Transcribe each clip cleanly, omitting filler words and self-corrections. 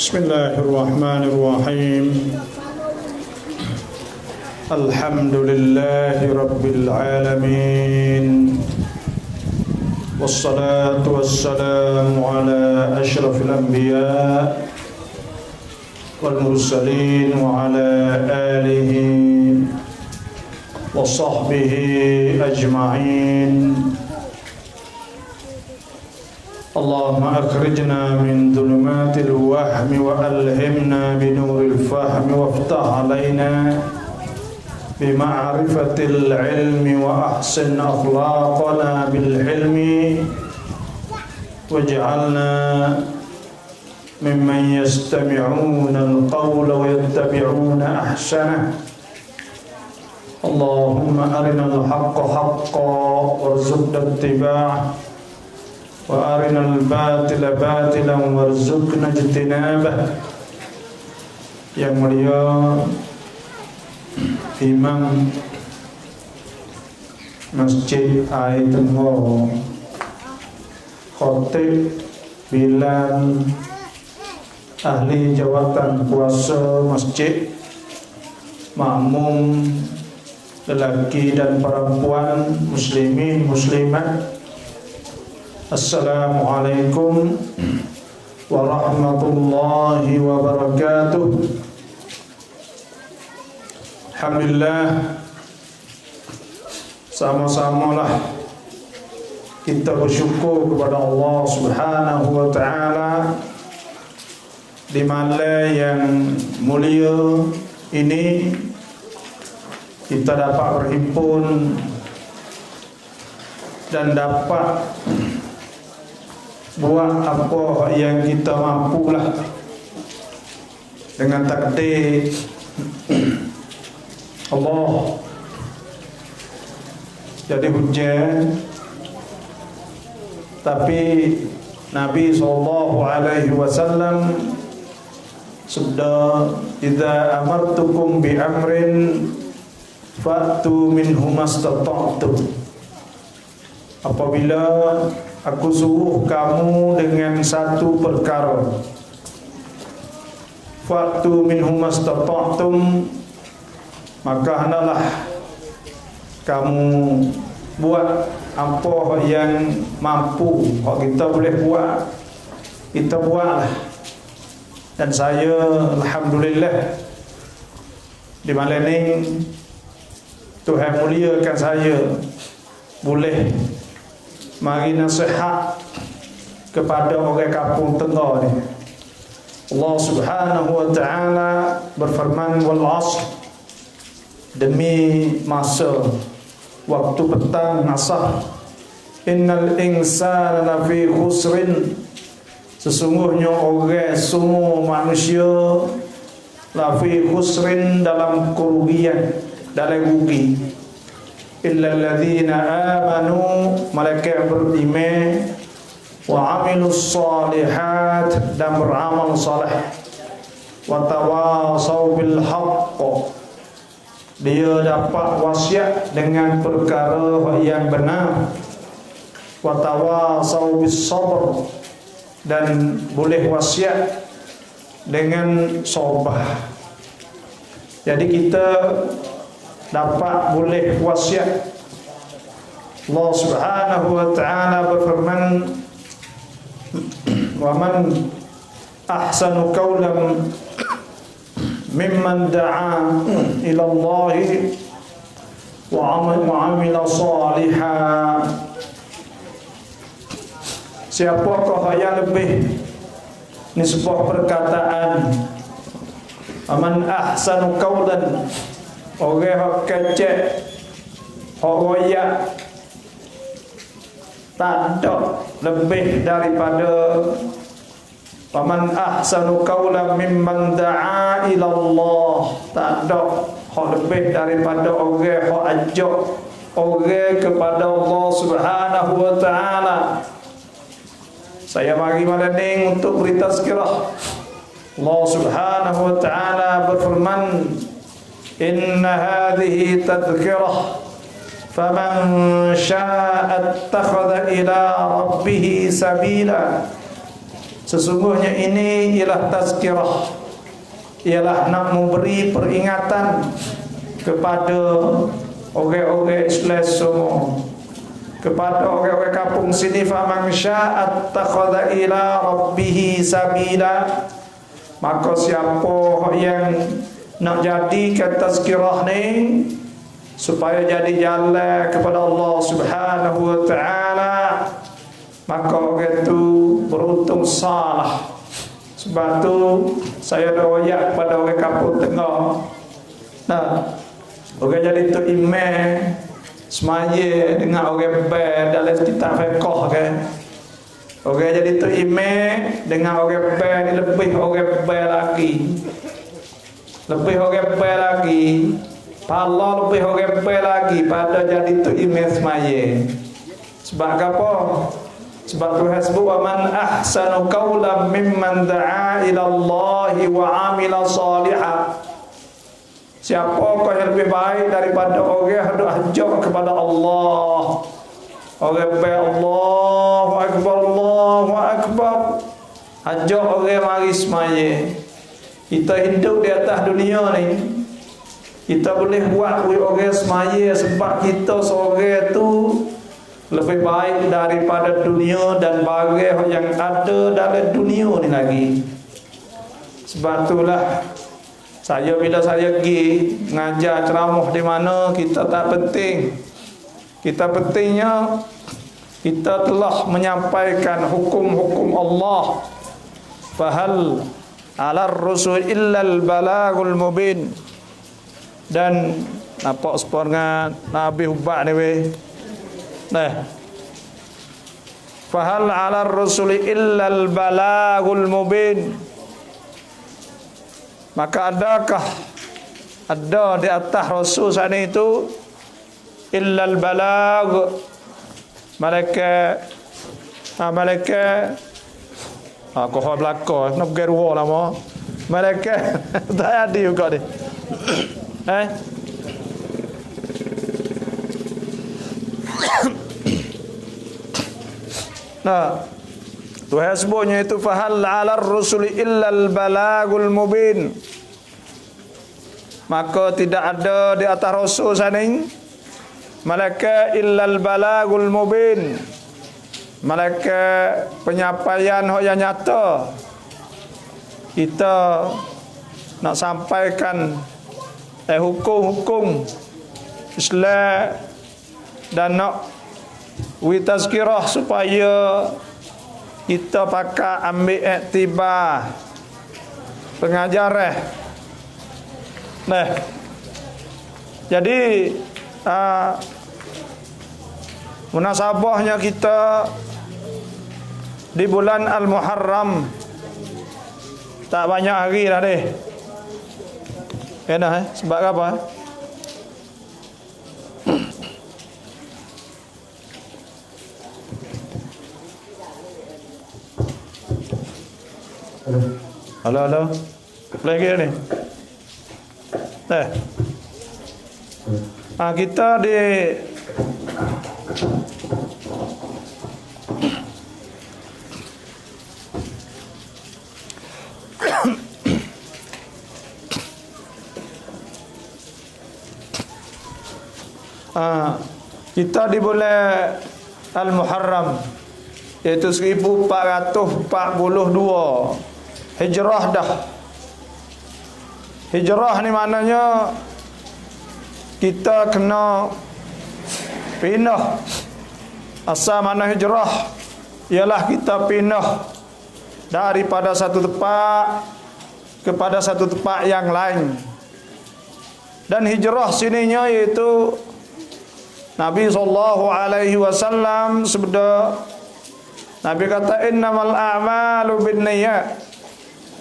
Bismillahirrahmanirrahim. Alhamdulillahi rabbil alamin. Wassalatu wassalamu ala asyrafil anbiya wal mursalin wa ala alihi wa sahbihi ajma'in. Allahumma akhrijna min dhulumatil wahmi wa alhimna binuril fahmi waftah alaina bima'rifatil ilmi wa ahsin akhlaqana bil ilmi waj'alna mimman yastami'una al-qawla wa yattabi'una ahsanah. Allahumma arinal haqqa haqqan warzuqna ittiba'ah wa arinal batila batilan warzuqna ijtinabah. Yang mulia Imam Masjid Air Tengah, Khatib Bilal, ahli jawatan kuasa masjid, makmum lelaki dan perempuan, muslimin muslimat, Assalamualaikum warahmatullahi wabarakatuh. Alhamdulillah, sama-samalah kita bersyukur kepada Allah Subhanahu wa taala di malam yang mulia ini kita dapat berhimpun dan dapat buat apa yang kita mampulah dengan takdir Allah. Jadi hujan, tapi Nabi SAW sudah, idza amartukum bi amrin fa'tu minhu mastata'tum. Apabila aku suruh kamu dengan satu perkara, fa'tu minhu mastata'tum, maka hendaklah kamu buat apa yang mampu. Kalau kita boleh buat, kita buatlah. Dan saya alhamdulillah di malam ini Tuhan muliakan saya boleh mari nasihat kepada orang kampung Tengah ni. Allah Subhanahu wa taala berfirman, wal 'ashr, demi masa waktu petang asar, innal insana lafi khusrin, sesungguhnya orang semua manusia lafi khusrin, dalam kerugian, dalam rugi, illa alladhina amanu, mereka beriman, wa amilus salihat, dan beramal saleh, wa tawasaw bil haqq, dia dapat wasiat dengan perkara yang benar, wa tawasaw bis sabr, dan boleh wasiat dengan sabar. Jadi kita dapat boleh wasiat. Allah Subhanahu wa taala berfirman, wa man ahsanu qawlan mimman da'a ila Allah wa amila salihan. Siapakah yang lebih, ini sebuah perkataan, aman ahsanu qawlan, orang yang kecek, orang yang tak ada lebih daripada aman ahsanu qawlan mimman da'a ila Allah, tak ada lebih daripada orang yang ajak orang kepada Allah Subhanahu wa taala. Saya mari malam ini untuk beri tazkirah. Allah Subhanahu wa taala berfirman, inna hadhihi tadhkirah faman syaa'a ittakhadha ila rabbih sabila. Sesungguhnya ini ialah tazkirah, ialah nak memberi peringatan kepada orang-orang Islam semua, kepada orang-orang kampung sini. Faman syaa'a attakhadha ila rabbih sabila, maka siapa yang nak jadikan tazkirah ni supaya jadi jalan kepada Allah Subhanahu wa taala, maka orang itu beruntung salah. Sebab tu saya doayak kepada orang kampung tengah. Nah, orang jadi tu imam semaya dengan orang ber dalam kitab fiqh kan. Orang jadi tu imam dengan orang ber ni lebih orang ber lagi. Lebih orang ber lagi. Pahala lebih orang ber lagi pada jadi tu imam semaya. Sebab apa? Sebab Tuhan sebut, wa man ahsanu qawlan mimman da'a ila Allah wa 'amila shalihan. Siapakah yang lebih baik daripada orang yang ajak kepada Allah? Orang baik, Allahu akbar, Allahu akbar, ajak orang mari semaya. Kita hidup di atas dunia ni, kita boleh buat orang semaya sebab kita seorang tu lebih baik daripada dunia dan barang yang ada dalam dunia ni lagi. Sebab itulah bila saya pergi mengajar ceramah di mana, kita tak penting. Kita pentingnya kita telah menyampaikan hukum-hukum Allah. Fahal 'alar rusul illal balagul mubin. Dan nampak sport dengan Nabi Hubak ni weh. Nah, fahal 'alar rusuli illal balagul mubin. Maka adakah ada di atas Rasul sana itu illal balag, malaikat aku hak belakang nak pergi ruang lama malaikat tak ada juga ni. Nah, Tuhan sebutnya itu fahal 'alar rusuli illal balagul mubin. Maka tidak ada di atas Rasul sana malaikat illal balagul mubin, malaikat penyampaian yang nyata. Kita nak sampaikan hukum-hukum Islam dan nak tazkirah supaya kita pakai ambil iktibar pengajaran. Nah, jadi munasabahnya kita di bulan Al-Muharram, tak banyak hari dah deh. Kenapa? Sebab apa? Halo. Lagi ni. Kita di kita di bulan Al-Muharram, iaitu 1442 Hijrah dah. Hijrah ni maknanya kita kena pindah. Asal mana hijrah ialah kita pindah daripada satu tempat kepada satu tempat yang lain. Dan hijrah sininya iaitu Nabi SAW sebeda, Nabi kata innamal a'malu binniyat,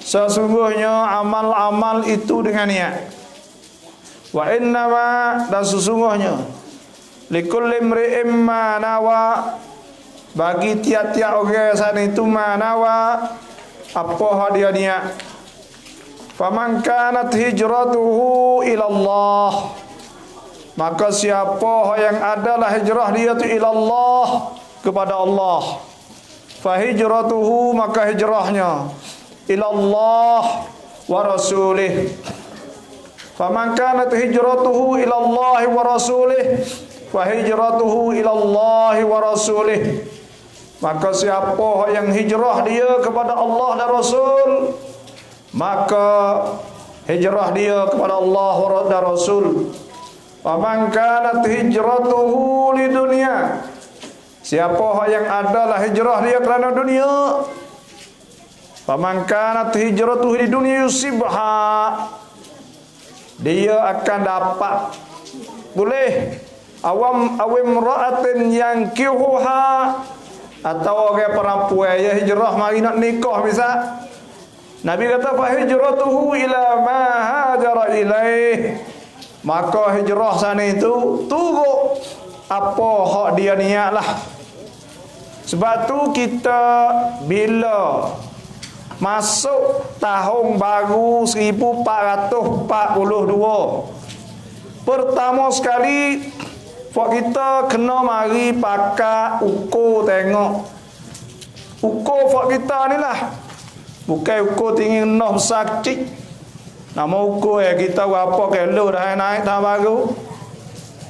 sesungguhnya amal-amal itu dengan niat. Wa innama, dan sesungguhnya likulli imri'in ma nawa, bagi tiap-tiap orang sana itu ma nawa, apa dia niat. Faman kanat hijratuhu ila Allah, maka siapa yang adalah hijrah dia itu ila Allah, kepada Allah, Fahijratuhu, maka hijrahnya ila Allah wa rasulih. Faman kanat hijratuhu ila Allah wa rasulih, fahijratuhu ila Allah wa rasulih. Maka siapa yang hijrah dia kepada Allah dan Rasul, maka hijrah dia kepada Allah dan Rasul. Faman kanat hijratuhu lidunya, siapa yang adalah hijrah dia kerana dunia. Faman kanat hijratuhu lidunya yusibha, dia akan dapat, boleh awim ra'atin yang kihuha, atau orang perempuan yang hijrah mari nak nikah bisa. Nabi kata fa hijratuhu ila ma hajara ilaih, maka hijrah sana itu turut apa hak dia niatlah. Sebab tu kita bila masuk tahun baru 1442, pertama sekali kita kena mari pakai ukur tengok. Ukur kita ni lah, bukan ukur tinggi noh besar kecil. Nama ukur kita berapa kilo dah naik tahun baru,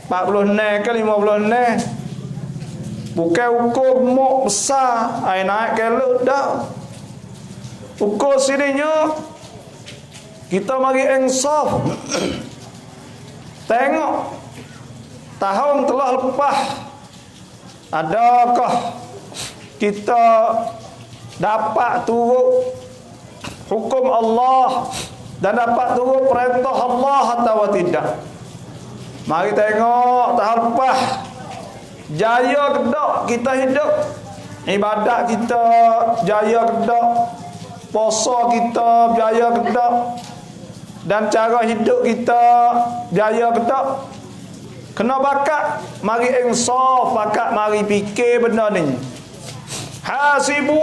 40 ke 50. Bukan ukur mok besar naik kilo dah. Ukur sininya kita mari insaf. Tengok tahun telah lepas, adakah kita dapat turut hukum Allah dan dapat turut perintah Allah atau tidak. Mari tengok tahun lepas jaya ke tak kita hidup, ibadat kita jaya ke tak, puasa kita jaya ke tak, dan cara hidup kita jaya ke tak. Kena bakat, mari insaf, bakat mari fikir benda ni. Hasibu,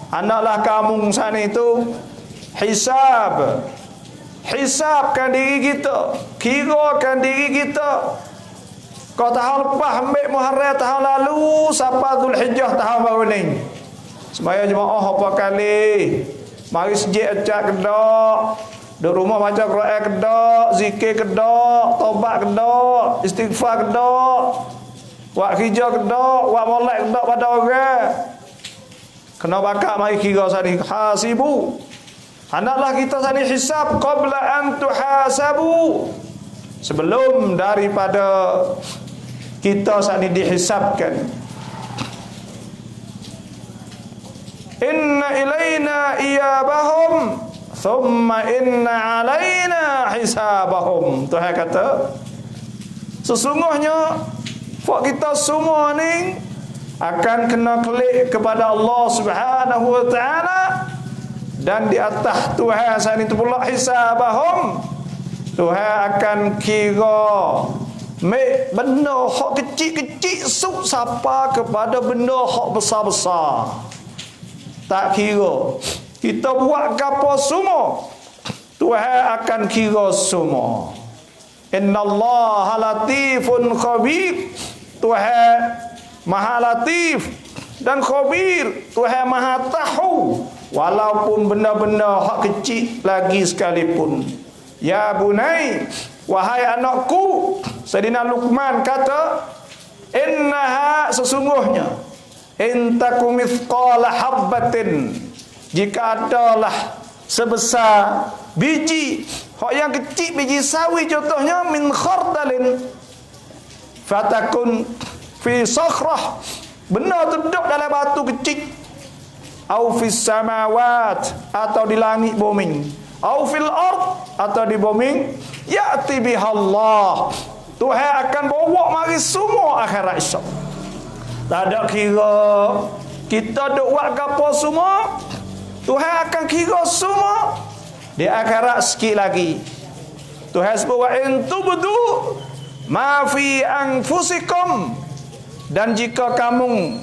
anaklah kamu sana itu hisab. Hisabkan diri kita, kirakan diri kita. Kau tahun lepas ambil Muharram tahun lalu, sampai Zulhijjah tahun baru ni. Semaya jemaah apa kali, mari sejak acak kedak, duduk rumah baca Quran kedak, zikir kedak, taubat kedak, istighfar kedak, buat kerja kedak, buat molek kedak pada orang. Kena bakat mari kira sani. Hasibu, hendaklah kita sani hisab qabla an tuhasabu, sebelum daripada kita sani dihisabkan. Inna ilaina iyabahum thumma inna alaina hisabahum. Tuhan kata sesungguhnya fak kita semua ni akan kena klik kepada Allah Subhanahu wa taala, dan di atas Tuhan sani tu pula hisabahum. Tuhan akan kira mek benda hak kecil-kecil suk sapa kepada benda hak besar-besar. Tak kira kita buat gapo semua, Tuhan akan kira semua. Innallaha latifun khabir. Tuhan Maha Latif dan Khabir. Tuhan Maha tahu walaupun benda-benda hak kecil lagi sekalipun. Ya bunai, wahai anakku, Sayyidina Luqman kata, innaha, sesungguhnya, intakum mithqala habbatin, jika adalah sebesar biji hak yang kecil, biji sawi contohnya, min khardalin fatakun fi sakhrah, benda tu duduk dalam batu kecil, au fis samawat, atau di langit bumi, au fil ard, atau di bumi, ya'ti bihallah, Tuhan akan bawa mari semua akhirat esok. Tak ada kira kita duk buat gapo semua, Tuhan akan kira semua di akhirat sikit lagi. Tuhan sebut wa in tubdu ma fi anfusikum, dan jika kamu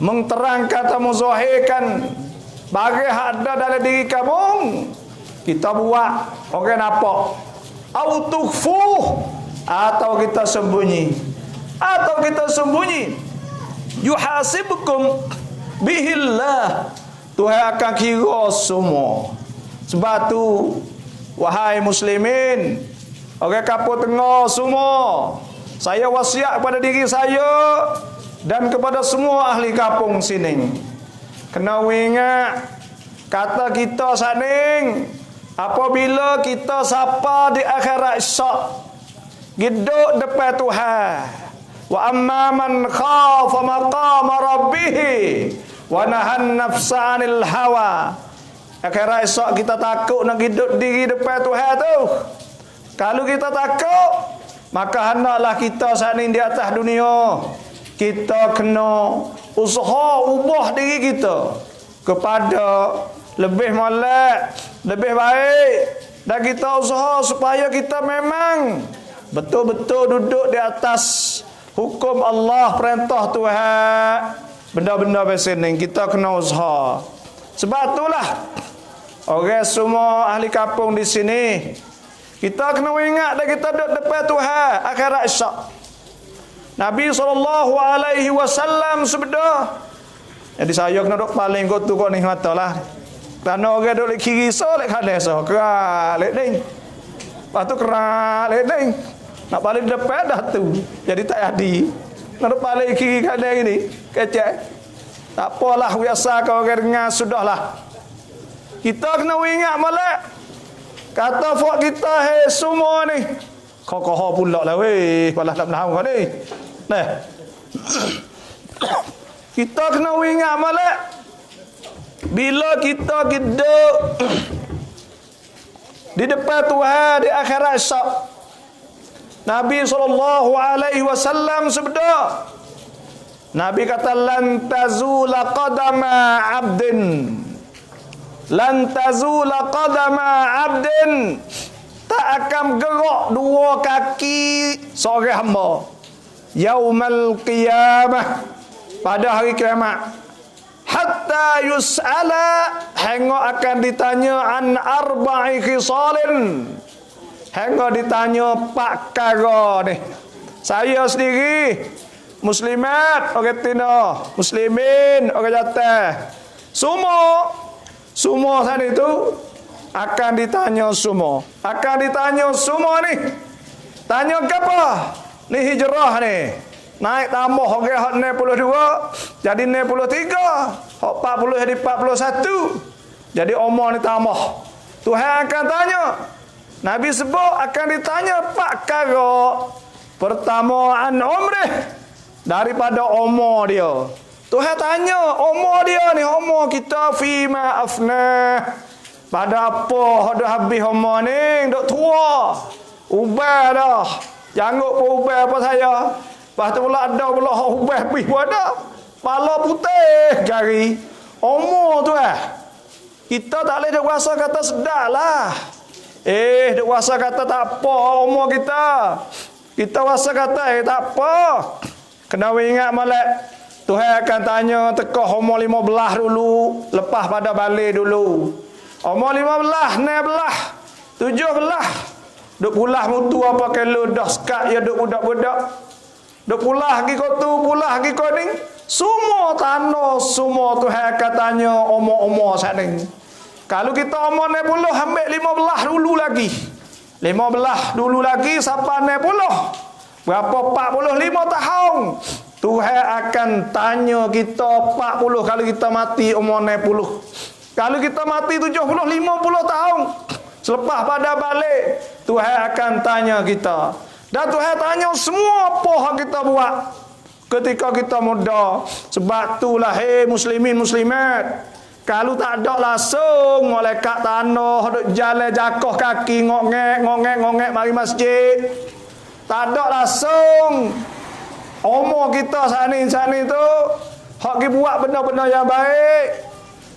mengterangkan atau menzahirkan bagi ada dalam diri kamu, kita buat orang nampak, au tukhfuh, atau kita sembunyi, yuhasibukum bihillah. Tuhan akan kira semua. Sebab tu wahai muslimin, orang kapur tengah semua, saya wasiat kepada diri saya dan kepada semua ahli kampung sini, kena ingat kata kita saning, apabila kita sapa di akhirat esok, hidup depan Tuhan. Wa amma man khafa maqama rabbih wa nahan nafsa 'anil hawa. Akhirat esok kita takut nak hidup diri depan Tuhan tu. Kalau kita takut, maka hendaklah kita saning di atas dunia, kita kena usaha ubah diri kita kepada lebih molek, lebih baik, dan kita usaha supaya kita memang betul-betul duduk di atas hukum Allah, perintah Tuhan. Benda-benda macam ni kita kena usaha. Sebab itulah orang semua ahli kampung di sini, kita kena ingat dan kita duduk depan Tuhan akhirat esok. Nabi SAW sebeda. Jadi saya kena duduk paling kotu kau ni matalah. Kerana orang duduk kiri so lek kanan so. Kerak lek ding. Lepas tu kerak lek ding. Nak balik depan dah tu. Jadi tak jadi. Nak duduk paling kiri kanan ini. Kecek. Tak apalah, biasa kau orang dengar sudahlah. Kita kena ingat malak. Kata fok kita hei semua ni. Kau pula lah weh. Balas nak menahun kau ni. Nah. Kita kena ingat malak. Bila kita hidup di depan Tuhan di akhirat esok, Nabi SAW sebeda. Nabi kata lan tazula qadama 'abdin. Lan tazula qadama 'abdin. Tak akan gerak dua kaki seorang hamba yaumal qiyamah, pada hari kiamat, hatta yus'ala, hingga akan ditanya an arba'i khisalin, hingga ditanya 4 perkara ni. Saya sendiri muslimat, orang Tino, muslimin, orang jatah, semua sana itu akan ditanya semua. Akan ditanya semua ni. Tanya apa? Ni hijrah ni. Naik tambah orang hak 62 jadi 63, hak 40 jadi 41. Jadi umur ni tambah. Tuhan akan tanya. Nabi sebut akan ditanya 4 perkara. Pertama an umrih, daripada umur dia. Tuhan tanya umur dia ni, umur kita fima afna. Pada apa dah habis umur ni, duk tua. Ubah dah. Janggut pun ubah apa saya. Lepas tu pula ada pula ubah habis pun ada. Kepala putih jari. Umur tu kita tak boleh duk rasa kata sedap lah. Duk rasa kata tak apa umur kita. Kita rasa kata tak apa. Kena ingat malak. Tuhan akan tanya tekah umur 15 dulu, lepas pada balik dulu. Umur 15, 16, 17. Duk pulah mutu apa kalau dah sekat ya duk budak-budak. Duk pulah lagi kau tu, pulah lagi kau ni. Semua tanah, semua Tuhan akan tanya umur-umur sana. Kalau kita umur 60, ambil 15 dulu lagi. 15 dulu lagi sampai 60. Berapa 45 tahun. Tuhan akan tanya kita 40 kalau kita mati umur 60. Kalau kita mati 70, 50 tahun. Selepas pada balik, Tuhan akan tanya kita. Dan Tuhan tanya semua apa yang kita buat ketika kita muda. Sebab itulah muslimin muslimat, kalau tak ada langsung malaikat tanah duk jalan jakoh kaki ngongek mari masjid. Tak ada langsung. Umur kita sani tu hak kita buat benda-benda yang baik.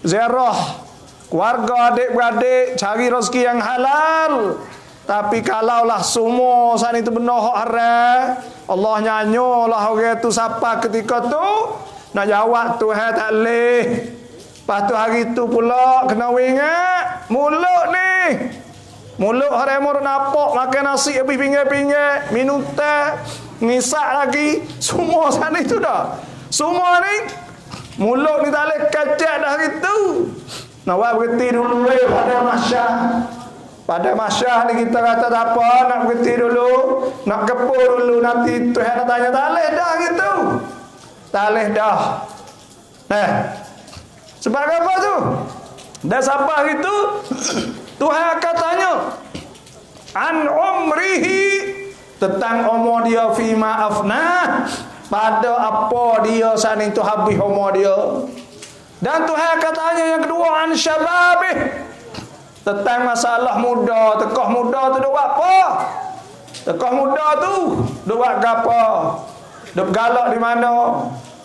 Ziarah keluarga, adik-beradik, cari rezeki yang halal. Tapi kalaulah semua sani tu benda hak haram, Allah nyanyolah orang tu siapa ketika tu nak jawab Tuhan tak leh. Lepas tu hari tu pula kena ingat mulut ni. Mulut hari mur nampak makan nasi habis pinggir-pinggir, minum teh, ngisak lagi, semua sana itu dah. Semua ni Mulut ni tak boleh kacak dah gitu. Nak berhenti dulu pada masyah. Pada masyah ni kita kata tak apa, nak berhenti dulu, nak kepul dulu, nanti Tuhan nak tanya, tak boleh dah gitu. Tak boleh dah. Sebab apa tu? Dah sabar gitu, Tuhan akan tanya an umrihi, tentang umur dia, fima afnah, pada apa dia saat itu habis umur dia. Dan Tuhan akan tanya yang kedua an syababih, tentang masalah muda. Tekah muda tu duk buat apa? Tekah muda tu duk buat apa? Duk galak di mana?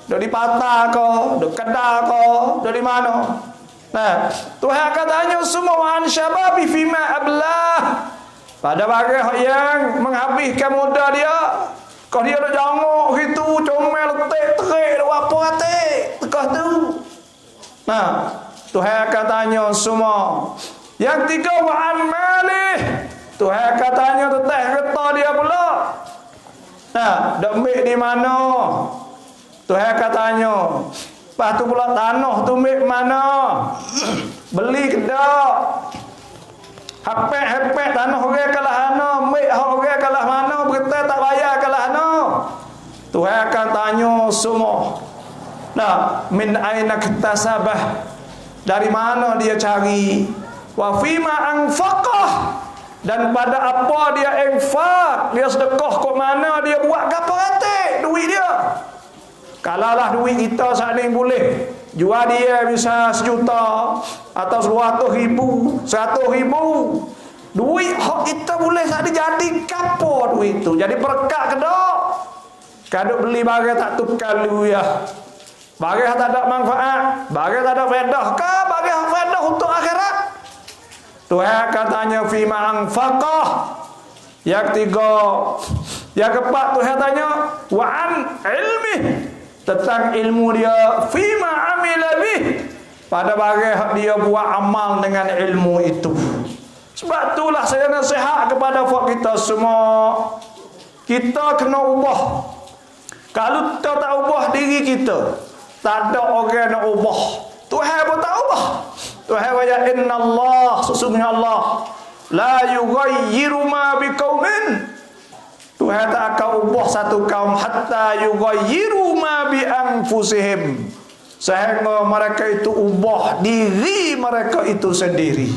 Duk di patah ke? Duk kedai ke? Duk di mana? Nah, Tuhan akan tanya semua an syababi fima ablah, pada bagai yang menghabiskan muda dia. Kau dia dah janguk gitu, comel letek terik duk apa hati? Tekah tu. Nah, Tuhan akan tanya semua. Yang tiga wa'an malih, Tuhan akan tanya tentang harta dia pula. Dak ambil di mana? Tuhan akan tanya. Lepas tu pula tanah tu ambil mana? Beli ke tak? Hapek tanah orang kalah mana? Ambil orang kalah mana? Berita tak bayar kalah mana? Tuhan akan tanya semua. Min aina iktasabah, dari mana dia cari? Wa fima anfaqah, dan pada apa dia infak, dia sedekah kat mana, dia buat gapo hati duit dia. Kalaulah duit kita saat ni boleh jual dia bisa 1 juta atau 100,000, 100,000, duit hak kita boleh saat ni jadi gapo duit tu? Jadi berkat ke tak? Kaduk beli barang tak tukar lu ya. Barang tak ada manfaat, barang tak ada faedah ke, barang faedah untuk akhirat. Tuhan akan tanya fima anfaqah. Yang tiga, yang keempat Tuhan tanya wa an ilmi, tentang ilmu dia, fima amila bih, pada barang dia buat amal dengan ilmu itu. Sebab itulah saya nasihat kepada kita semua, kita kena ubah. Kalau kita tak ubah diri kita, tak ada orang nak ubah. Tuhan pun tak ubah. Tuhan kata innallah, sesungguhnya Allah la yughayyiru ma biqaumin, Tuhan tak akan ubah satu kaum hatta yughayyiru ma bi anfusihim, sehingga mereka itu ubah diri mereka itu sendiri.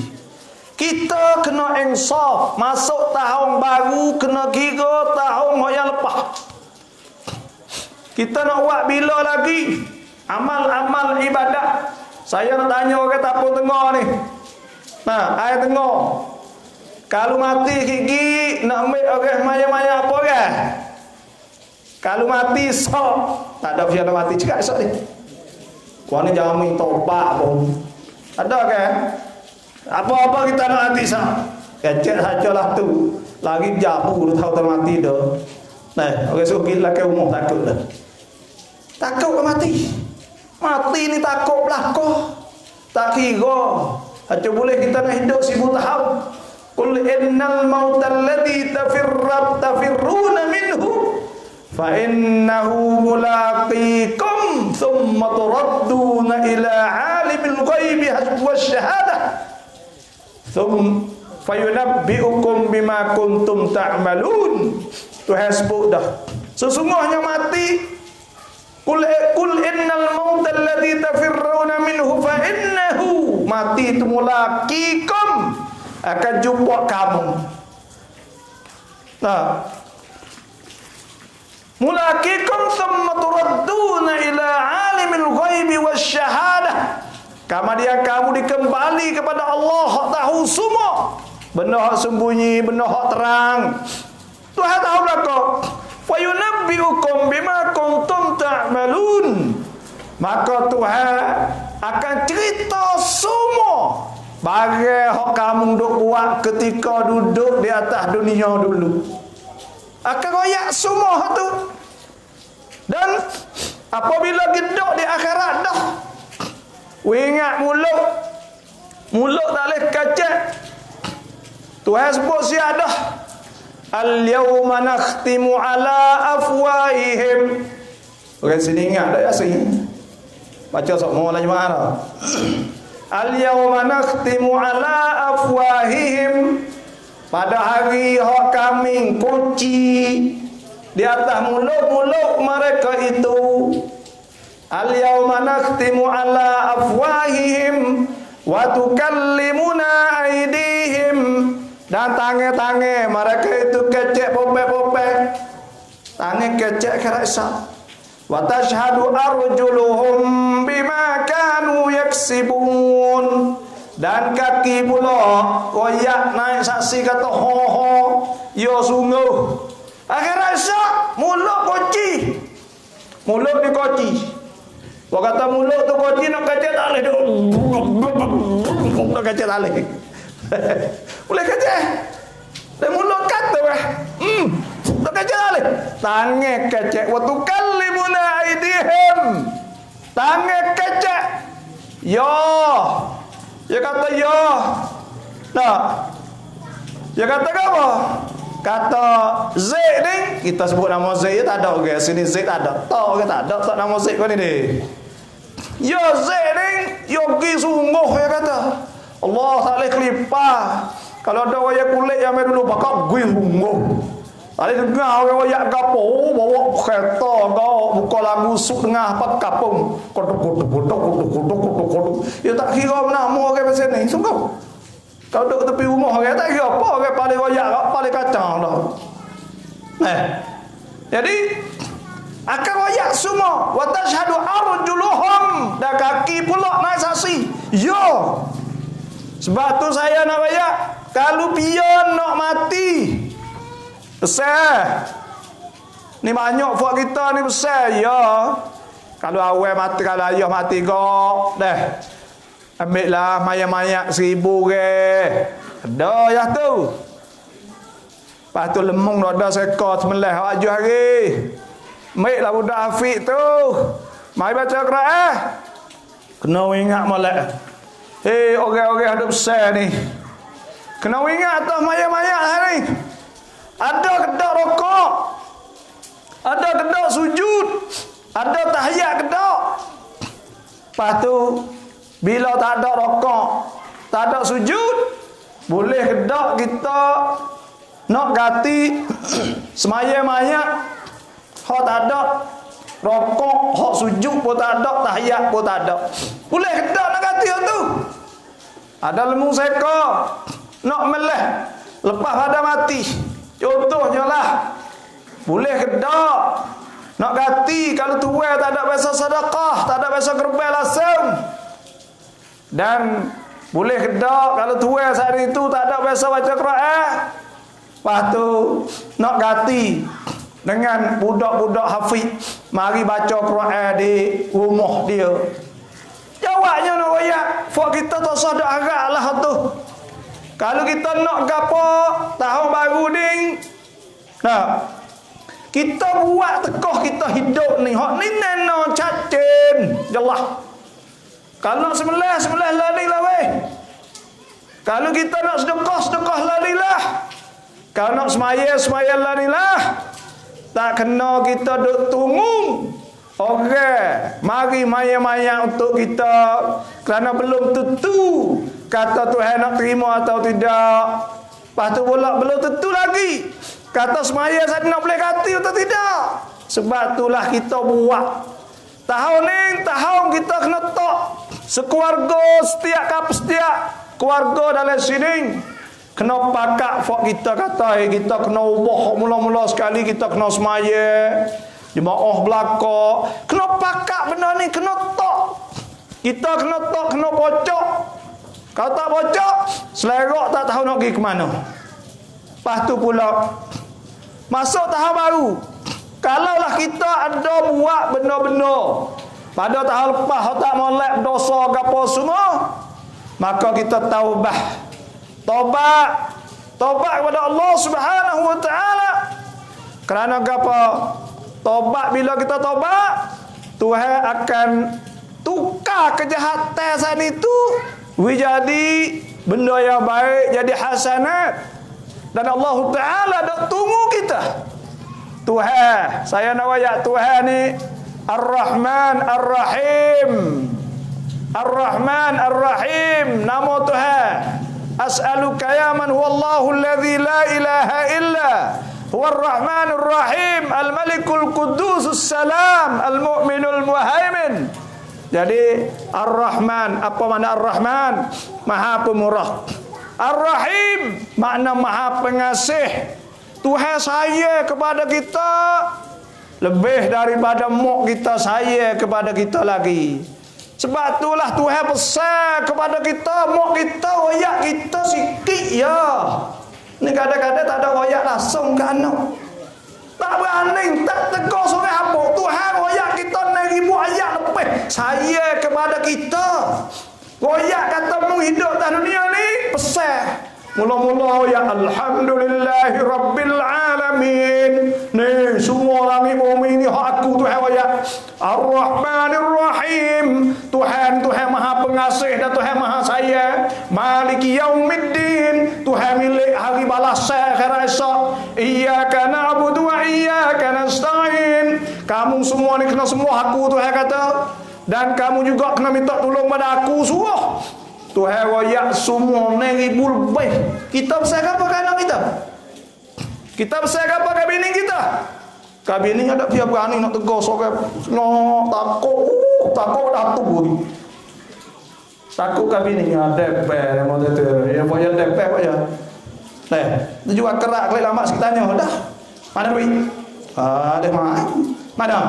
Kita kena insaf, masuk tahun baru kena kira tahun yang lepas. Kita nak buat bila lagi amal-amal ibadat. Saya nak tanya orang tapur tengah ni. Air tengah. Kalau mati gigi nak ambil orang maya-maya apa kan? Kalau mati sok, tak ada siapa mati cakap esok ni. Kau ni jangan minta tobat pun. Ada kan? Apa-apa kita nak mati sok. Kecek sajalah tu. Lagi jabu tu tahu termati dah. Nah, orang suruh pergi ke rumah takut dah. Takut ke mati? Mati ni takut belakang. Tak kira. Hanya boleh kita nak hidup 1000 tahun. Qul innal mautal ladzi tafirruna minhu fa innahu mulaqikum thumma turadduna ila alimil ghaibi wasyahadah thumma fayunabbiukum bima kuntum ta'malun. Tuhan sebut dah, sesungguhnya mati. Qul innal mautal ladzi tafirruna minhu fa innahu, mati itu mulaqikum, akan jumpa kamu. Mulaqikum thumma turadduna ila alimil ghaibi wasyahadah, kemudian kamu dikembali kepada Allah yang tahu semua, benda hak sembunyi, benda hak terang. Tuhan tahu belakang. Fa yunabbiukum bima kuntum ta'malun, maka Tuhan akan cerita semua bagai hak kamu duk buat ketika duduk di atas dunia dulu. Akan royak semua tu. Dan apabila gedok di akhirat dah, ingat mulut tak boleh kacak. Tuhan sebut siap dah, al-yawma nakhtimu ala afwahihim. Orang sini ingat tak yasin? Baca semua lah jemaah. Al-yawma nakhtimu ala afwahihim. Pada hari hak kami kunci di atas mulut-mulut mereka itu. Al-yawma nakhtimu ala afwahihim wa tukallimuna aydihim. Dan tangan-tangan mereka itu kecek popek-popek. Tangan kecek kerasa. Wa tashhadu arjuluhum bima kanu yaksibun. Dan kaki pula koyak naik saksi kata ho yo sungguh. Akhir rasa mulut koci. Mulut dikoci. Wa kata mulut tu koci nak kecek tak leh duk. Nak kecek tak leh. Boleh kecek. Dan mulut kata weh. Tak kecek tak leh. Tangan kecek wa tukallimuna aydihim. Tangan kecek. Yo. Dia kata ya. Nah. Dia kata apa? Kata Zaid ni, kita sebut nama Zaid tak ada ke sini, Zaid tak ada. Tahu ke tak ada tak nama Zaid kau ni deh. Ya Zaid ni yogi sungguh dia kata. Allah tak boleh kelipah. Kalau ada wayak kulit yang main dulu bakal gue sungguh. Tadi dengar wayak gapo bawa kereta kau buka lagu suk tengah apa kapung. Kodok. Ya tak kira nama orang macam ni sungguh. Kalau duduk tepi rumah orang tak kira apa orang paling wayak paling kacang dah. Jadi akan wayak semua wa tashhadu arjuluhum dan kaki pula naik saksi. Yo. Sebab tu saya nak wayak kalau pion nak mati besar. Ni banyak buat kita ni besar ya. Kalau awal mati, kalau ayah mati kok dah. Ambil lah mayat-mayat 1000 ke. Ada ya tu. Lepas tu lemung dah ada sekor semelah awak jual hari. Ambil lah budak Hafiz tu. Mari baca Quran. Kena ingat molek. Orang-orang ada besar ni. Kena ingat atas mayat-mayat hari. Ada kedak rokok. Ada kedak sujud. Ada tahiyat kedak. Lepas tu bila tak ada rokok, tak ada sujud, boleh kedak kita nak ganti semaya-maya. Hak tak ada rokok, hak sujud pun tak ada, tahiyat pun tak ada. Boleh kedak nak ganti tu. Ada lemung seka nak meleh lepas pada mati. Contohnya lah. Boleh kedak nak ganti kalau tua tak ada biasa sedekah, tak ada biasa gerbel langsung. Dan boleh kedak kalau tua saat itu tak ada biasa baca Quran. Lepas tu nak ganti dengan budak-budak hafiz mari baca Quran di rumah dia. Jawabnya nak royak, fak kita tak sah dak harap lah tu. Kalau kita nak gapo tahun baru ding. Nah, kita buat tekoh kita hidup ni. Hak ni neno cacin. Jelah. Kalau nak sebelah lari lah weh. Kalau kita nak sedekah lari lah. Kalau nak semaya lari lah. Tak kena kita duk tunggu. Okey, mari maya-maya untuk kita. Kerana belum tentu kata Tuhan nak terima atau tidak. Lepas tu pula belum tentu lagi kata semaya saya nak boleh ganti atau tidak. Sebab itulah kita buat. Tahun ni tahun kita kena tok sekeluarga setiap keluarga dalam sini kena pakak fok kita kata kita kena ubah mula-mula sekali kita kena semaya jemaah belaka kena pakak benda ni kena tok kita kena tok kena pocok. Kalau tak pocok selerak tak tahu nak pergi ke mana. Lepas tu pula masuk tahun baru. Kalaulah kita ada buat benda-benda pada tahun lepas tak molek dosa gapo semua, maka kita taubah. Tobat kepada Allah Subhanahu wa taala. Kerana gapo? Tobat bila kita tobat, Tuhan akan tukar kejahatan saat itu menjadi benda yang baik, jadi hasanat. Dan Allah Taala dak tunggu kita. Tuhan, saya nak wayak Tuhan ni Ar-Rahman Ar-Rahim. Ar-Rahman Ar-Rahim, nama Tuhan. As'aluka ya man huwallahu alladhi la ilaha illa huwa Ar-Rahman Ar-Rahim, Al-Malikul Qudusus Salam, Al-Mu'minul Muhaimin. Jadi Ar-Rahman, apa makna Ar-Rahman? Maha pemurah. Ar-Rahim makna maha pengasih. Tuhan sayang kepada kita lebih daripada mak kita sayang kepada kita lagi. Sebab itulah Tuhan pesan kepada kita, mak kita royak kita sikit ya. Ni kadang-kadang tak ada royak langsung ke anak. Tak berani, tak tegur seorang apa. Tuhan royak kita 6,000 ayat lebih sayang kepada kita. Royak kata mu hidup dalam dunia ni pesan. Mula-mula ya alhamdulillahi rabbil alamin. Ni semua langit bumi ni hak aku Tuhan royak. Ar-Rahmanir Rahim, Tuhan maha pengasih dan Tuhan maha sayang. Maliki yaumiddin, Tuhan milik hari balasan akhirat esok. Iyyaka na'budu wa iyyaka nasta'in. Kamu semua ni kena semua aku Tuhan kata. Dan kamu juga kena minta tolong pada aku suruh. Tuhan royak semua 6,000 lebih. Kita besar apa ke anak kita? Kita besar apa ke bini kita? Ke bini ada dia berani nak tegur seorang. No, takut dah tu. Takut ke bini ada DP mau tu. Ya pokoknya DP pokoknya. Tu juga kerak kali lama sikit tanya dah. Mana duit? Ada mana?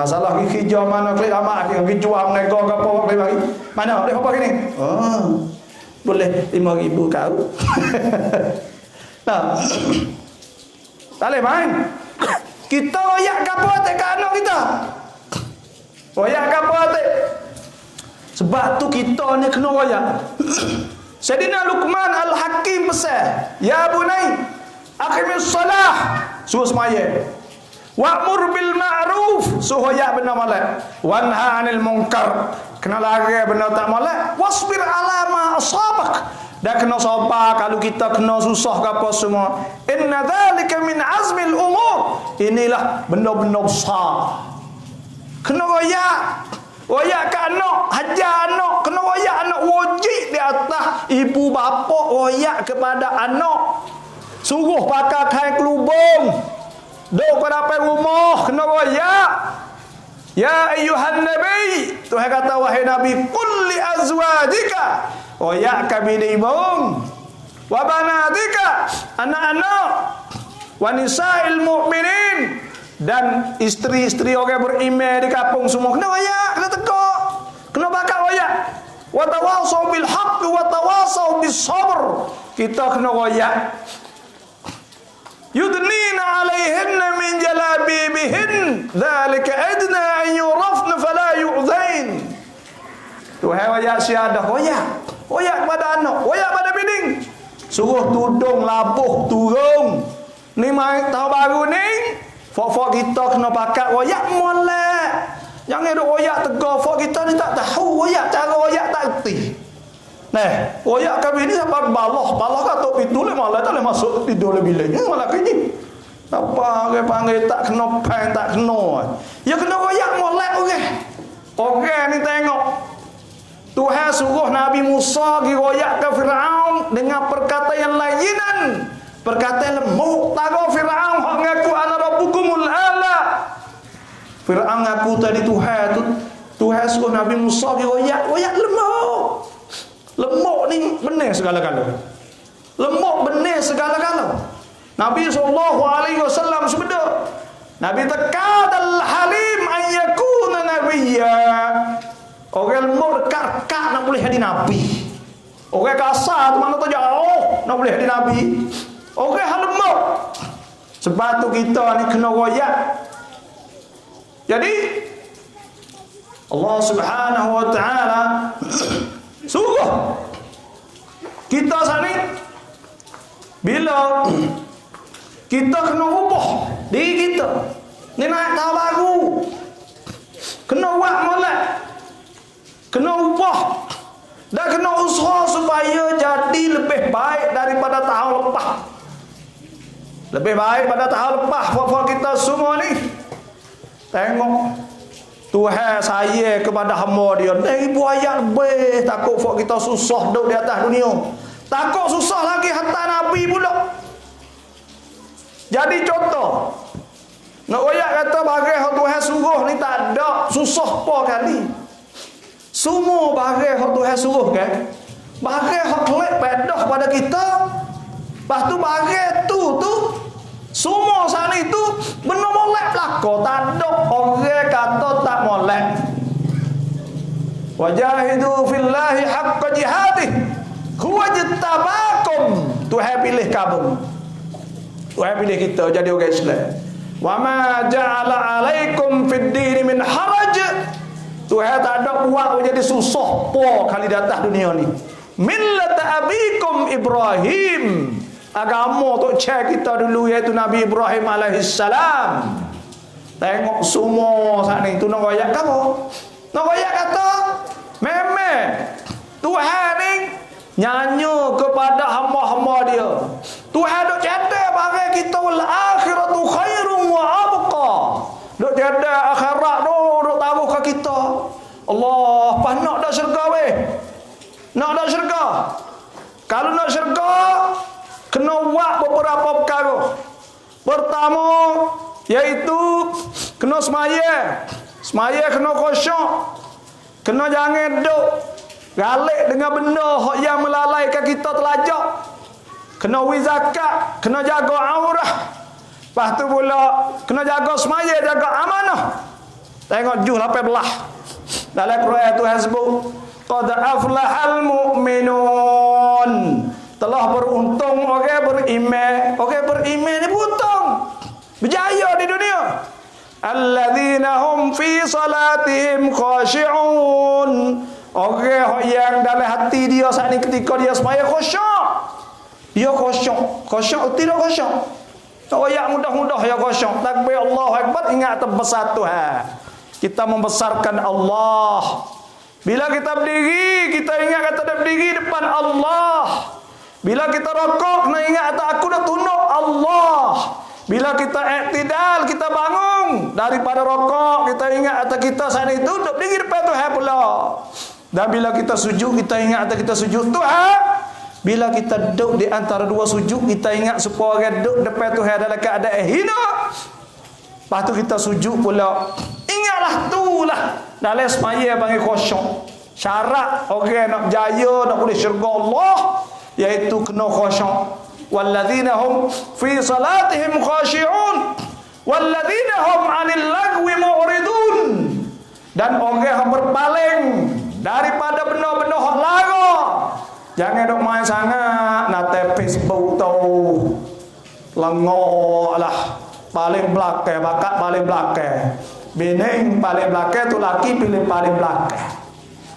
Salah gigi hijau mana klik amak gigi jual nego ke apa klik bagi. Mana boleh apa gini? Oh. Boleh 5,000 kau. Nah. Tak boleh main. Kita royak gapo atek ke anak kita? Royak gapo atek? Sebab tu kita ni kena royak. Sayyidina Luqman Al-Hakim pesan, "Ya bunai, aqimis salah." Suruh semaya. Wa'mur bil ma'ruf, suruh ya benda molek. Wanha 'anil munkar, kena larang benda tak molek. Wasbir 'ala ma asabak, dan kena sabar kalau kita kena susah ke apa semua. Inna dzalika min azmil umur, inilah benda-benda besar. Kena royak ke anak, hajar anak, kena royak anak wajib di atas ibu bapa royak kepada anak. Suruh pakai kain kelubung. Duk pada rumah kena royak. Ya ayyuhan nabi, Tuhan kata wahai nabi, qul li azwajika, royak ke bini-bini, wa banatika, anak-anak, wa nisa'il mu'minin, dan isteri-isteri orang beriman di kampung semua kena royak, kena tegak, kena bakar royak. Wa tawasau bil haqq wa tawasau bis sabr, kita kena royak. Yudnina 'alaihinna min jalabibihin, dzalika adna an yurafna fala yu'zain. Tuhan royak syahadah, royak kepada anak, royak pada bini. Suruh tudung labuh turun. Ni mai tahun baru ni, fok-fok kita kena pakai royak molek. Jangan duk royak tegar, fok kita ni tak tahu royak, cara royak tak erti. Nah, royak kami ni sampai balah katuk pintu le malah tak boleh masuk tidur le bilik. Malah kini. Apa orang panggil tak kena pen, tak kena. Ya kena royak molek orang. Orang ni tengok. Tuhan suruh Nabi Musa pergi royak ke Firaun dengan perkataan yang layinan, perkataan lembut. Tahu Firaun hak ngaku ana rabbukumul a'la. Firaun ngaku tadi Tuhan tu. Tuhan suruh Nabi Musa pergi royak lembut. Lemuk ni benar segala-gala. Lemuk benar segala-gala. Nabi SAW sebeda. Nabi tekadal halim an yakuna nabiyya. Orang lemuk dekat nak boleh jadi nabi. Orang kasar tu mana tu jauh nak boleh jadi nabi. Orang lemuk. Sebab tu kita ni kena royak. Jadi Allah Subhanahu wa taala suruh kita sini bila kita kena ubah diri kita ni nak tahun baru, kena buat molek, kena ubah dan kena usaha supaya jadi lebih baik daripada tahun lepas. Lebih baik pada tahun lepas. Apa kita semua ni Tengok Tuhan saya kepada hamba dia. Ibu ayat lebih takut fok kita susah duduk di atas dunia. Takut susah lagi hatta Nabi pula. Jadi contoh, nak ayat kata bagai Tuhan suruh ni tak ada susah apa kali. Semua bagai Tuhan suruh kan. Bagai kelek pedah pada kita. Lepas tu bagai tu semua sana itu benar molek belaka. Tak ada orang kata tak molek. Wajahidu fillahi haqqa jihadih. Huwa jtabakum. Tuhan pilih kamu. Tuhan pilih kita jadi orang Islam. Wa ma ja'ala 'alaikum fid din min haraj. Tuhan tak ada buat jadi susah po kali datang dunia ni. Millat abikum Ibrahim. Agama tok cek kita dulu iaitu Nabi Ibrahim alaihissalam. Tengok semua saat ni tu nak royak kamu. Nak royak kata meme Tuhan ni nyanyi kepada hamba-hamba dia. Tuhan dok cedek bagi kita wal akhiratu khairum wa abqa. Dok cedek akhirat dok tahu ke kita. Allah, pas nak dak syurga weh. Nak dak syurga. Kalau nak syurga kena buat beberapa perkara. Pertama iaitu kena semaya. Semaya kena khusyuk. Kena jangan duk galik dengan benda yang melalaikan kita telajak. Kena zakat, kena jaga aurah. Lepas tu pula kena jaga semaya, jaga amanah. Tengok Juh 18. Dalam Quran Tuhan sebut qad aflahal mu'minun. Telah beruntung orang beriman. Orang beriman ni beruntung, berjaya di dunia. Alladzina hum fi salatihim khashi'un. Orang yang dalam hati dia saat ni ketika dia sembahyang khusyuk. Dia khusyuk. Khusyuk tidak khusyuk. Ayat mudah-mudah ya khusyuk. Takbir Allahu Akbar, ingat terbesar Tuhan. Kita membesarkan Allah. Bila kita berdiri, kita ingat kata dia berdiri depan Allah. Bila kita rokok, nak ingat kata aku dah tunduk Allah. Bila kita iktidal, kita bangun daripada rokok, kita ingat kata kita saat itu duduk berdiri depan Tuhan pula. Dan bila kita sujud, kita ingat kata kita sujud Tuhan. Bila kita duduk di antara dua sujud, kita ingat supaya orang duduk depan Tuhan dalam keadaan hina. Lepas tu kita sujud pula. Ingatlah itulah dalam semaya panggil khusyuk. Syarat orang nak berjaya, nak boleh syurga Allah, iaitu kena khusyuk. Walladzina hum fi salatihim khashi'un walladzina hum 'anil lagwi mu'ridun. Dan orang yang berpaling daripada benda-benda hak lara. Jangan dok main sangat nak Facebook tu. Lengoklah paling belakang, bakat paling belakang. Bening paling belakang tu laki pilih paling belakang.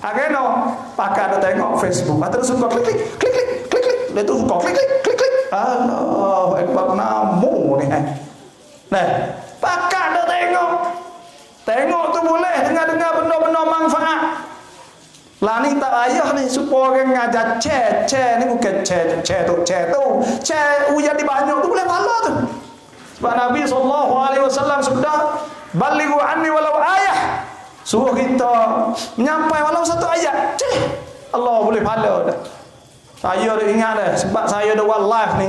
Ageno pakai ada tengok Facebook, atau suka klik klik klik klik klik klik. Dia tu suka klik klik klik klik. Allah Akbar namu ni. Nah, pakai ada tengok. Tengok tu boleh dengar-dengar benda-benda manfaat. Lah ni tak payah ni supaya orang ngajar ceh ni bukan ceh tu. Ceh uyan di banyak tu boleh pahala tu. Sebab Nabi SAW sudah balighu anni walau ayah. Suruh kita menyampai walau satu ayat. Ceh Allah boleh pahala dah. Saya dah ingat dah sebab saya dah buat live ni.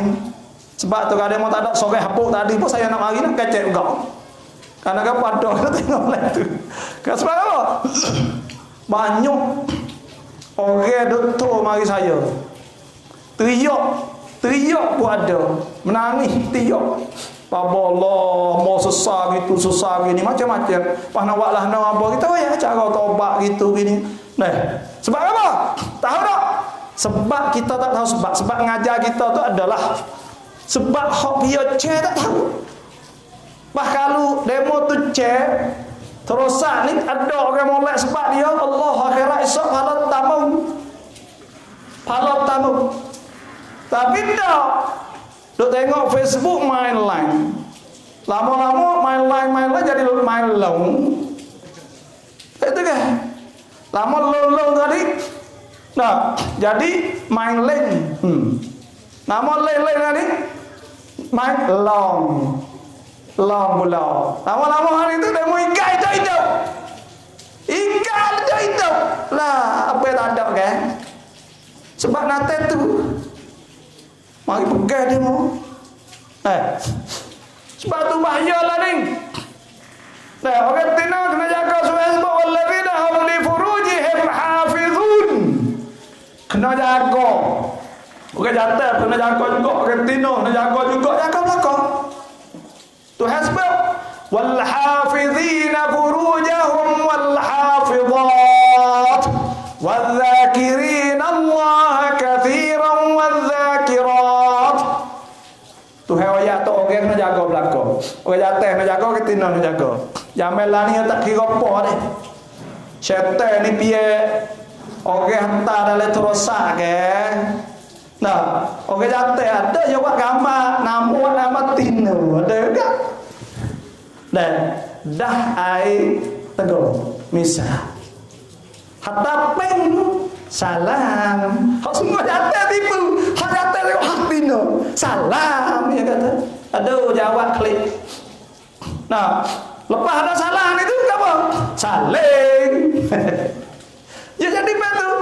Sebab tu kadang mau tak ada sore hapuk tadi pun saya nak mari nak kecek juga. Karena kan pada kita tengok live tu. Sebab apa? Banyak orang doktor mari saya. Teriak pun ada. Menangis teriak. Bapa Allah, mau susah gitu, susah gini, macam-macam. Pas nak buatlah nak apa kita ya cara taubat gitu gini. Nah, sebab apa? Tahu tak? Sebab kita tak tahu sebab. Sebab ngajar kita tu adalah sebab hak dia cek tak tahu. Bah kalau demo tu cek terusan ni ada orang molek sebab dia Allah akhirat esok pahala tamu. Tapi tak. Duk tengok Facebook main line. Lama-lama main line jadi main long. Itu kan. Lama long tadi. Nah, jadi main lane. Nama lane tadi main long. Long pula. Lama-lama hari itu dia mau ikat hidup. Ikat hidup. Lah, apa yang tak ada kan? Sebab nanti tu mari pegang dia mau. Sebab tu bahaya lah ni. Nah, orang tina kena jaga sebab walladzina hum li furujihim hafizun. Kena jaga. Orang jantan kena jaga juga, orang tina kena jaga juga, jaga belakang. Tu hasbab wal hafizina furujahum wal hafizat wal dzakirina Allah katsiran wal dzakirat. Tu ayat tu orang kena jaga belakang. Orang jantan kena jaga, orang tina kena jaga. Jamelah ni tak kira apa deh. Syaitan ni piye orang hantar dalam terosak ke. Nah, orang jantan ada je buat gambar nama tina ada ke? Dan dah ai tegur misal hatta pen salam hak semua jantan tipu hak jantan tengok hak tina salam dia kata aduh jawab klik. Nah, lepas ada salam itu apa? Saling. Ya jadi betul.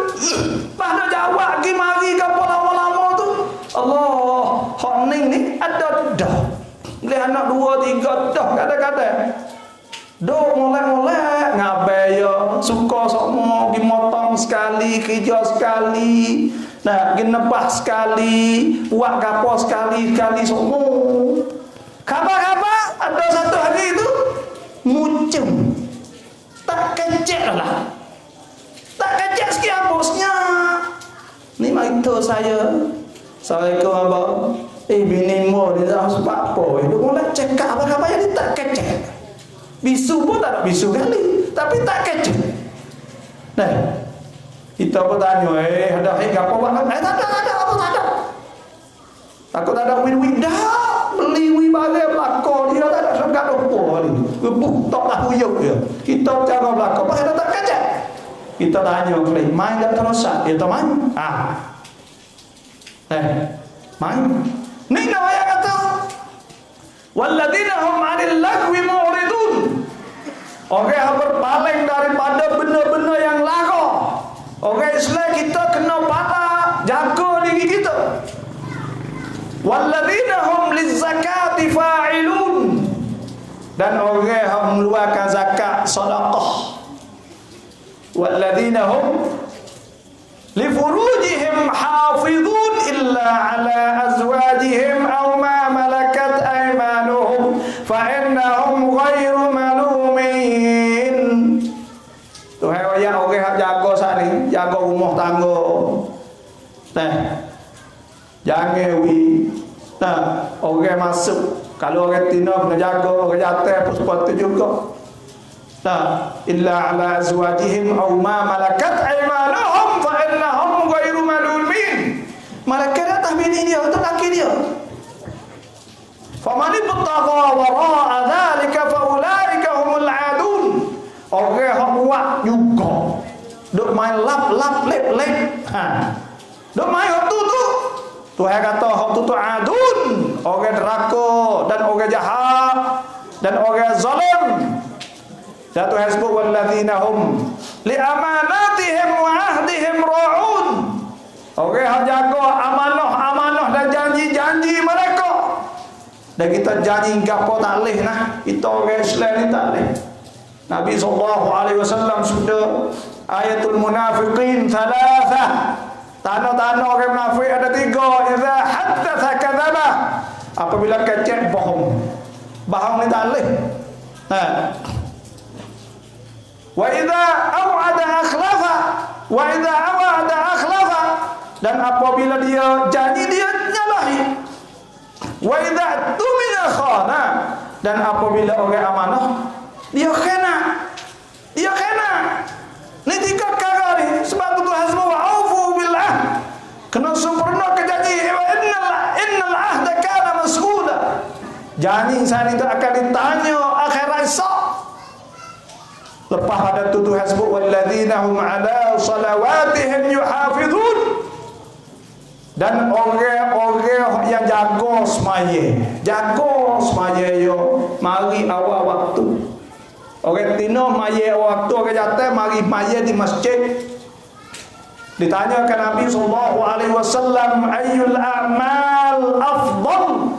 Pada jawab ki mari ke lama-lama tu. Allah, hak ning ni ada dah. Boleh anak 2 3 dah kadang-kadang. Dok molek-molek ngabai ya suka sokmo gi motong sekali, kerja sekali. Nah, gi nebah sekali, buat gapo sekali sokmo. Kabar-kabar ada satu hari itu muncul. Tak kecek lah. Tak kecek sekian bosnya. Ni maito saya. Assalamualaikum abang. Bini mo dia dah sebab apa? Dia mula cekak apa-apa yang dia tak kecek. Bisu pun tak ada bisu kali. Tapi tak kecek. Nah, kita pun tanya, ada apa buat? Tak ada. Takut ada win-win dah. Beli win bagai belakang. Dia tak ada sergat apa ni. Gebuk tak lah huyuk dia. Kita cara belakang. Apa ada tak kecek? Kita tanya, main tak terosak? Dia tak main. Main. Ni nak ayat kata walladzina hum 'anil lagwi mu'ridun. Orang yang berpaling daripada benda-benda yang lara. Orang Islam kita kena pada jaga diri kita. Walladzina hum lizzakati fa'ilun. Dan orang yang mengeluarkan zakat sedekah. Walladzina hum li furujihim hafizun illa ala azwajihim aw ma malakat aymanuhum fa innahum ghairu malumin. Tuhai ayat orang yang jaga sat ni, jaga rumah tangga. Nah, jangan orang masuk. Kalau orang tina kena jaga, orang jantan pun seperti juga. Illa ala azwajihim aw ma malakat aymanuhum fa innahum ghairu malumin. Malakat atas bini dia, itu laki dia. Faman ibtagha wara'a dhalika fa ulaika humul 'adun. Orang hak buat juga. Duk main lap lep. Duk main hak tu. Tuhan kata hak tu adun, orang neraka dan orang jahat dan orang zalim. Satu hasbuk walladzina hum li amanatihim wa ahdihim ra'un. Orang yang jaga amanah dan janji-janji mereka. Dan kita janji gapo tak leh nah. Kita orang Islam ni tak leh. Nabi SAW sudah ayatul munafiqin thalatha. Tanda-tanda orang munafik ada 3. Idza haddatsa kadzaba. Apabila kecek bohong. Bohong ni tak leh. Wa idza aw'ada akhlafa. Wa idza aw'ada akhlafa. Dan apabila dia janji dia nyalahi. Wa idza tumina khana. Dan apabila orang amanah dia khana. Ni 3 perkara ni. Sebab tu hasbu wa'ufu bil ahd. Kena sempurna ke janji. Innal ahda kana mas'ula. Janji sana itu akan ditanya akhirat esok. Lepas ada tu hasbu walladzina hum 'ala salawatihim yuhafizun. Dan orang-orang yang jaga semaya yo mari awal waktu. Orang tino maya waktu, orang jatuh mari maya di masjid. Ditanyakan Nabi SAW, ayyul a'mal afdal,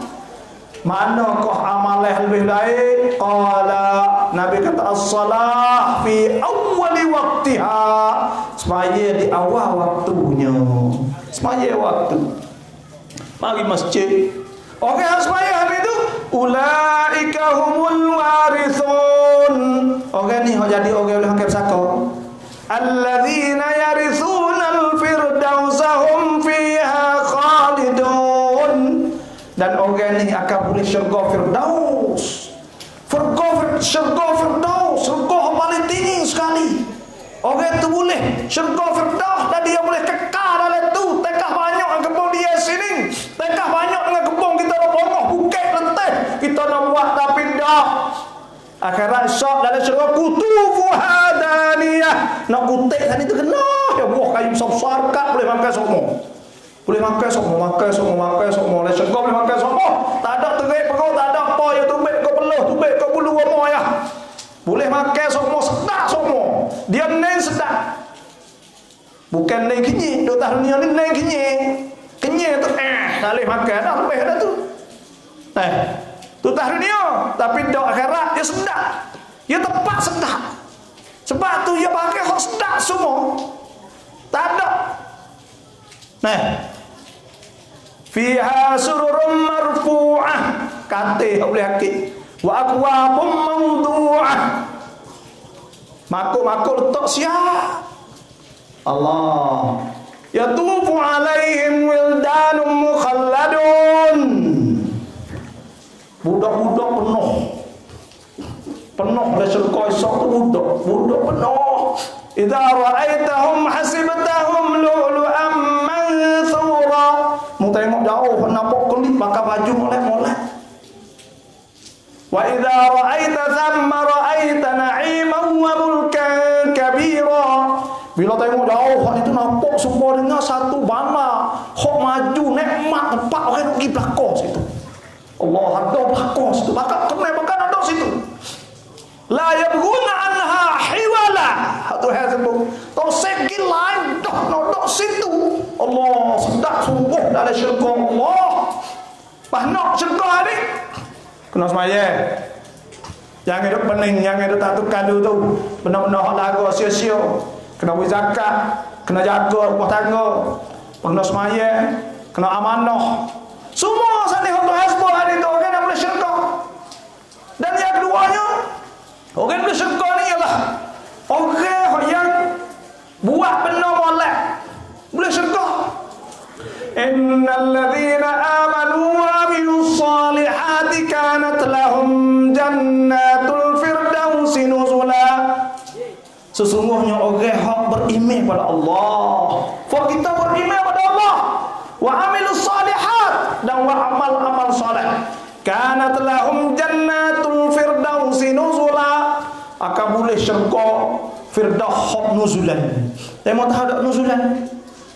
manakah amal yang lebih baik? Qala, Nabi kata as-salah fi awwali waqtiha, semaya di awal waktunya, semaya waktu. Mari masjid. Orang yang semaya hari itu ulaika humul warithun. Orang ni jadi orang yang hakim sako. Alladzina yarithuna al-firdausa hum fiha khalidun. Dan orang ni akan boleh syurga Firdaus. Syurga Firdaus, syurga paling tinggi sekali. Orang tu boleh syurga Firdaus dan dia boleh kekal dalam tu. Tekah banyak dengan kebun dia sini. Tekah banyak dengan kebun kita nak bongkok bukit letih. Kita nak buat tapi dah. Akhirat syok dalam syurga kutufu hadaniyah. Nak kutik tadi tu kena. Ya buah kayu besar-besar kat boleh makan semua. Boleh makan semua. Dalam syurga boleh makan semua. Tak ada terik perut, tak ada apa. Ya tubik kau peluh, tubik kau bulu rumah ya. Boleh makan semua, sedap semua. Dia neng sedap. Bukan neng kenyik. Duk tahu dunia ni neng kenyik. Kenyik tu tak boleh makan dah lebih dah tu. Tu tahu dunia. Tapi duk akhirat dia sedap. Dia tepat sedap. Sebab tu dia pakai hak sedap semua. Tak ada. Fiha sururum marfu'ah. Kata boleh hakik. Wa akwabum mawdu'ah. Makuk-makuk letak siap. Allah. Yatufu alaihim wildanum mukhalladun. Budak-budak penuh oleh syurga esok tu budak penuh. Idza ra'aitahum hasibtahum lu'lu'an mansura. Mu tengok jauh nampak kelip pakai baju molek-molek. Wa idza ra'aita thamma ra'aita na'iman wa mulkan kabira. Bila tengok jauh itu nampak semua dengan satu bana hok maju nikmat tempat orang pergi belakang situ. Allah ada belakang situ. Maka kena ada situ. La yabghuna anha hiwala. Tuhan sebut tau segi lain dah nak situ. Allah sedap sungguh dalam syurga Allah. Nak syurga ni kena semaya. Jangan hidup pening, jangan hidup tak tukar tu. Benar-benar lagu sia-sia. Kena beri zakat, kena jaga rumah tangga, kena semaya, kena amanah. Semua sani untuk hasbah hari itu orang yang boleh syurga. Dan yang keduanya, orang yang boleh syurga ni ialah orang yang buat benda molek boleh syurga. Innal ladzina amanu wa amilus solihati kanat lahum jannatul firdausi nuzula. Sesungguhnya orang yang beriman pada Allah, kita beriman pada Allah, wa amilus solihat, dan wa amal-amal soleh, kanat lahum jannatul firdausi nuzula, akan boleh syurga firdaus nuzulan. Tengok tahu tak nuzulan?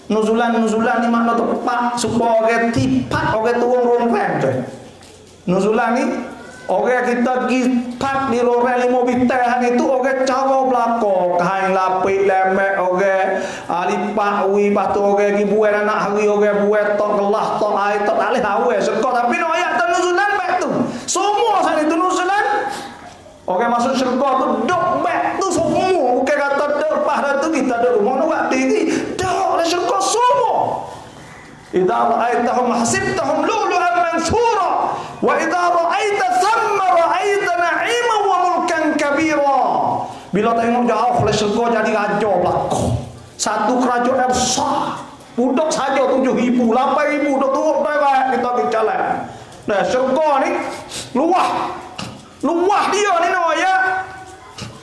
Nuzulan ni makna tepat supaya orang tipat orang turun rompan tu. Nuzulan ni orang kita gipat di loreng 5 bintang itu orang cara belakang kain lapik lemek orang lipat wi lepas tu orang pergi buat anak hari orang buat tok gelas tok air tok tak boleh awal syurga. Tapi no ayat nuzulan baik tu semua sana itu nuzulan. Orang masuk syurga tu dok baik tu semua. Bukan kata dok lepas dah tu kita dok rumah nak buat diri. Dok lah syurga semua. Idza ra'aitahum hasibtahum lu'lu'an mansura wa idza ra'aita thamma ra'aita na'iman wa mulkan kabira. Bila tengok jauh lah syurga jadi raja belakang. Satu kerajaan besar. Budak saja 7,000, 8,000 dok turun baik kita pergi jalan. Nah, syurga ni luah dia ni no ya.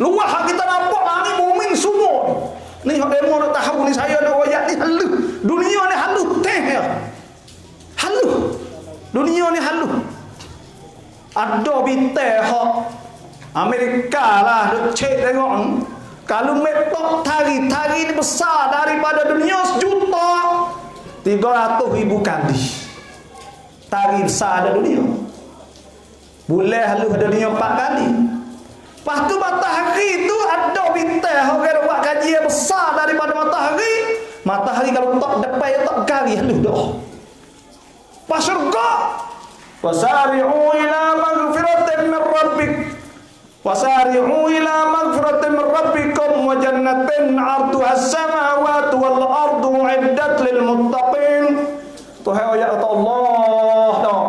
Luah kita nampak langit bumi semua. Ni hak demo nak tahu ni saya nak ayat ni halus. Dunia ni halus teh ya. Halus. Dunia ni halus. Ada bintang hak Amerika lah duk cek tengok. Kalau metok tari ni besar daripada dunia 1 juta. 3 300,000 kali. Tari besar ada dunia. Bulan halus ada dunia 4 kali. Lepas tu matahari tu ada bintang orang buat kajian besar daripada matahari. Matahari kalau tak depan tak kali halus dah. Pas syurga. Wasari'u ila maghfiratin min rabbik. Wasari'u ila maghfiratin min rabbikum wa jannatin 'arduha as-samawati wal ardu 'iddat lil muttaqin. Tuhan ayat Allah dah.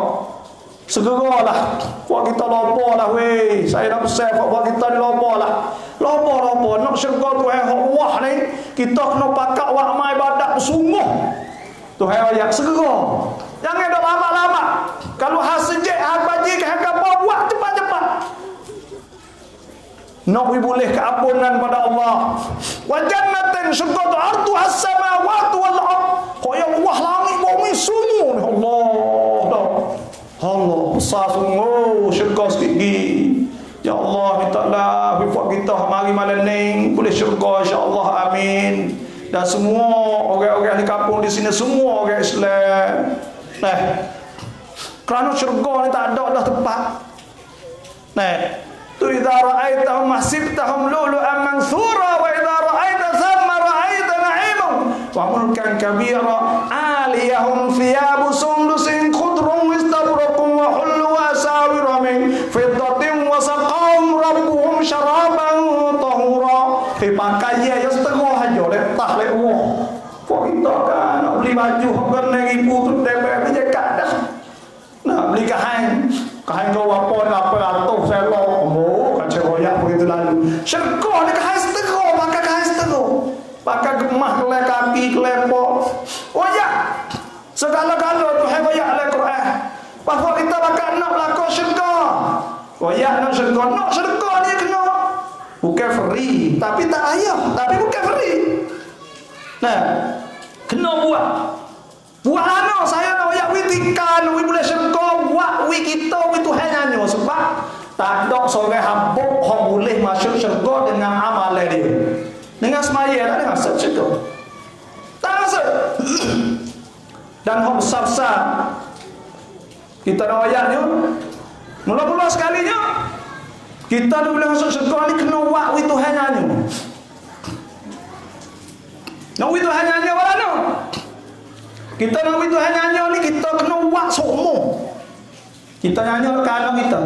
Segeralah. Buat kita lupa lah weh. Saya nak pesan buat kita ni lupa lah. Lupa. Nak syurga Tuhan Allah ni. Kita kena pakat buat amal ibadat bersungguh. Tuhan ayat segera. Jangan dah lama-lama. Kalau hasejek habaji ke apa buat cepat-cepat. Nak boleh keampunan pada Allah. Wa jannatin syurga tu ardu as-samawati wal ard. Kau ya Allah langit bumi semua ni Allah. Allah besar sungguh syurga sikit lagi. Ya Allah mintalah buat kita mari malam ni boleh syurga insya-Allah amin. Dan semua orang-orang di kampung di sini semua orang Islam. Nah, kerana syurga ni tak ada dah tempat. Nah, tu idza ra'aitahum hasibtahum lu'lu'an mansura wa idza ra'aita thamma ra'aita na'iman wa mulkan kabira 'aliyahum thiyabu sundusin khudrun istabraqun wa hullu asawira min fiddatin wa saqahum rabbuhum syaraban tahura. Pakaian yang setengah aja letah lek wah. Kok kita kan nak beli baju harga 6,000 tu DP jakat dah. Nak beli kain kau apa ratus saya lo kan ceroyak begitu lalu. Syurga ni kain setengah, pakai kain setengah. Pakai gemah kelai kaki kelepok. Oh ya. Segala-gala tu hai royak dalam Quran. Bahawa kita bakal nak belakang syurga. Royak nak syurga ni kena bukan free, tapi tak ayam, tapi bukan free. Nah, kena buat. Buat ano saya nak royak witikan, wi boleh syurga, buat wi kita wi Tuhan nyanyo sebab tak ada seorang hamba yang boleh masuk syurga dengan amalan dia. Dengan semaya tak ada masuk syurga. Tak masuk. Dan hak besar-besar kita nak royak ni mula-mula sekalinya kita ni boleh masuk syurga ni kena buat wi Tuhan nyanyo. Nak wi Tuhan nyanyo mana? Kita nak wi Tuhan nyanyo ni kita kena buat semua. Kita nyanyo ke anak kita.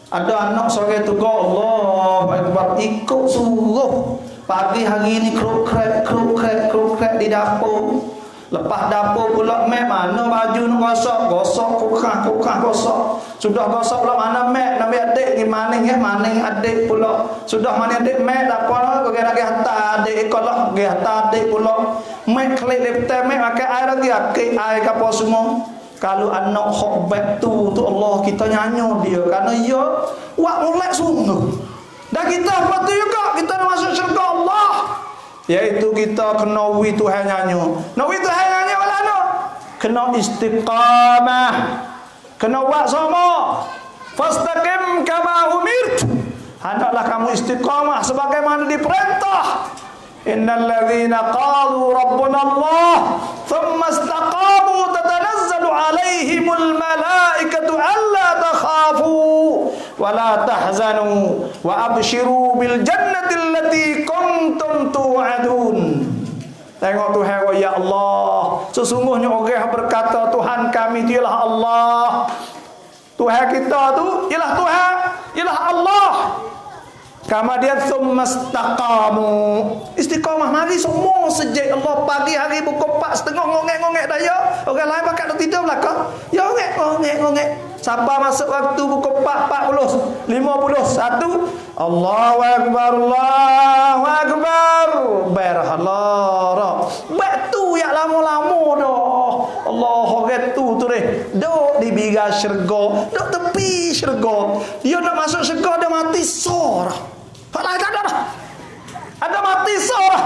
Ada anak seorang tu Allah Akbar ikut suruh. Pagi hari ni kruk-krek di dapur. Lepas dapur pula mek mana baju nak gosok kukah gosok. Sudah gosok pula mana mek nak adik ni maning adik pula. Sudah maning adik mek tak apa kau kira hantar adik ikutlah pergi hantar adik pula. Mek klik laptop mek pakai air lagi air apa semua. Kalau anak hok tu Allah kita nyanyo dia kerana dia buat molek sungguh. Dan kita apa tu juga kita nak masuk syurga Allah. Iaitu kita kena wi Tuhan nyanyo. Nak wi Tuhan nyanyo mana? Kena istiqamah. Kena buat sama. Fastaqim kama umirt. Hendaklah kamu istiqamah sebagaimana diperintah. Innal ladzina qalu rabbuna Allah thumma istaqamu tatanazzalu alaihimul malaikatu alla takhafu wa la tahzanu wa abshiru bil jannati allati kuntum tu'adun. Tengok Tuhan, ya Allah, sesungguhnya orang berkata Tuhan kami itu ialah Allah. Tuhan kita tu ialah Tuhan, ialah Allah. Kemudian tsumastaqamu. Istiqamah mari semua sejak Allah pagi hari pukul 4:30 ngongek-ngongek dah ya. Orang lain pakat tidur belakang. Ya ngongek. Sampai masuk waktu pukul 4:40, 51. Allahu akbar, Allahu akbar. Berhalara. Batu ya lama-lama dah. Allah orang tu deh. Duk di biga syurga, duk tepi syurga. Dia nak masuk syurga dia mati sorah. Hak lain tak ada dah. Ada mati sorah.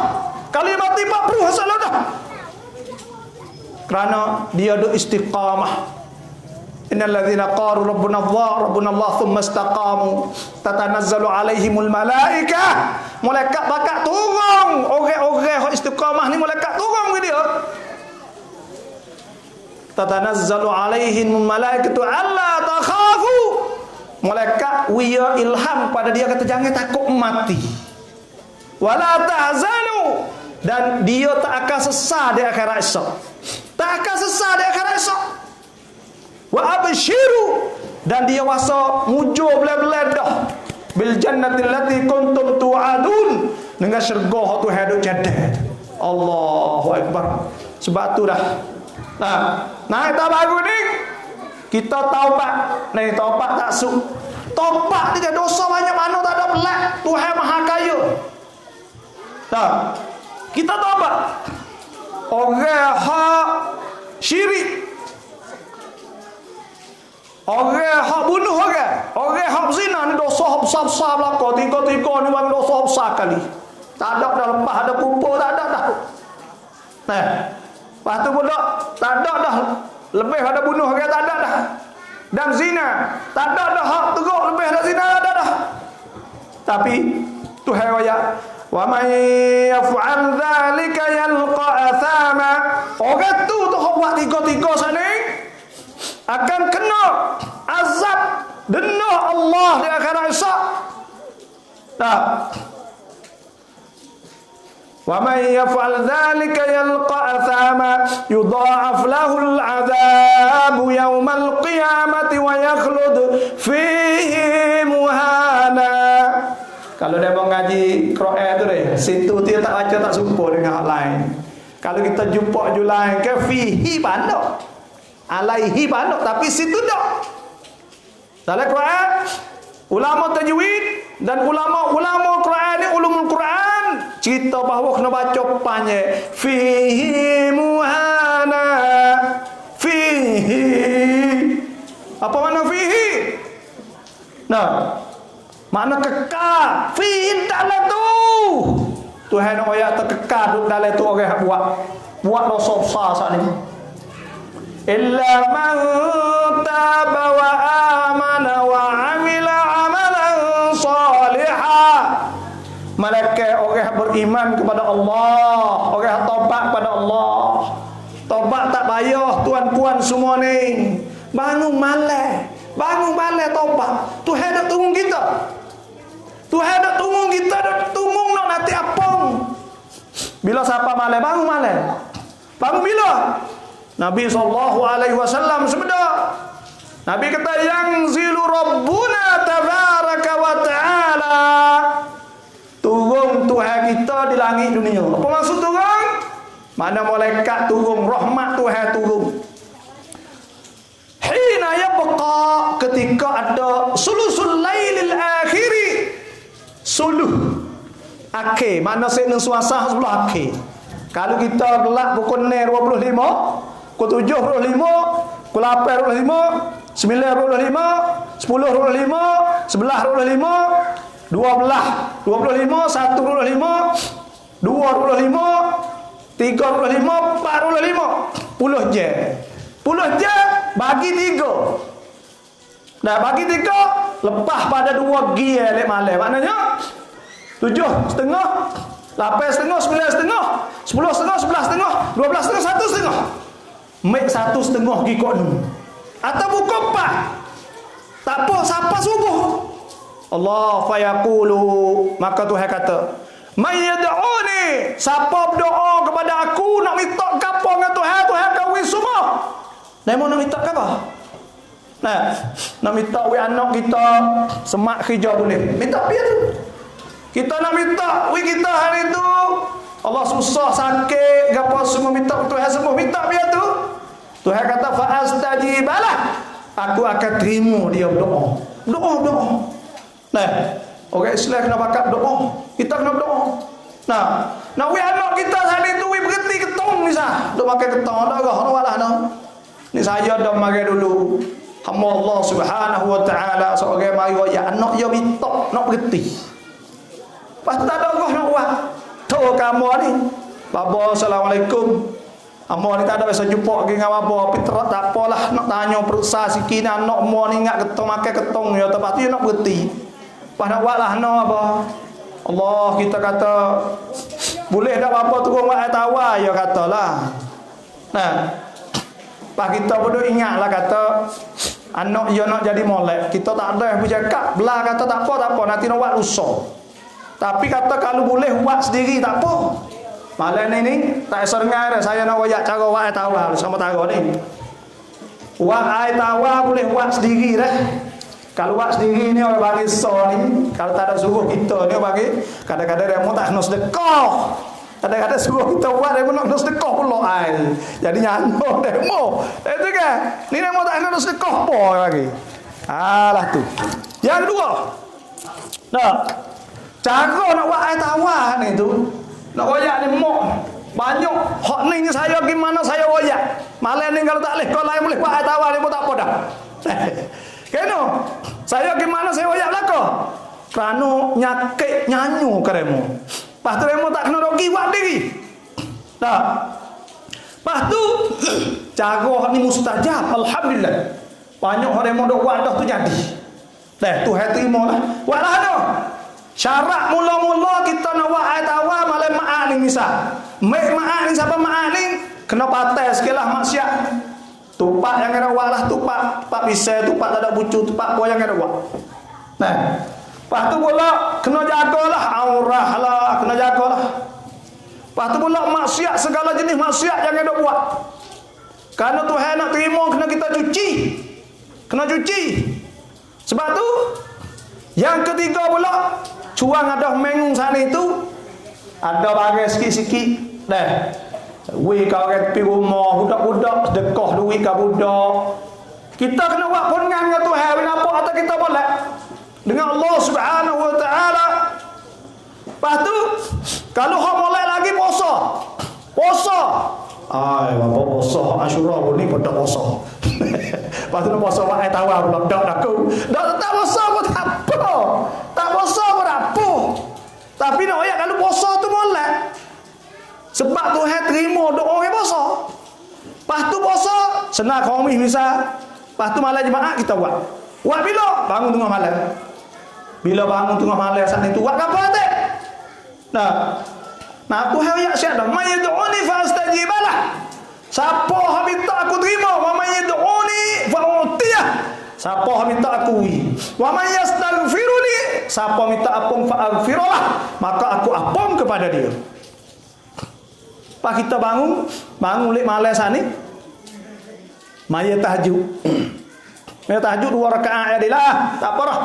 Kali mati 40 salah dah. Kerana dia duk istiqamah. Innal ladzina qalu rabbuna Allah thumma istaqamu tatanazzalu alaihimul malaikah. Malaikat bakal turun. Orang-orang istiqamah ni malaikat turun ke dia. tatanazzalu alaihim malaikatu alla takhafu. Malaikat wiya ilham pada dia kata jangan takut mati. Wala tahzanu, dan dia tak akan sesat di akhirat esok. Tak akan sesat di akhirat esok. Wa abshiru, dan dia wasa mujur belah-belah dah bil jannati allati kuntum tu'adun, dengan syurga tu hidup jadah. Allahu akbar. Sebab tu dah. Nah kita baru ni kita taubat. Ni taubat tak suk. Taubat dia dosa banyak mana tak ada pelak. Tuhan Maha Kaya. Kita taubat. Orang hak syirik, orang hak bunuh orang hak zina ni dosa hak besar-besar belaka. Tiga-tiga ni bang dosa besar kali. Tak ada dah lepas ada kumpul, tak ada dah. Lepas tu pula tak ada dah lebih pada bunuh orang, tak ada dah. Dan zina tak ada dah, hak teruk lebih pada zina tak ada dah. Tapi Tuhan ayat wa may yaf'al dzalika yalqa athama. Orang tu hak buat tiga-tiga sana akan kena azab denda Allah di akhirat esok. Wa may yaf'al dzalika yalqa athama yudha'af lahu al'adhabu yawmal qiyamati wa yakhlud fihi muhana. Kalau dia mau ngaji Quran tu deh, situ dia tak baca tak serupa dengan hak lain. Kalau kita jumpa je lain ke fihi pandok, alaihi pandok, tapi situ dak. Dalam Quran, ulama tajwid dan ulama Quran ni ulumul Quran cerita bahawa kena baca panjang fihi muhana. Fihi apa makna fihi? Makna kekal. Fihi dalam tu Tuhan nak ayat terkekal duduk dalam tu orang buat dosa besar saat ni. Illa man taba wa amana wa amila amalan salihah. Malaikat orang beriman kepada Allah, orang taubat kepada Allah. Taubat tak payah tuan-puan semua ni. Bangun malam taubat. Tuhan nak tunggu kita. Tuhan nak tunggu kita, nak tunggu nak nanti apong. Bila siapa malam bangun malam. Bangun bila? Nabi SAW sebeda. Nabi kata yanzilu rabbuna tabaraka wa ta'ala. Turun Tuhan kita di langit dunia. Apa maksud turun? Mana malaikat turun, rahmat Tuhan turun. Hina yabqa, ketika ada sulusul lailil akhiri. Suluh akhir, mana sekna suasa sebelah akhir. Kalau kita gelap pukul 6.25, pukul 7.25, pukul 8.25, 9.25, 10.25, 11.25, 12, 25, 1.25, 2.25, 3.25, 4.25, 10 jam. 10 jam bagi 3. Dah bagi 3 lepas pada 2 gear lek malam. Maknanya 7.5, 8.5, 9.5, 10.5, 11.5, 12.5, 1.5. Make 1.5 gi kok nu. Atau buka 4. Tak apa siapa subuh. Allah fayaqulu, maka Tuhan kata, "May yad'uni", siapa berdoa kepada aku nak minta gapo dengan Tuhan, Tuhan kawin semua. Nak mau nak minta apa? Nak minta we anak kita semak kerja boleh. Minta dia tu. Kita nak minta we kita hari tu Allah susah sakit gapo semua minta Tuhan semua minta dia tu. Tuhan kata fa astajibalah. Aku akan terima dia berdoa. Doa. Orang Islam kena bakat doa. Kita kena berdoa. Nah we anak kita hari tu we berhenti ketong ni sah. Dok makan ketong dah gah walah no. Ni saya dah mari dulu. Hamba Allah Subhanahu wa taala seorang mari ya anak ya minta nak berhenti. Pas tak ada gah nak buat. Tu kamu ni. Baba assalamualaikum. Amo ni tak ada biasa jumpa dengan baba, tapi tak apalah nak tanya periksa sikit anak mo ni ingat ketong makan ketong ya tepat tu nak berhenti. Pas nak buatlah no apa. Allah kita kata boleh tak apa turun buat tawa ya katalah. Pak kita bodoh ingatlah kata anak dia nak jadi molek. Kita tak ada bercakap. Belah kata tak apa, nanti nak buat lusa. Tapi kata kalau boleh buat sendiri tak apa. Malam ni tak serengai dah. Saya nak wayak cara buat air tawar sama tara ni. Buat air tawar boleh buat sendiri dah. Kalau buat sendiri ni orang bagi so ni. Kalau tak ada suruh kita ni bagi. Kadang-kadang dia mau tak kena sedekah. Kadang-kadang suruh kita buat dia pun nak kena sedekah pula air. Jadi nyanyi demo. Itu kan. Ni dia mau tak kena sedekah apa lagi. Alah tu. Yang kedua. Nah. Cara nak buat air tawar ni tu. Nak wayak ni mok. Banyak. Hak ni saya gimana saya wayak. Malam ni kalau tak boleh. Kalau lain boleh buat air tawar ni pun tak apa dah. Kena. Saya gimana saya wayak belakang. Kerana nyakit nyanyu keremu. Lepas tu remu tak kena rugi buat diri. Tak. Lepas tu. Cara ni mustajab. Alhamdulillah. Banyak orang remu duk buat dah tu jadi. Dah tu hai terima lah. Buatlah dah. Syarat mula-mula kita nak buat air tawar malam ma'ak ni misal. Ma'ak ni siapa ma'ak ni? Kena patai sikit lah maksiat. Tupak yang kena buat lah. Tupak pisau, tupak tak ada bucu, tupak apa yang kena buat. Nah. Lepas tu pula kena jagalah aurah lah. Kena jagalah. Lepas tu pula maksiat, segala jenis maksiat yang kena buat. Kerana Tuhan nak terima kena kita cuci. Kena cuci. Sebab tu yang ketiga pula cuang ada mengung sana itu ada bagai sikit-sikit dah. Wei kau kat pi rumah budak-budak sedekah duit ke budak. Kita kena buat pungan dengan Tuhan kenapa atau kita boleh dengan Allah Subhanahu wa taala. Lepas tu kalau hak molek lagi puasa. Puasa. Ai bapa puasa Asyura ni pada puasa. Lepas tu nak puasa buat air tawar pula dak aku. Dak tak puasa pun tak apa. Tak puasa pun tak apa. Tapi nak ayat kalau puasa tu molek. Sebab Tuhan terima doa orang puasa. Lepas tu puasa senang khamis misal. Lepas tu malam Jumaat kita buat. Buat bila? Bangun tengah malam. Bila bangun tengah malam saat itu buat apa tak? Nah Tuhan ayat siap dah. May yad'uni fa astajibalah. Siapa yang minta aku terima, wa may yad'uni fa utiyah. Siapa yang minta aku wa may yastaghfiruni, siapa minta ampun fa aghfirullah, maka aku ampun kepada dia. Pak kita bangun lek malam sana. Maya tahajud. Maya tahajud 2 rakaat ya dilah, tak apa dah.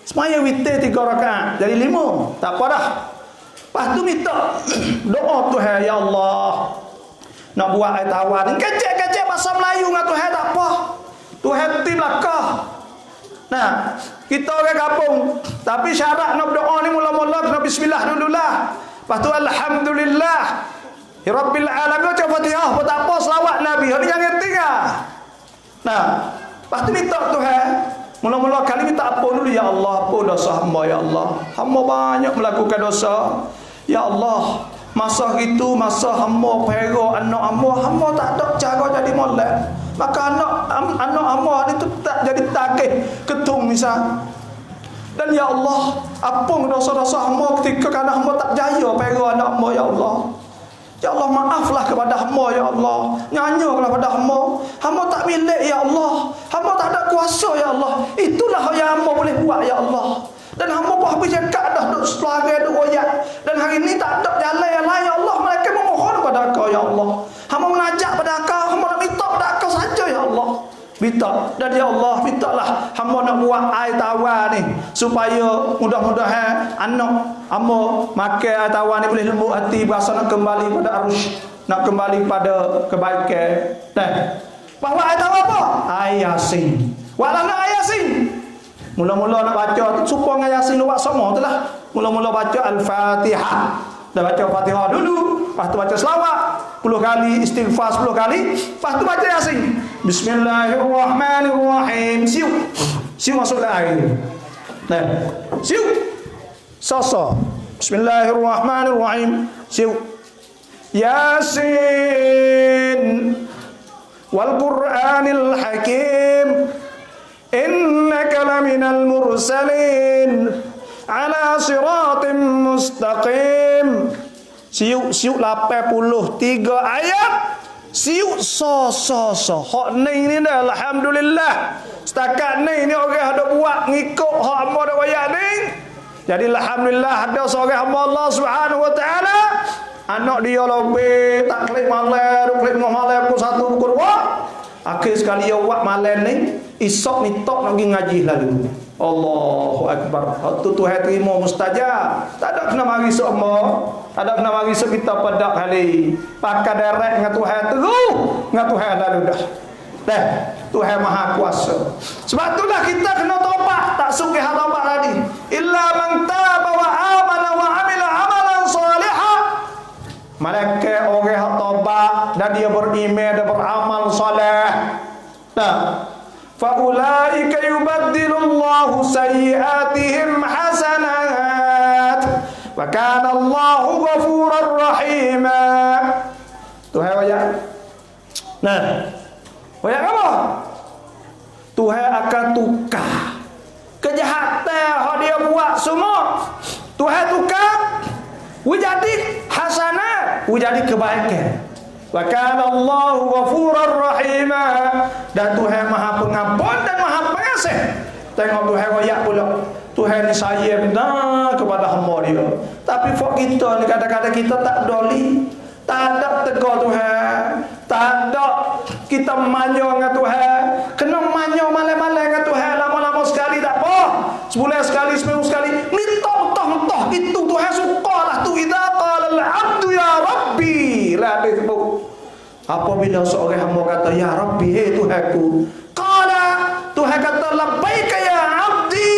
Semaya witir 3 rakaat, jadi 5, tak apa dah. Lepas tu minta doa Tuhan, ya Allah. Nak buat air tawar ni kecek-kecek bahasa Melayu dengan Tuhan tak apa. Tuhan ti belakang. Nah, kita orang kampung, tapi syarat nak berdoa ni mula-mula kena bismillah dululah. Lepas tu alhamdulillah Rabbil alamin baca Fatihah, apa tak apa selawat Nabi. Ni jangan tinggal. Nah, lepas tu minta Tuhan. Mula-mula kali minta apa dulu, ya Allah, apa dosa hamba ya Allah. Hamba banyak melakukan dosa. Ya Allah, masa itu masa hamba pergi anak hamba tak ada cara jadi molek. Maka anak hamba itu tak jadi takih ketung misal. Dan ya Allah, apa dosa-dosa hamba ketika kerana hamba tak jaya pergi anak hamba ya Allah. Ya Allah, maaflah kepada hamba ya Allah. Nyanyilah kepada hamba. Hamba tak milik ya Allah. Hamba tak ada kuasa ya Allah. Itulah yang hamba boleh buat ya Allah. Dan hamba pun habis cakap dah duk selagi duk royak. Dan hari ini tak ada jalan yang lain ya Allah. Mereka memohon kepada Engkau ya Allah. Hamba mengajak pada Engkau, hamba nak minta pada Engkau saja ya Allah. Minta. Dan ya Allah, mintalah hamba nak buat air tawar ni supaya mudah-mudahan anak hamba makan air tawar ni boleh lembut hati, berasa nak kembali pada arus, nak kembali pada kebaikan. Dan bawa air tawar apa? Air Yasin. Walau nak air Yasin. Mula-mula nak baca supaya dengan Yasin lu buat semua tu lah. Mula-mula baca Al-Fatihah. Dah baca Fatihah dulu, lepas tu baca selawat 10 kali, istighfar 10 kali, lepas tu baca Yasin. Bismillahirrahmanirrahim. Siu masuk dalam air. Nah, siu. Sasa. Bismillahirrahmanirrahim. Siu. Yasin wal Qur'anil Hakim. Innaka laminal mursalin ala siratim mustaqim. Siuk 83 ayat Siuk so. Hak ni dah alhamdulillah. Setakat ni orang ada buat ngikut hak hamba dak wayak ni. Jadi alhamdulillah ada seorang hamba Allah Subhanahu wa taala. Anak dia lebih tak klik malam, klik malam pukul 1 pukul 2. Akhir sekali awak malam ni esok mitok nak pergi ngaji lalu. Allahu akbar. Tu Tuhan terima mustajab. Tak ada kena mari semua. Tak ada kena mari kita pada kali. Pakai direct dengan Tuhan terus dengan Tuhan lalu dah. Dah, Tuhan Maha Kuasa. Sebab itulah kita kena taubat. Tak suka hal taubat tadi. Illa man taba wa amana wa amila amalan salihah. Malaikat orang yang taubat dan dia beriman dan beramal soleh. Nah, faulaika yubaddilullahu sayyiatihim hasanat wa kana Allahu ghafurar rahima. Tuhan wajah. Nah, wajah apa? Tuhan akan tukar kejahatan yang dia buat semua. Tuhan tukar jadi hasanah, jadi kebaikan. Wa kana Allahu ghafurar rahima. Dan Tuhan Maha Pengampun dan Maha Pengasih. Tengok Tuhan royak pula. Tuhan ni sayang dah kepada hamba dia. Tapi fok kita ni kadang-kadang kita tak peduli. Tak ada tegur Tuhan. Tak ada kita manyo dengan Tuhan. Kena manyo malam-malam dengan Tuhan. Lama-lama sekali tak apa. Sebulan sekali, seminggu sekali. Minta entah itu Tuhan suka lah tu. Idza qala al-'abdu ya Rabbi. Lah dia sebut. Apabila seorang hamba kata ya Rabbi, hei Tuhanku. Qala, Tuhan kata labbaika ya 'abdi.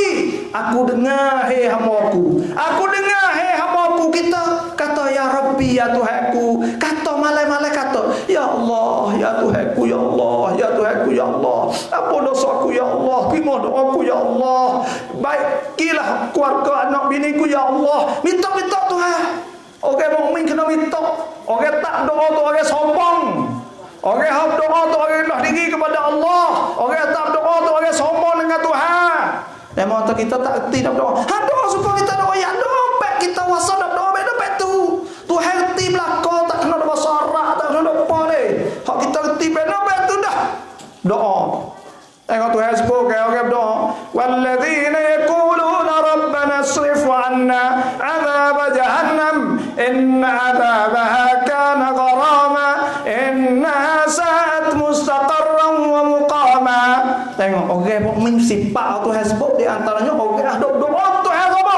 Aku dengar hei hambaku. Aku dengar hei hambaku. Kita kata ya Rabbi ya Tuhanku. Kata malam-malam kata ya Allah ya Tuhanku ya Allah ya Tuhanku ya Allah. Apa dosaku ya Allah. Terima doaku ya Allah. Baikilah keluarga anak biniku ya Allah. Minta-minta Tuhan. Orang mukmin kena minta. Orang tak doa tu orang sombong. Orang hak doa tu orang rendah diri kepada Allah. Orang tak doa tu orang sombong dengan Tuhan. Dan mata kita tak erti nak doa. Ha doa supaya kita doa ya doa baik kita wasa nak doa baik tu. Tuhan erti belaka tak kena bahasa Arab tak kena apa ni. Hak kita erti baik tu dah. Doa. Tengok Tuhan sebut ke orang berdoa. Walladzina yaquluna rabbana asrif 'anna 'adzab jahannam inna 'adzabaha kana gharama innaha sa'at mustaqarran wa muqama. Tengok orang mukmin sifat Tuhan sebut di antaranya orang ada doa Tuhan apa?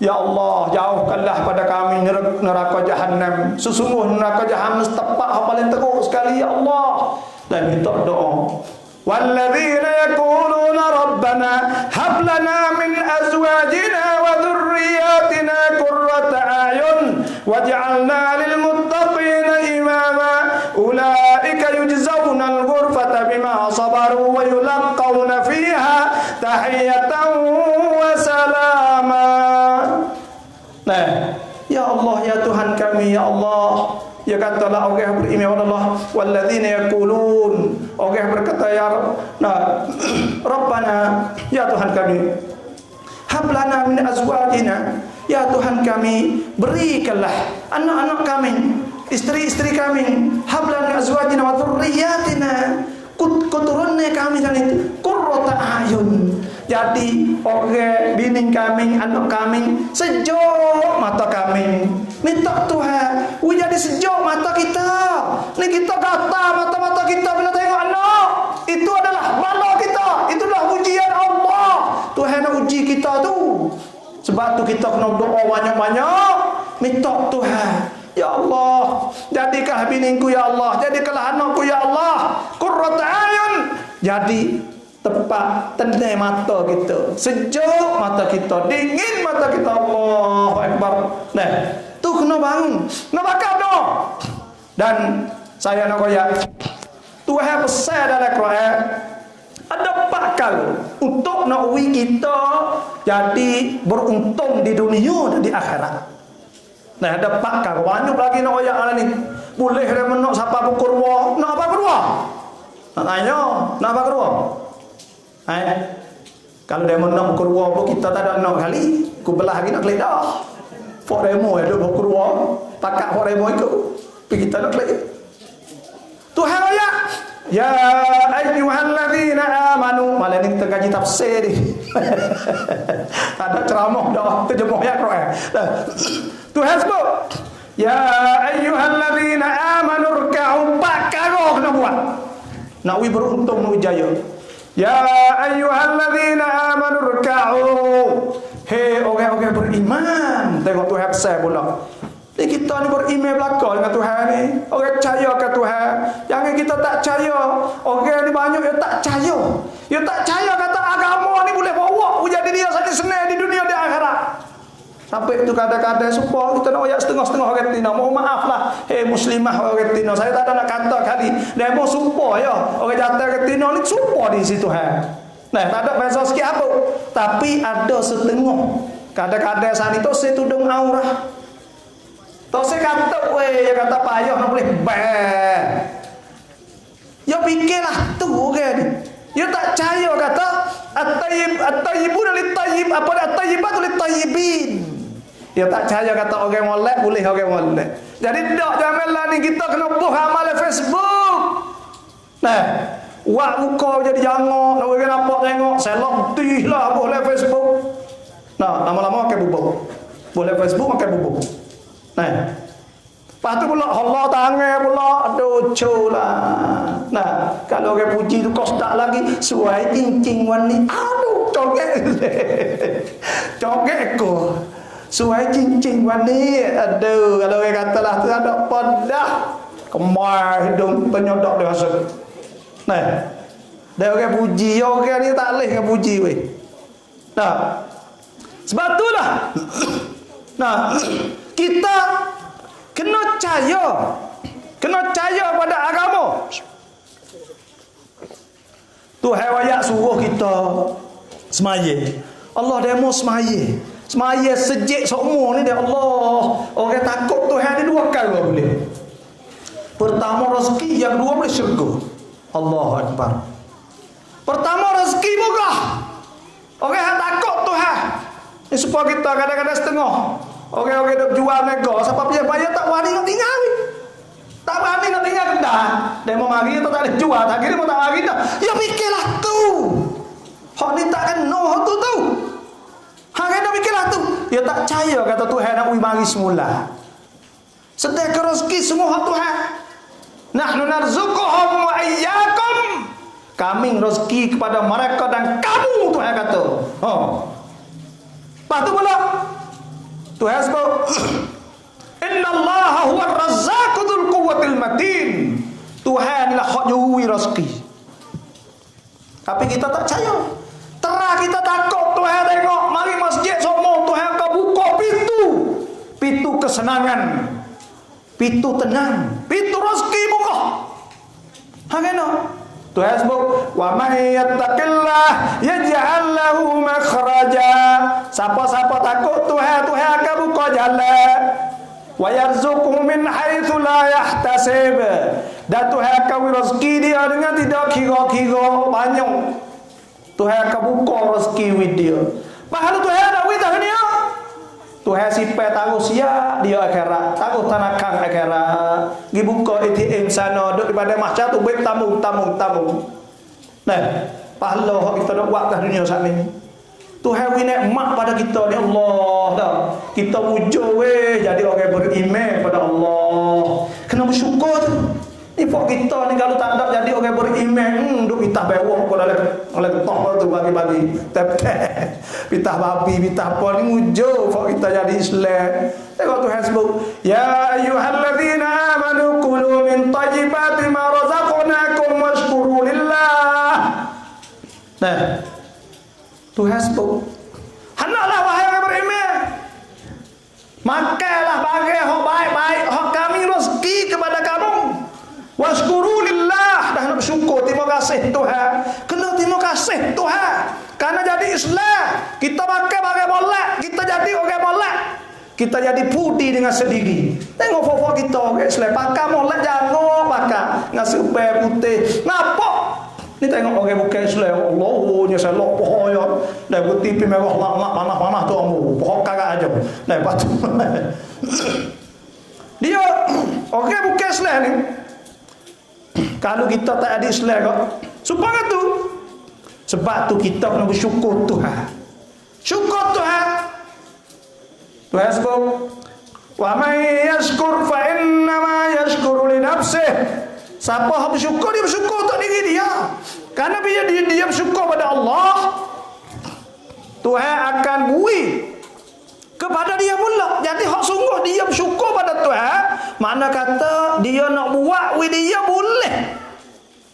Ya Allah, jauhkanlah pada kami neraka jahannam. Sesungguhnya neraka jahannam tepat yang paling teruk sekali ya Allah. Dan minta doa. والذين يقولون ربنا هب لنا من أزواجنا وذرياتنا قرة أعين واجعلنا للمتقين إماما أولئك يجزون الغرفة بما صبروا ويلقون فيها تحية وسلاما. Nah, ya Allah ya Tuhan kami ya Allah. Ya katalah orang yang beriman kepada Allah, walladzina yaqulun, orang yang berkata ya Rabbana, ya Tuhan kami, hablana min azwajina, ya Tuhan kami, berikanlah anak-anak kami, istri-istri kami, hablana azwajina wa dzurriyyatina, keturunannya kami dan itu qurrata ayun. Jadi orang bini kami, anak kami sejuk mata kami. Minta Tuhan, jadi sejuk mata kita. Ni kita kata mata-mata kita bila tengok anak. Itu adalah bala kita. Itulah ujian Allah. Tuhan nak uji kita tu. Sebab tu kita kena doa banyak-banyak. Minta Tuhan. Ya Allah, jadikanlah biniku ya Allah, jadikanlah anakku ya Allah. Qurrata ayun. Jadi tepat tenang mata kita, sejuk mata kita, dingin mata kita. Allahu Akbar. Nah, tu kena bangun, kena bakar doa. Dan saya nak royak Tuhan pesan dalam Quran ada bakal untuk nak uji kita jadi beruntung di dunia dan di akhirat. Nah, ada bakal banyak lagi nak royak ni. Boleh dah menok siapa bukur wa, nak apa kedua? Nak tanya, nak apa kedua? Kalau dia menang kurwa pun kita tak ada nak kali. Ku belah lagi nak keledah. Fok remo ada buku kurwa. Pakak fok remo itu. Tapi kita nak keledah. Tuhan ayat ya ayyuhalladzina amanu, malah ni kita kaji tafsir ni. Tak ada ceramah dah, terjemah ayat Quran. Tuhan sebut ya ayyuhalladzina amanu ruk'u, pakaro kena buat. Nak wi beruntung nak jaya. Ya ayyuhalladzina amanu ruk'u. Hei orang-orang beriman, tengok Tuhan besar pula. Kita ni beriman belakang dengan Tuhan ni. Orang percaya ke Tuhan. Jangan kita tak percaya. Orang ni banyak yang tak percaya. Yang tak percaya kata agama ni boleh bawa jadi dia saja senang di dunia di akhirat. Sampai itu kadang-kadang supaya kita nak ayat setengah-setengah orang Tino. Mohon maaf lah. Muslimah orang Tino. Saya tak ada nak kata kali. Demo supaya ya. Orang jatuh orang Tino ni supaya di situ Tuhan. Nah, tak ada bahasa sikit apa. Tapi ada setengah. Kadang-kadang saat itu saya tudung aurah. Tak saya kata, weh, kata payah nak boleh bang. Ya fikirlah tu orang ni. Ya tak percaya kata at-tayyibun lit-tayyib, apa at-tayyibatu lit-tayyibin. Ya tak percaya kata orang molek boleh orang molek. Jadi tak janganlah ni kita kena buh amal Facebook. Nah, wak muka jadi jangok, nak orang nampak tengok, selotih lah boleh Facebook. Nah, lama-lama makan bubuk. Boleh Facebook makan bubuk. Nah, lepas tu pula Allah tangan pula, aduh lah. Nah, kalau orang puji tu kos tak lagi, suai cincin wani, aduh congek. Congek ko. Suai cincin wani, aduh kalau orang katalah tu ada padah. Kemar hidung penyodok dia rasa. Nah, dia orang puji, orang ni tak leh dengan puji weh. Nah, sebab itulah. Nah, kita kena percaya pada agama. Tuhan wayak suruh kita semaya. Allah demo semaya. Semaya sejak semua ni dia Allah. Orang takut Tuhan ni dua kali boleh. Pertama rezeki, yang dua boleh syurga. Allahu Akbar. Pertama rezeki murah. Orang yang takut Tuhan. Ini supaya kita kadang-kadang setengah. Orang-orang duk jual nego, siapa punya bayar tak wani nak tinggal. Tak wani nak tinggal kedah. Dia mau mari tak ada jual, tak kira mau tak mari dah. Ya fikirlah tu. Hak ni tak kena hak tu. Hak kena fikirlah tu. Ya tak percaya kata Tuhan nak mari semula. Sedekah rezeki semua hak Tuhan. Nahnu narzuquhum wa iyyakum. Kami rezeki kepada mereka dan kamu, Tuhan kata. Lepas tu pula Tuhan sebut innallaha huwar razzaqu dzul quwwatil matin. Tuhan adalah hak nyuri rezeki. Tapi kita tak percaya. Terah kita takut Tuhan tengok mari masjid semua Tuhan akan buka pintu kesenangan, pintu tenang, pintu rezeki buka. Hangena Tuhan sebut wa may yattaqillah yaj'al lahu makhraja. Siapa-siapa takut Tuhan, Tuhan akan buka jalan. Wa yarzuquhu min haitsu la yahtasib. Dan Tuhan akan rezeki dia dengan tidak kira-kira banyak. Tuhan akan buka rezeki with dia. Bahalu Tuhan nak wit dunia. Tuhan sipai taruh siap dia akhirat, taruh tanakang akhirat. Gi buka ATM sana duk daripada mahsyar tu baik tamu. Nah, pahala hak kita nak buat kat dunia saat ni. Tuhan winak mak pada kita ni Allah dah. Kita wujud weh jadi orang beriman pada Allah. Kena bersyukur tu. Ni pok kita ni kalau tak ada jadi orang beriman, duk pitah bewok pula oleh ketok tu bagi-bagi. Tep-tep. Pitah babi, pitah apa ni wujud pok kita jadi Islam. Tengok Tuhan sebut, ya ayyuhalladzina amanu kulu min thayyibati ma razaqnakum washkuru lillah. Nah, Tuhan sebut, hendaklah wahai orang beriman, makanlah bagai hak baik-baik, hak kami rezeki kepada kamu. Washkuru lillah, dah nak bersyukur, terima kasih Tuhan. Kena terima kasih Tuhan. Karena jadi Islam, kita makan bagai molek, kita jadi orang molek. Kita jadi putih dengan sendiri. Tengok fofok kita orang Islam, pakai molek jangan pakai ngasih upaya putih. Ngapa? Ni tengok orang bukan Islam, Allahnya saya lok pohon ya. Dah putih pi merah lak panah-panah tu amu. Pohon kagak aja. Nah, patu. Dia orang bukan Islam ni. Kalau kita tak ada Islam kok. Supaya tu. Sebab tu kita kena bersyukur Tuhan. Syukur Tuhan. Tuhan sebut, wa may yashkur fa innama yashkuru li nafsih. Siapa yang bersyukur, dia bersyukur untuk diri dia. Karena bila dia bersyukur pada Allah, Tuhan akan beri kepada dia pula. Jadi hak sungguh dia bersyukur pada Tuhan, makna kata dia nak buat dia boleh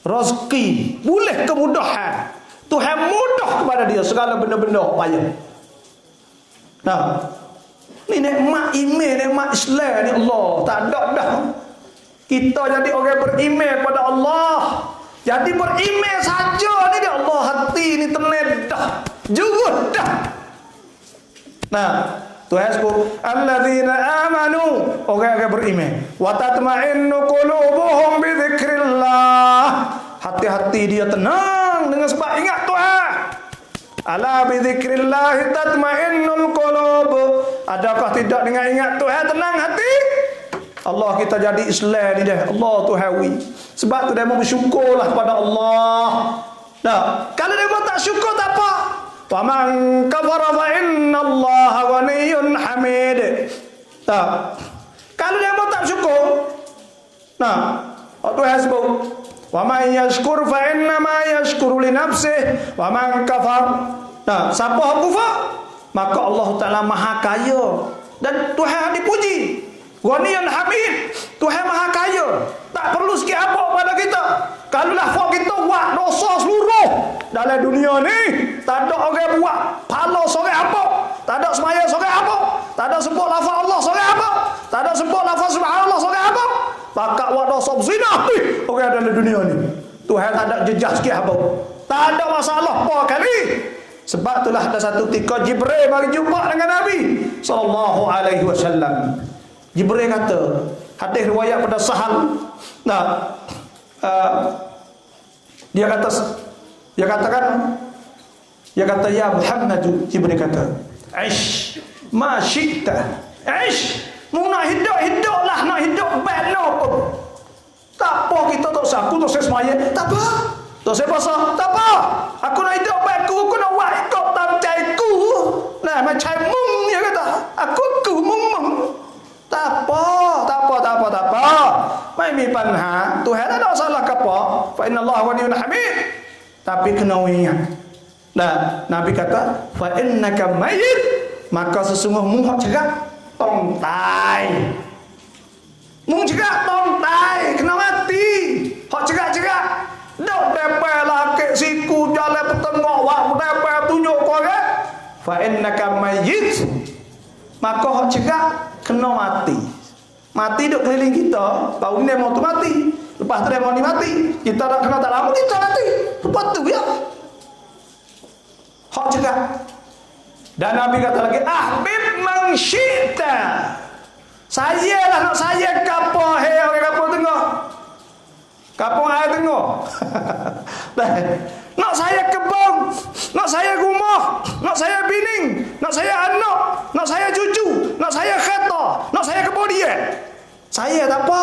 rezeki, boleh kemudahan. Tuhan mudah kepada dia segala benda-benda payah. Nah, ni nikmat iman, nikmat Islam ni Allah. Tak ada dah. Kita jadi orang beriman kepada Allah. Jadi beriman saja ni dia Allah, hati ni tenang dah. Jurut dah. Nah, Tuhan sebut alladzina amanu, orang-orang beriman, wa tatma'innu qulubuhum bi dzikrillah. Hati-hati dia tenang dengan sebab ingat Tuhan. Ala bi dzikrillah tatma'innul qulub. Adakah tidak dengan ingat Tuhan tenang hati? Allah kita jadi Islam ni dah. Allah Tuhawi. Sebab tu dia mau bersyukurlah kepada Allah. Nah, kalau dia tak syukur tak apa. Wa man kafara fa innallaha ghaniyyun hamid. Tak. Kalau dia mau tak syukur. Nah, Tuhan sebut, wa man yashkur fa innama yashkuru li nafsihi wa man kafar. Nah, siapa yang kufar, maka Allah Taala Maha Kaya dan Tuhan dipuji. Ghaniyyun hamid. Tuhan Maha Kaya. Tak perlu sikit apa pada kita. Kalaulah fak kita buat dosa seluruh dalam dunia ni, tak ada orang buat pala sore apa, tak ada semaya sore apa, tak ada sebut lafaz Allah sore apa, tak ada sebut lafaz subhanallah sore apa, pakak buat dosa berzina ni orang dalam dunia ni. Tuhan tak ada jejak sikit apa. Tak ada masalah apa kali. Sebab itulah ada satu ketika Jibril mari jumpa dengan Nabi sallallahu alaihi wasallam. Jibril kata, hadis riwayat pada Sahal. Nah, dia kata ya Muhammad, Jibril kata, "Aish ma syi'ta." Aish, mu nak hiduplah, nak hidup baik apa. Tak apa kita tak saku tak semaya, tak apa. Tak saya puasa, tak apa. Aku nak hidup baik aku nak buat hidup tamcaiku. Nah, macam mung dia kata, aku mung. Tak apa. Mai mi panha, Tuhan tak ada salah ke apa. Fa innallaha ghaniyyun hamid. Tapi kena ingat. Nah, Nabi kata, fa innaka mayyit, maka sesungguhnya mu hak cegak tong tai. Mu cegak tong tai, kena mati. Hak cegak. Dok depel laki siku jalan petengok wak depel tunjuk kau ke? Fa innaka mayyit. Maka hak cegak kena mati. Mati duk keliling kita, baru ni mau tu mati. Lepas tu dia mau ni mati. Kita nak kena tak lama kita mati. Lepas tu ya. Hak cegak. Dan Nabi kata lagi, ahbib man syi'ta. Sayalah nak saya kapal orang kapal tengah. Kapal air tengah. Nak saya kebun, nak saya rumah, nak saya bining, nak saya anak, nak saya cucu, nak saya kereta, nak saya kemudian. Saya tak apa.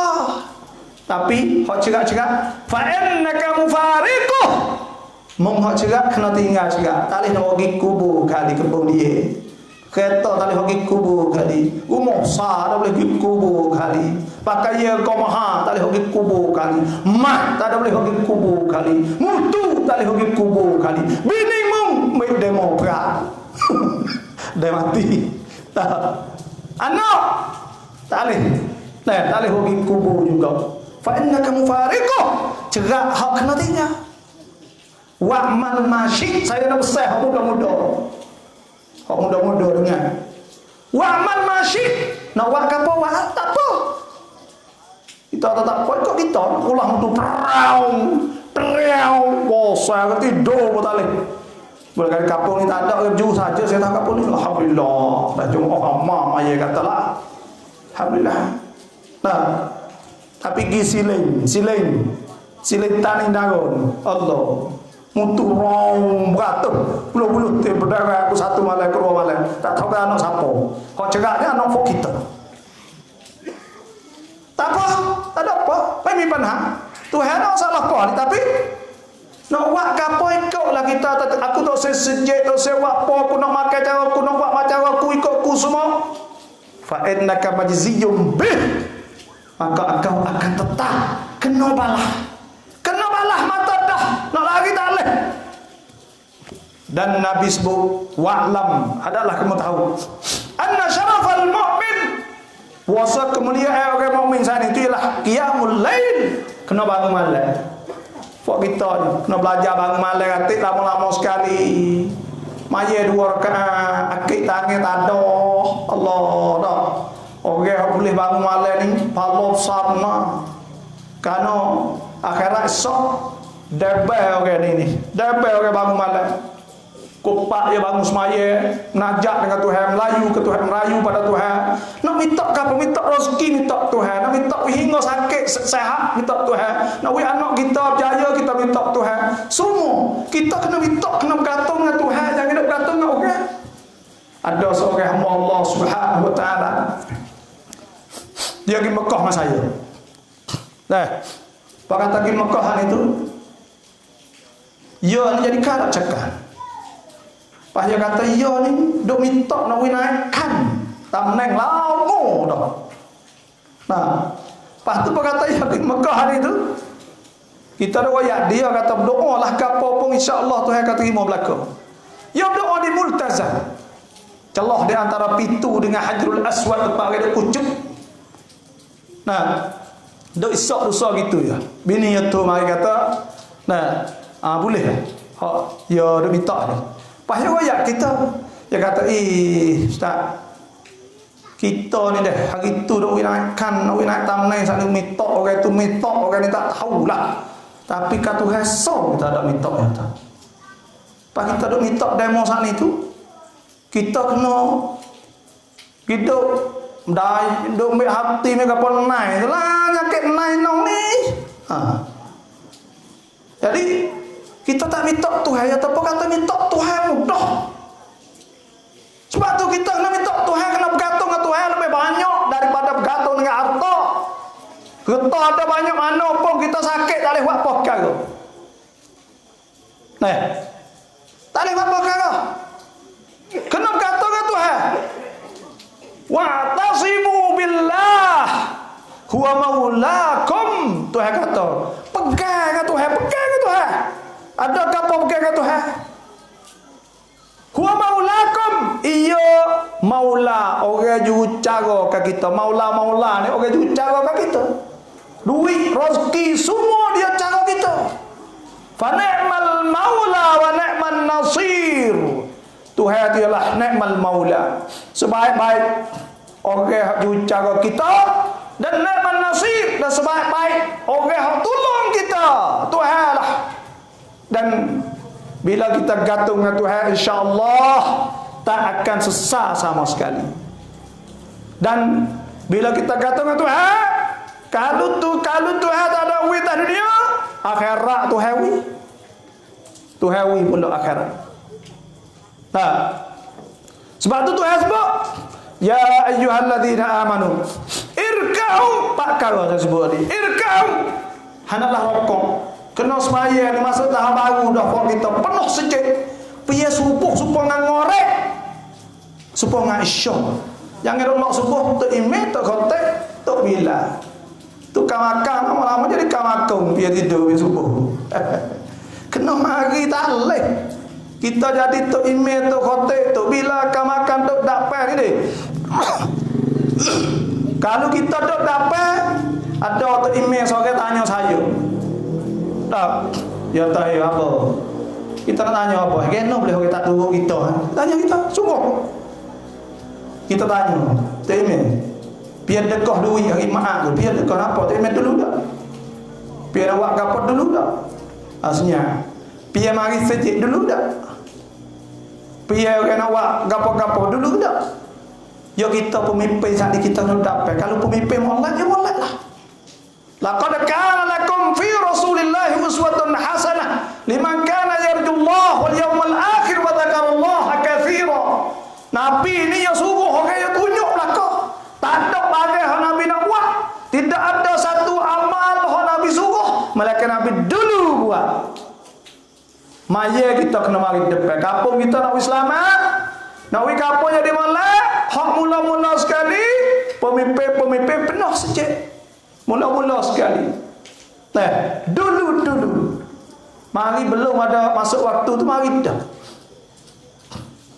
Tapi hak cegak fa innaka mufariquh. Mung hak cegak kena tinggal cegak. Tak boleh nak pergi kubur kali kebun dia. Kereta tak boleh pergi kubur kali. Rumah sah tak boleh pergi kubur kali. Pakaian kau mahal tak boleh pergi kubur kali. Mat tak boleh pergi kubur kali. Mutu tak boleh pergi kubur kali. Bini mung mai demo perak. Dah mati. Tak. Anak tak boleh. Nah, tak boleh pergi kubur juga. Fa innaka mufariquh. Cerak hak kena tinggal. Wa'mal masyid, saya nak besar hak muda-muda. Hak muda-muda dengar. Wa'mal masyid, nak buat apa buat tak apa. Kita tak kuat kok kita nak pulang tu terang bosan tidur pun tak boleh. Boleh kampung ni tak ada kerja saja saya tak kampung ni. Alhamdulillah. Dah jumpa amam ayah katalah. Alhamdulillah. Nah, tapi pergi siling tani daun Allah mutu rong beratus puluh-puluh berdarah aku satu malam kedua malam tak tahu kan anak siapa kau cegaknya anak fok kita tak apa tak ada apa mai mi panha Tuhan nak salah apa ni, tapi nak buat gapo ikut lah kita. Aku tak sejek, tak sewa apa, aku nak makan cara aku, nak buat macam aku, ikut aku semua. Fa innaka majziyum bih, maka engkau akan tetap kena balah. Kena balah mata dah, nak lari tak boleh. Dan Nabi sebut, wa'lam, adalah kamu tahu, anna syarafal mu'min, puasa kemuliaan orang mukmin saat itu ialah qiyamul lail, kena bangun malam. Fak kita ni kena belajar bangun malam atik lama-lama sekali. Maya 2 rakaat, akik tangan tak ada. Allah dah. Orang boleh bangun malam ni pahala besar nah. Kerana akhirat esok debel orang ni. Debel orang bangun malam. Kopak dia bangun semaya, najak dengan Tuhan, melayu ke Tuhan, melayu pada Tuhan. Nak minta apa? Minta rezeki, minta Tuhan. Nak minta hingga sakit, sehat, minta Tuhan. Nak anak kita berjaya, kita minta Tuhan. Semua kita kena minta, kena bergantung dengan Tuhan. Jangan nak bergantung dengan orang. Ada seorang hamba Allah Subhanahu wa taala. Dia pergi Mekah dengan saya. Nah, pak kata pergi Mekah itu, ya ni jadi karak cakap. Pas dia kata, ya ni duk minta nak naikkan tamneng lama dah. Nah, pas tu berkata ya di Mekah hari tu, kita ada wayak dia kata berdoa lah kapal pun insya-Allah Tuhan akan terima belaka. Ya berdoa di Multazam. Celah di antara pintu dengan Hajarul Aswad tempat dia kucuk. Nah, duk isak dosa gitu ya. Bini ya tu mari kata, nah, boleh lah. Ya duk minta ni. Pahaya wayak kita. Dia kata, Ustaz, kita ni dah hari tu nak naikkan, nak naik tamnai, sana minta orang tu minta, orang ni tak tahulah. Tapi kata rasa kita ada minta ya tak. Pas kita duk minta demo saat ni tu, kita kena hidup dai duk ambil hati mereka pun naik itulah nyakit naik nong ni. Jadi kita tak minta Tuhan, ya tapi kata minta Tuhan mudah. Sebab tu kita kena minta Tuhan, kena bergantung dengan Tuhan lebih banyak daripada bergantung dengan harta. Kita ada banyak mana pun kita sakit tak boleh buat apa perkara. Nah, tak boleh buat apa perkara. Kena bergantung dengan Tuhan. Wa'tasimu billah huwa maulakum. Tuhan kata, pegang dengan Tuhan, pegang dengan Tuhan. Ada apa pegang dengan Tuhan? Huwa maulakum, ia maula, orang jurucara kat kita. Maula ni orang jurucara kat kita. Duit, rezeki, semua dia cara kita. Fa ni'mal maula wa ni'man nasir. Tuhan ialah ni'mal maula, sebaik-baik orang jurucara kita, dan ni'man nasir, dan sebaik-baik orang yang tolong kita. Tuhan lah. Dan bila kita gantung dengan Tuhan, insya-Allah tak akan sesat sama sekali. Dan bila kita gantung dengan Tuhan, kalau Tuhan tak ada wit di dunia, akhirat Tuhan wi. Tuhan wi pula akhirat. Nah, sebab tu Tuhan sebut, ya ayyuhalladzina amanu irka'u, pak kau saya sebut ni. Irka'u, hendaklah rokok. Kena semaya ni masa tahun baru dah kok kita penuh sejak. Piye subuh supaya ngorek. Supaya isya. Jangan nak subuh tu email tu kontak tu bila. Tu makan lama-lama jadi makan piye tidur piye subuh. Kena mari tak leh. Kita jadi tu email tu kontak tu bila makan tu dapat ni. Kalau kita tu dapat ada tu email seorang tanya saya. Tak, ya tahu apa? Kita nak tanya apa? Kena boleh orang tak turut kita? Tanya kita, sungguh. Kita tanya, temen, biar dekah duit hari maaf tu, biar dekah apa? Temen dulu dah. Biar awak kapot dulu dah. Asnya, biar mari sejik dulu dah. Biar orang awak gapo-gapo dulu dah. Ya kita pemimpin saat ini kita nak dapat. Kalau pemimpin molek, ya molek lah. Laqad kana lakum fi Rasulillahi uswatun hasanah liman kana yarjullaha wal yawmal akhir wa dzakarallaha katsira. Nabi ini yang suruh orang yang tunjuk belaka. Tak ada bagai yang Nabi nak buat. Tidak ada satu amal yang Nabi suruh Maya kita kena mari depan. Kampung kita nak selamat. Nak kampung jadi molek. Hak mula-mula sekali. Pemimpin penuh sejak. Mula-mula sekali. Dulu. Mari belum ada masuk waktu tu mari dah.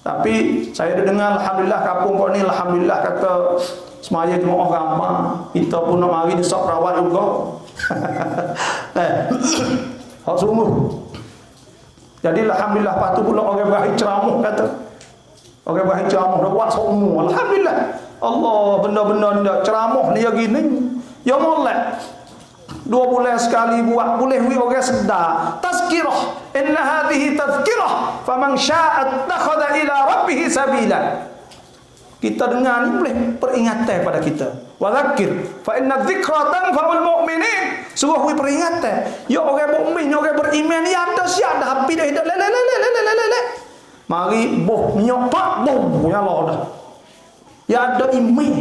Tapi saya dengar alhamdulillah kampung kau ni alhamdulillah kata semaya jemaah ramai. Kita pun nak mari di sok rawat juga. Hak sungguh. Jadi alhamdulillah patu pula orang bahari ceramah kata. Orang bahari ceramah dah buat semua. Alhamdulillah. Allah benda-benda ndak ceramah ni gini. Ya molek. 2 bulan sekali buat boleh orang sedar. Tazkirah. Inna hadhihi tazkirah. Faman syaa'a attakhadha ila rabbih sabila. Kita dengar ni boleh peringatan pada kita. Wa dzakir fa inna dzikra tanfa'ul mu'minin. Suruh peringatan. Ya orang mukmin, orang beriman ni ada siap dah habis dah hidup. Mari boh minyak pak boh ya Allah dah. Ya ada iman.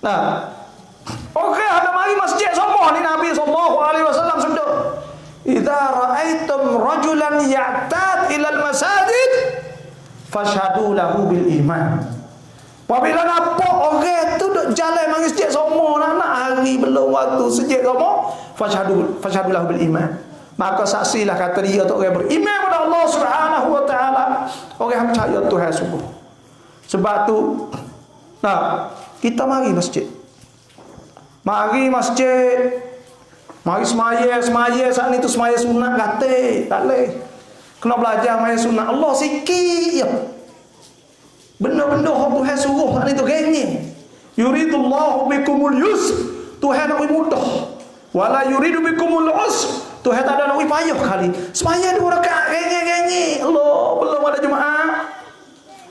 Nah, okey ada mari masjid semua ni Nabi sallallahu alaihi wasallam sudah. Idza ra'aitum rajulan ya'tad ila al-masajid fashhadu lahu bil iman. Apabila nampak orang tu duk jalan mari masjid semua nak hari belum waktu sejid semua fashhadu lahu bil iman. Maka saksilah kata dia tu orang beriman kepada Allah Subhanahu wa taala. Orang percaya Tuhan sungguh. Sebab tu kita mari masjid. Mari masjid. Mari semaya saat ni tu semaya sunat kata. Tak boleh. Kena belajar semaya sunat. Allah sikit ya. Benda-benda yang Tuhan suruh saat ni tu gengnya. Yuridullahu bikumul yusr. Tuhan nak mudah. Wala yuridu bikumul usr. Tuhan tak ada nak payah kali. Semaya 2 rakaat gengnya. Allah belum ada jemaah.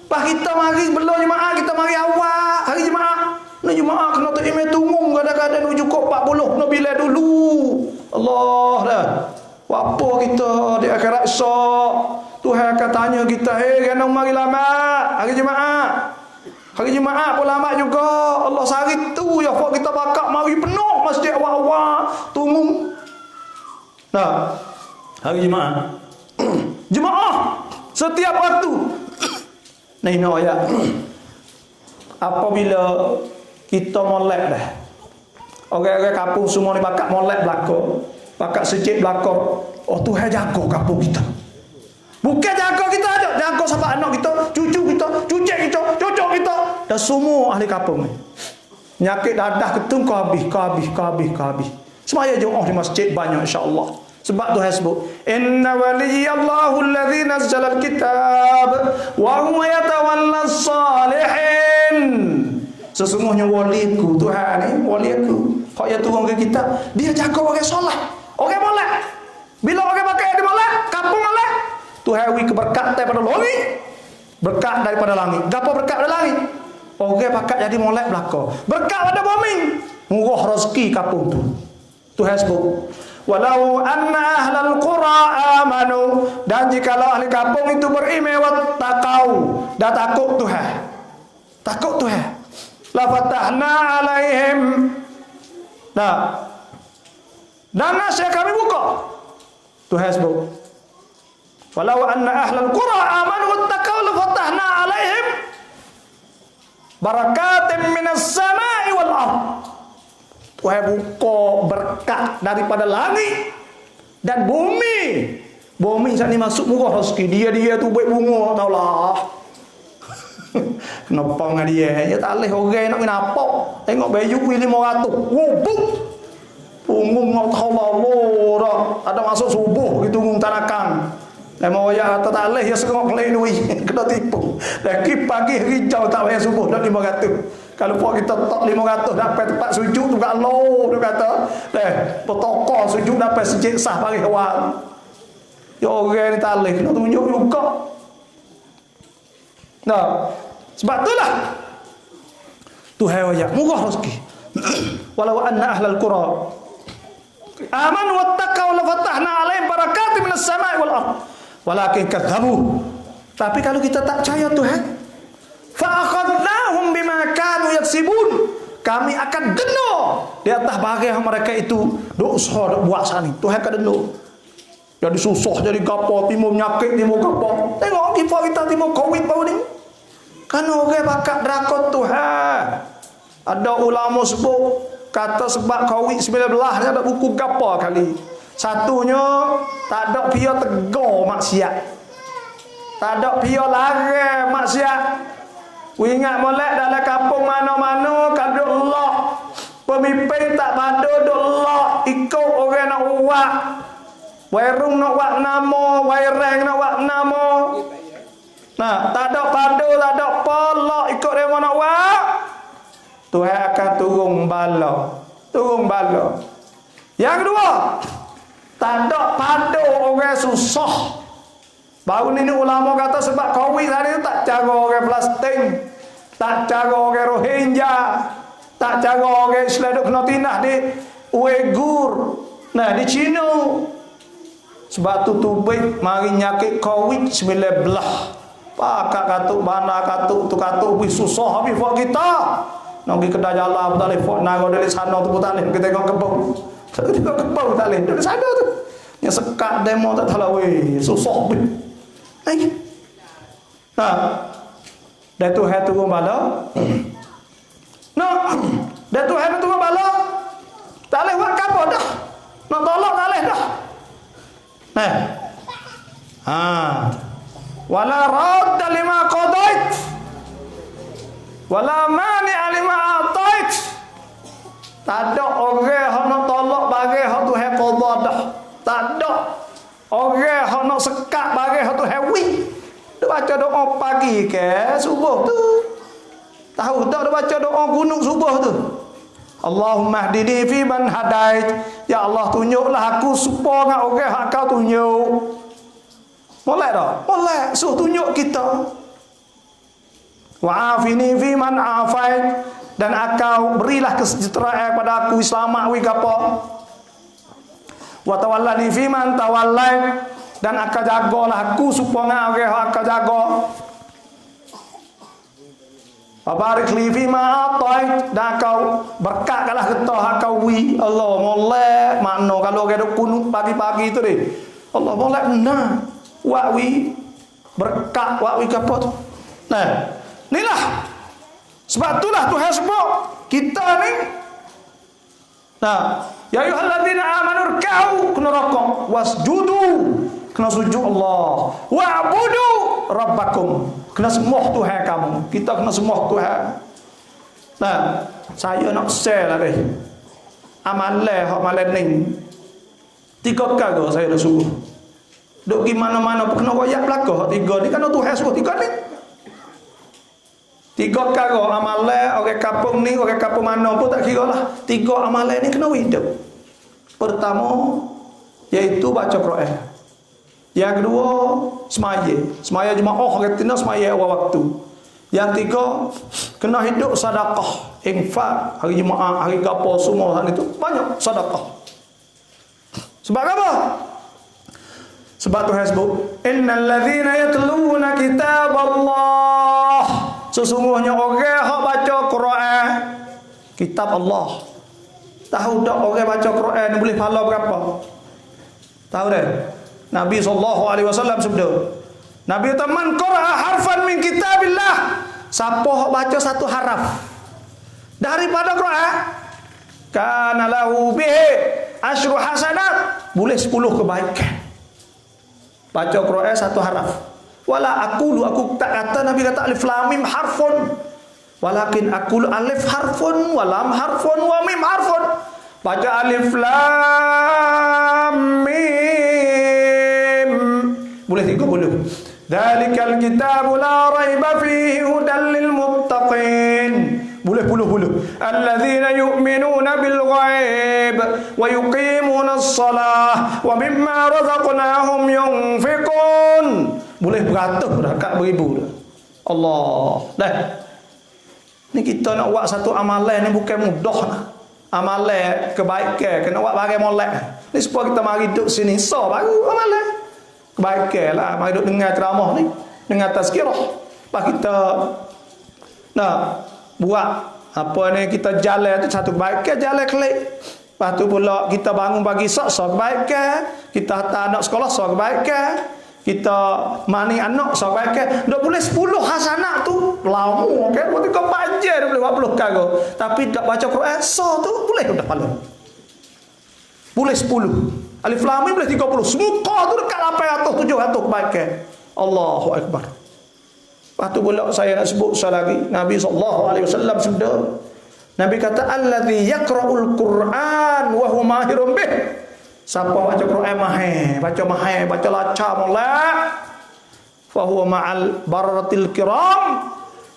Pas kita mari belum jemaah, kita mari awal hari jemaah. Nak jemaah kena takimah tunggu kadang-kadang nak cukup 40 nak bila dulu. Allah dah. Apa kita di akhirat esok? Tuhan akan tanya kita, kena mari lama hari jemaah. Hari jemaah pun lama juga. Allah sehari tu ya kok kita bakar mari penuh masjid awal-awal tunggu. Nah, hari jemaah. Jemaah setiap waktu. Nah ini ayat. Apabila kita molek dah. Orang-orang kampung semua ni bakal molek belakang. Bakal sejid belakang. Oh Tuhan jaga kampung kita. Bukan jaga kita aja, jaga sampai anak kita, cucu kita, cucuk kita, cucuk kita. Dan semua ahli kampung ni. Penyakit dadah ketum kau habis. Semaya jemaah di masjid banyak insya-Allah. Sebab Tuhan sebut inna waliyallahu alladhi nazzala alkitab wa huwa yatawallas salihin. Sesungguhnya waliku Tuhan ni, waliku hak yang turun ke kita, dia jaga orang soleh, orang molek. Bila orang pakai di molek, kampung molek, Tuhan wi keberkat daripada langit. Berkat daripada langit. Gapo berkat daripada langit? Orang pakai jadi molek belaka. Berkat pada bumi. Murah rezeki kampung tu. Tuhan sebut walau anna ahlal qura amanu, dan jikalau ahli kampung itu beriman wattaqau, dan takut Tuhan, la fatahna alaihim, dan nasya kami buka. Tuhan sebut walau anna ahlal qura amanu wattaqau la fatahna alaihim barakatim minas samai wal ardh. Tuhan buka berkat daripada langit dan bumi. Bumi saat ni masuk murah rezeki. Dia tu buat bunga taulah. Kenapa dengan dia? Ya tak boleh orang nak nampak. Tengok baju 500. Wubuk. Punggung nak taulah. Ada masuk subuh gitu tunggu tanakan. Lama ya tak boleh ya sekongok lain duit. Kena tipu. Lagi pagi hijau tak payah subuh dah 500. Kalau puak kita tak 500 dapat tempat sujud tu kat Allah, dia kata. Petokor sujud dapat sejid sah pagi awal. Ya orang ni tak boleh kena tunjuk juga. Sebab itulah Tuhan wajah murah rezeki. Walau anna ahlal qura amanu wattaqau la fatahna alaihim barakatim minas samai wal ardh walakin kadzabu. Tapi kalau kita tak percaya Tuhan, fa akhadnahum bima kanu yaksibun, kami akan denda di atas barang mereka itu duk usaha duk buat sana. Tuhan akan denda. Jadi susah jadi gapo, timbul penyakit, timbul gapo. Tengok kita timbul Covid baru ni. Kan orang bakat drakon Tuhan. Ada ulama sebut kata sebab Covid-19 ni ada buku gapo kali. Satunya tak ada pia tegar maksiat. Tak ada pia larang maksiat. Ingat molek dalam kampung mana-mana kalau Allah pemimpin tak pada Allah ikut orang nak buat. Warung nak buat nama, wairang nak buat nama. Nah, tak ada pada, tak ada apa, ikut dia nak buat. Tuhan akan turun bala. Turun bala. Yang kedua, tak ada pada orang susah. Baru ni ulama kata sebab Covid hari tu tak cara orang Palestin, tak cara orang Rohingya, tak cara orang Islam duk kena tindah di Uyghur. Nah, di China. Sebab tu tubik mari nyakit Covid-19. Pakak katuk bana katuk tu katuk wis susah habis buat kita. Nak pergi kedai jalan tak boleh buat naga dari sana tu tak boleh. Kita tengok kebun. Tengok kebun tak boleh. Dari sana tu. Yang sekat demo tak tahu weh susah weh. Nah. Dah Tuhan turun bala. Nah, dah Tuhan turun bala. Tak boleh buat apa dah. Nak tolong tak boleh dah. Nah. Wala radda lima qadait. Wala mani'a lima atait. Tak ada orang yang nak tolak bagi hak Tuhan qada dah. Tak ada orang yang nak sekat bagi hak Tuhan wi. Dia baca doa pagi ke subuh tu. Tahu tak dia baca doa gunung subuh tu. Allahumma hdini fi man hadait. Ya Allah tunjuklah aku supaya orang hak kau tunjuk. Boleh tak? Boleh. Suruh tunjuk kita. Wa'afini fi man afait. Dan akau berilah kesejahteraan pada aku, selamat wi gapo. Wa tawallani fi man tawallai. Dan akau jagalah aku supaya orang hak akau jaga. Barik li fi ma atait. Dan akau berkatkanlah kita hak kau wi. Allah molek makna kalau orang duk kunut pagi-pagi tu deh. Allah molek benar. Wakwi berkat wakwi kapot. Nah, inilah sebab itulah Tuhan sebut kita ni. Nah, ya ayyuhalladzina amanu ruk'u kena rukuk wasjudu kena sujud Allah wa'budu rabbakum kena sembah Tuhan kamu. Kita kena sembah Tuhan. Nah, saya nak share lah deh. Amalan ni 3 kali saya dah suruh. Duk pergi mana-mana pun kena royak belakang. 3 ni kan Tuhan suruh 3 ni. 3 perkara amalan orang kampung ni, orang kampung mana pun tak kira lah. 3 amalan ni kena hidup. Pertama iaitu baca Quran. Yang kedua semaya. Semaya jemaah orang tina semaya awal waktu. Yang 3 kena hidup sedekah, infak, hari jemaah, hari gapo semua hal itu banyak sedekah. Sebab apa? Sebab Tuhan sebut innal ladzina yatluna kitaballah. Sesungguhnya orang yang baca Quran, kitab Allah. Tahu tak orang baca Quran ni boleh pahala berapa? Tahu dah? Nabi SAW sebut. Nabi kata man qara'a harfan min kitabillah. Siapa yang baca satu haraf daripada Quran, kana lahu bihi asyru hasanat. Boleh 10 kebaikan. Baca Quran satu haraf. Wala aku tak kata Nabi kata alif lam mim harfun. Walakin aqulu alif harfun wa lam harfun wa mim harfun. Baca alif lam mim. Boleh 30. Dzalikal kitabu la raiba fihi hudal lil muttaqin. Boleh puluh. Alladzina yu'minuna bil ghaib wa yuqimuna as-salah wa mimma razaqnahum yunfiqun. Boleh beratus dah, kat beribu dah. Allah. Dah. Ni kita nak buat satu amalan ni bukan mudah lah. Amalan kebaikan kena buat bagai molek. Ni supaya kita mari duduk sini so baru amalan. Kebaikan lah mari duduk dengar ceramah ni, dengar tazkirah. Lepas kita buat apa ni kita jalan tu satu kebaikan, jalan kelik. Lepas tu pula kita bangun pagi sok kebaikan, kita hantar anak sekolah sok kebaikan, kita mani anak sok kebaikan. Dak boleh 10 hasanah tu lama kan, waktu kau panjang boleh 40 kali. Tapi tak baca Quran tu boleh dah pahala. Boleh 10. Alif lam mim boleh 30. Semuka tu dekat 800 700 kebaikan. Allahu akbar. Lepas tu pula saya nak sebut sekali lagi, Nabi SAW sabda, Nabi kata allazi yaqra'ul Qur'an wa huwa mahirun bih. Siapa baca Quran mahir, baca lancar molek, fa huwa ma'al bararatil kiram,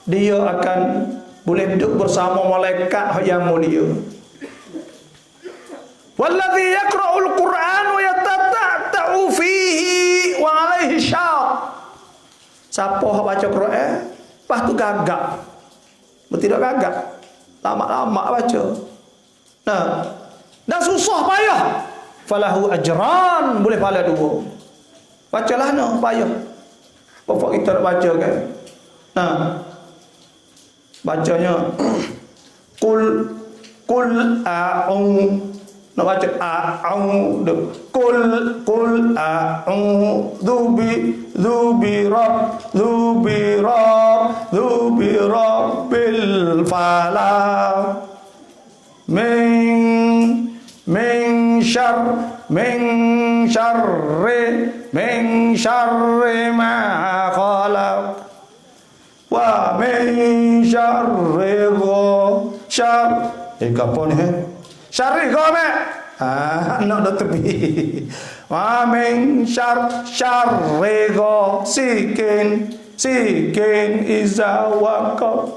dia akan boleh duduk bersama malaikat yang mulia. Wallazi yaqra'ul Qur'an wa yatata'u fihi wa 'alaihi syaq. Siapa baca Quran, lepas tu gagak. Bertidak gagak. Lama-lama baca. Nah, dan susah payah. Falahu ajran, boleh pahala 2. Bacalah no, payah. Bapak kita nak baca kan. Nah. Bacanya Qul nak baca a'udzu qul a'udzu bi rabbil falaq min syarri ma khalaq wa min syarri kapon syarri gome nak dah tepi wa min syarri sikin iza waqaf.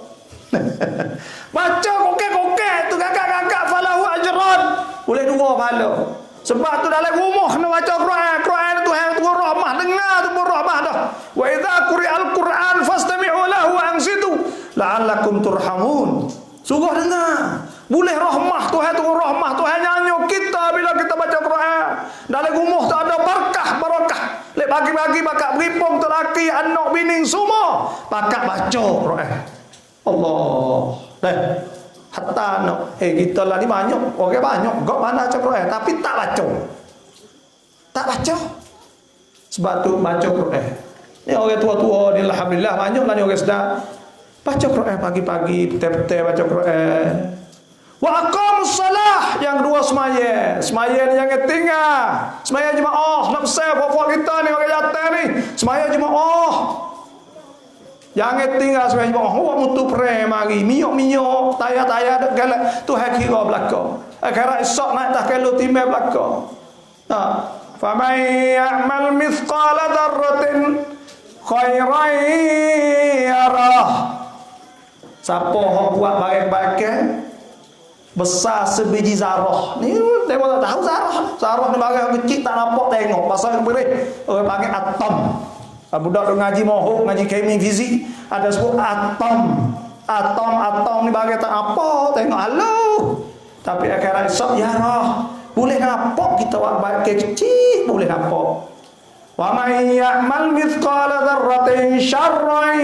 Baca kokek-kokek tu gagak-gagak falahu ajran, boleh 2 pahala. Sebab tu dalam rumah kena baca Quran tu Tuhan tu rahmah, dengar tu pun rahmah dah. Wa idza quri'al Quran fastami'u lahu wa ansitu la'allakum turhamun. Sungguh dengar. Boleh rahmah Tuhan tu rahmah Tuhan nyanyi kita bila kita baca Quran. Dalam rumah tu ada barakah. Lek bagi-bagi bakat beripung tu laki, anak bini semua bakat baca Quran. Allah. Dah. Hatta anak kita lah ni banyak, orang banyak gak mana baca Quran tapi tak baca. Tak baca. Sebab tu baca Quran. Ni orang tua-tua ni alhamdulillah banyaklah ni orang sedar baca Quran pagi-pagi, betul-betul baca Quran. Wa aqamus salah, yang 2 semaya ni jangan tinggal. Semaya jemaah, nak besar puak kita ni orang jatuh ni. Semaya jemaah. Jangan tinggal semaya jemaah. Awak mutu pre mari, miok-miok, tayar-tayar dak galak tu hak kira belaka. Akhirat esok naik tak kalau timai belaka. Fa may ya'mal mithqala dzarratin khairan yarah. Siapa hok buat baik-baik besar sebiji zarah. Ni tengok tak tahu zarah. Zarah ni barang kecil tak nampak tengok. Pasal boleh orang panggil atom. Budak duk ngaji mohok, ngaji kemi fizik, ada sebut atom. Atom ni barang tak nampak tengok halo. Tapi akhirat esok yarah. Boleh nampak kita buat baik kecil, boleh nampak. Wa may ya'mal mithqala dzarratin syarran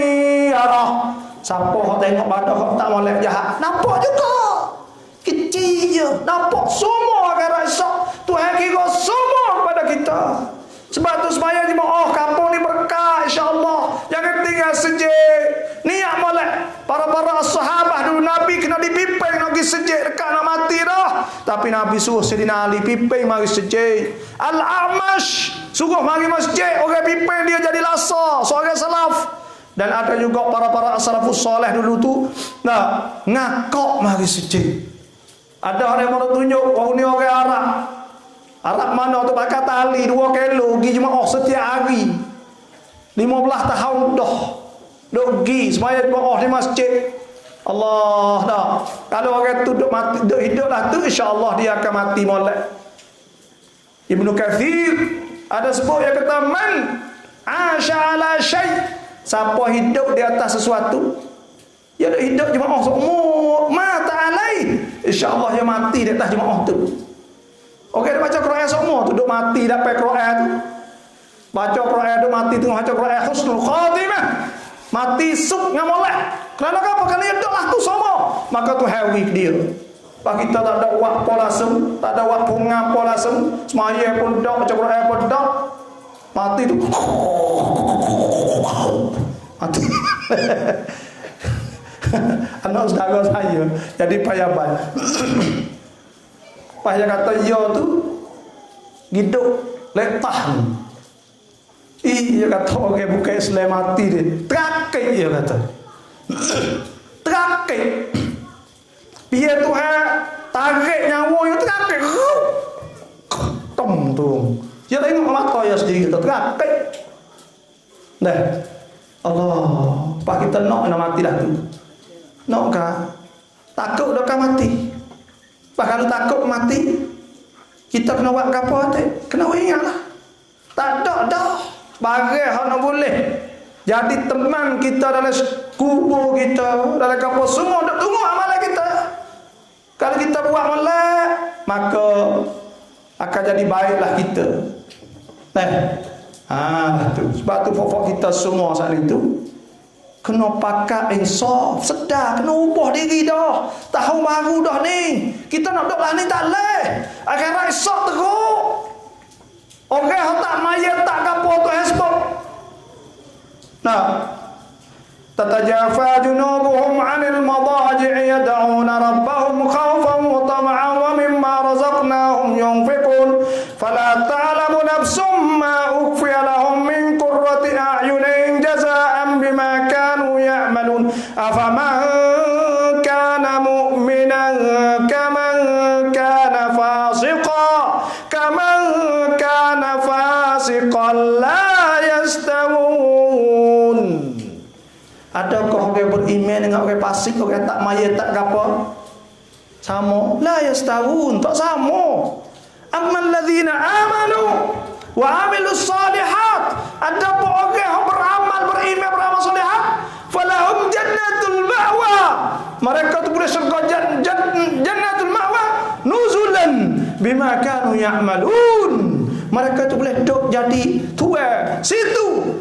yarah. Siapa hok tengok badak hok tak molek jahat, nampak juga. Kecil je, nampak semua akhirat esok. Tuhan kira semua kepada kita. Sebab tu semaya jemaah kampung ni berkah insya-Allah. Jangan tinggal sejik. Niat molek para sahabat dulu Nabi kena dipimpin lagi sejik dekat nak mati dah. Tapi Nabi suruh Sayyidina Ali pimpin mari sejik. Al-A'mash suruh mari masjid, orang pimpin dia jadi lasa, seorang salaf. Dan ada juga para salafus soleh dulu tu ngakak mari sejik. Ada orang yang mau tunjuk, oh ni orang Arab. Arab mana tu pakai tali 2 kilo, pergi jemaah setiap hari. 15 tahun dah. Duk pergi semaya jemaah di masjid. Allah dah. Kalau orang tu duk mati, duk hidup lah tu, insya-Allah dia akan mati molek. Ibnu Katsir ada sebut yang kata man asya ala syai'. Siapa hidup di atas sesuatu, dia duk hidup jemaah seumur mata alai, insya-Allah dia mati di atas jemaah tu. Okey, dia baca Quran semua tu duk mati dapat Quran tu. Baca Quran duk mati tengah baca Quran husnul khatimah. Mati suk dengan molek. Kerana apa? Kerana dia lah tu semua. Maka tu hawi dia. Pak kita tak ada wak pola sem, tak ada wak bunga pola sem, semaya pun dak, baca Quran pun dak. Mati tu. Mati. Anak saudara saya jadi payaban. Payah kata yo tu hidup letah. Iya kata orang bukan Islam mati dia. Terakhir dia kata. Terakhir. Biar Tuhan tarik nyawa yang terakhir. Tom tu. Dia tengok mata ya sendiri kita terakhir. Dah. Allah, pak kita nak mati dah tu. Nak kah? Takut dah kah mati. Pak kalau takut mati, kita kena buat apa tu? Kena ingatlah. Tak ada dah. Bagai hak nak boleh. Jadi teman kita dalam kubur kita, dalam kapal semua dak tunggu amalan kita. Kalau kita buat molek, maka akan jadi baiklah kita. Tu. Sebab tu pokok kita semua saat itu kena pakai insaf, sedar, kena ubah diri dah. Tahun baru dah ni. Kita nak duduk lah ni tak leh. Akhirat esok teruk. Orang yang tak mayat tak gapo tu sebab. Nah. تتجافى جنوبهم عن المضاجع يدعون ربهم خوفا وطمعا ومما رزقناهم ينفقون فلا تعلم نفس ما أخفي لهم من قرة أعين جزاء بما كانوا يعملون أفمن كان مؤمنا كمن كان فاسقا لا يستوون. Adakah orang beriman dengan orang fasik, orang tak mayat tak apa? Sama. La yastawun, tak sama. Ammal ladzina amanu wa amilus salihat. Adapun orang yang beramal, beriman, beramal salihat, falahum jannatul ma'wa. Mereka tu boleh syurga jannatul ma'wa nuzulan bima kanu ya'malun. Mereka tu boleh duduk jadi tua situ.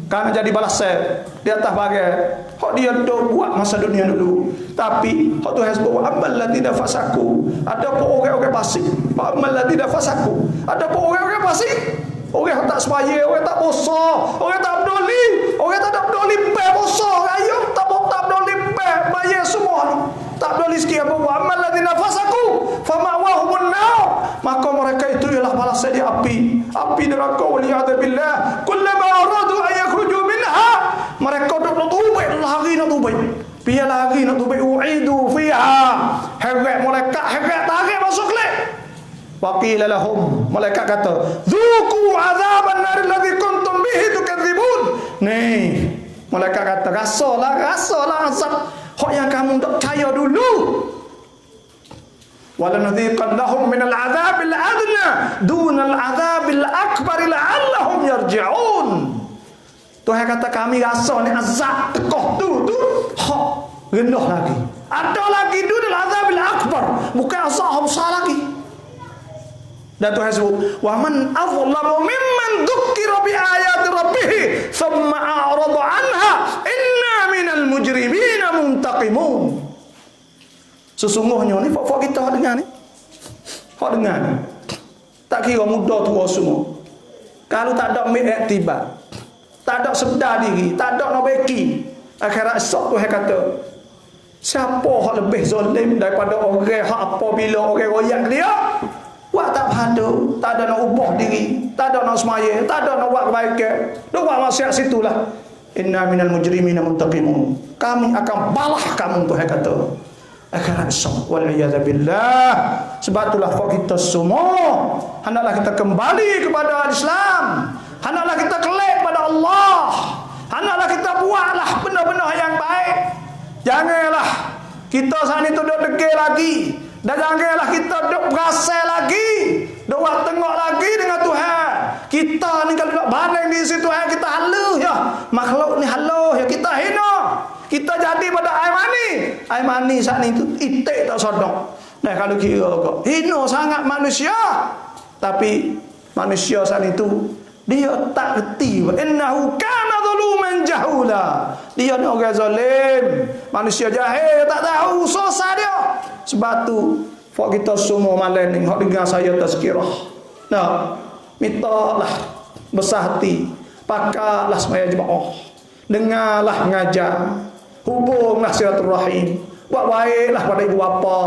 Karena jadi balasan di atas bagai hak dia dok buat masa dunia dulu. Tapi hak Tuhan sebut amal ladzina fasaku. Ada pun orang-orang fasik. Amal ladzina fasaku. Ada pun orang-orang fasik. Orang tak sembahyang, orang tak puasa, orang tak peduli, orang tak peduli pe puasa, ayo tak peduli pe bayar semua ni. Tak peduli sikit apa buat amal ladzina fasaku fama'wahumun nar. Maka mereka itu ialah balasan di api neraka waliyadzubillah. Kullama aradu an yakhruju minha, mereka duk tubai lari nak tubai. Biar lari nak tubai uidu fiha. Heret malaikat heret tarik masuk lek. Waqila lahum, malaikat kata, "Dzuqu azaban nar alladzi kuntum bihi tukadzibun." Nih, malaikat kata, rasalah azab hak yang kamu tak percaya dulu. وَلَنُذِيقَنَّهُمْ مِنَ الْعَذَابِ الْأَدْنَى دُونَ الْعَذَابِ الْأَكْبَرِ لَعَلَّهُمْ يَرْجِعُونَ. Tuhan kata kami rasa ni azab tekoh tu hak rendah lagi. Ada lagi dunal azabil akbar, bukan azab besar lagi. Dan Tuhan sebut wa man azlamu mimman dzukira bi ayati rabbih thumma a'rada anha inna minal mujrimina muntaqimun. Sesungguhnya ni fak kita dengar ni. Hak dengar ni. Tak kira muda tua semua. Kalau tak ada iktibar, tak ada sedar diri, tak ada nak beki, akhirat esok Tuhan kata, siapa hak lebih zalim daripada orang hak apabila orang royak dia? Buat tak padu, tak ada nak ubah diri, tak ada nak semaya, tak ada nak buat kebaikan. Dia buat maksiat situlah. Inna minal mujrimina muntaqimun. Kami akan balah kamu, Tuhan kata. Akhirat esok waliyadzubillah. Sebab itulah kita semua hendaklah kita kembali kepada Islam, hendaklah kita kelak pada Allah, hendaklah kita buatlah benda-benda yang baik. Janganlah kita saat ini duduk degil lagi, dan janganlah kita duduk berasal lagi, duduk tengok lagi dengan Tuhan. Kita ni kalau duduk bareng di situ Tuhan, kita haluh ya, makhluk ni haluh ya, kita hina. Kita jadi pada air mani saat ini tu itik tak sodok. Nah kalau kira kok hina sangat manusia, tapi manusia saat itu dia tak reti. Innahu kana zaluman jahula. Dia ni orang zalim, manusia jahil, tak tahu susah dia. Sebab tu fak kita semua malam ni hak dengar saya tazkirah. Nah, mintalah besar hati, pakarlah semaya jemaah. Dengarlah ngajar, hubunglah silaturahim, buat baiklah pada ibu bapa,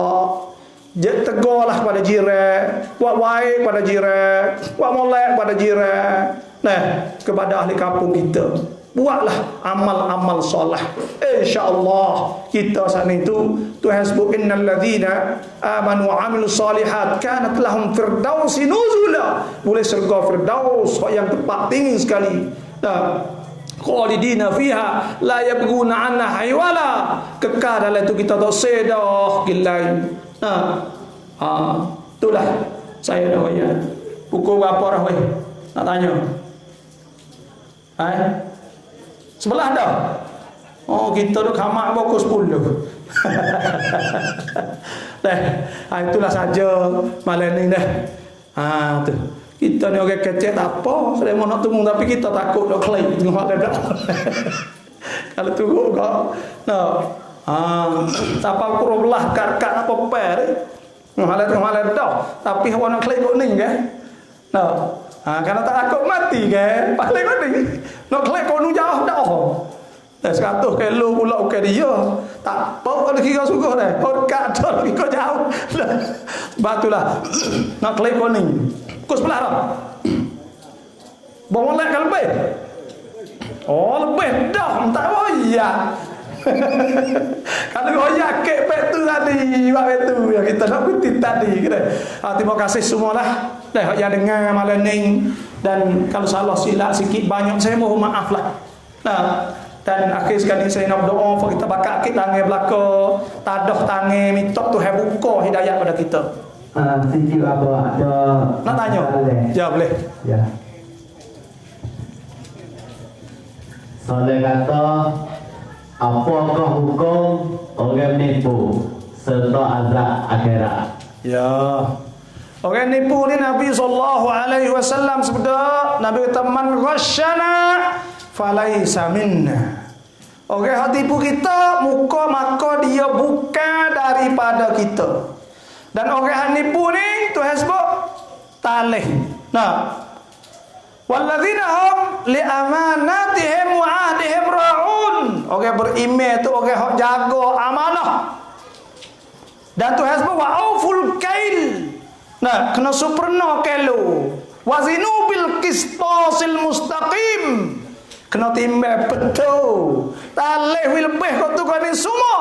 tegurlah pada jiran, buat baik pada jiran, buat molek pada jiran. Nah, kepada ahli kampung kita, buatlah amal-amal soleh. InsyaAllah kita saat itu Tuhan sebut innal ladzina amanu wa amilus solihat kanat lahum firdausi nuzula. Boleh surga firdaus yang tempat tinggi sekali. Khalidina fiha la yabghuna anha haywala. Kekal dalam itu kita tak sedah gilai. Itulah saya dah bayar. Pukul berapa dah weh? Nak tanya. Sebelah dah. Oh, kita tu khamak pukul 10. Itulah saja malam ni dah. Tu. Kita ni orang kecil tak apa, saya mau nak tunggu tapi kita takut nak kelai tengok dah. Kalau tunggu kau. Siapa kurang belah kat apa per. Ngalah dah. Tapi awak nak kelai kau ni kan? Kalau tak takut mati kan? Paling kau ni. Nak kelai kau nu jauh dah. 100 kilo pula ke dia. Tak apa kalau kira suka dah. Kau dekat dah kau jauh. Batulah. Nak kelai kau ni. Kau sebelah dah. Bawa lek lebih. Oh, lebih dah. Tak royak. Kalau royak kek pek tu tadi. Buat tu yang kita nak kutip tadi. Terima kasih semualah. Yang dengar malam ni. Dan kalau salah silap sikit banyak saya mohon maaf lah. Dan akhir sekali saya nak berdoa untuk kita bakar kit tangan belakang, tadah tangan, minta Tuhan buka hidayah pada kita. Siji apa ada nak tanya? Ya boleh. Ya. Soalnya kata apakah hukum orang menipu serta azab akhirat? Ya. Orang nipu ni Nabi SAW sebut, Nabi kata man ghasyana falaisa minna. Orang hak tipu kita muka maka dia bukan daripada kita. Dan orang hak nipu ni Tuhan sebut talih. Walladzina hum li amanatihim wa ahdihim ra'un. Orang beriman tu orang hak jaga amanah. Dan Tuhan sebut wa auful kail. Kena sempurna kelo. Wazinu bil qistasil mustaqim. Kena timbang betul. Talih lebih kau tu kan semua.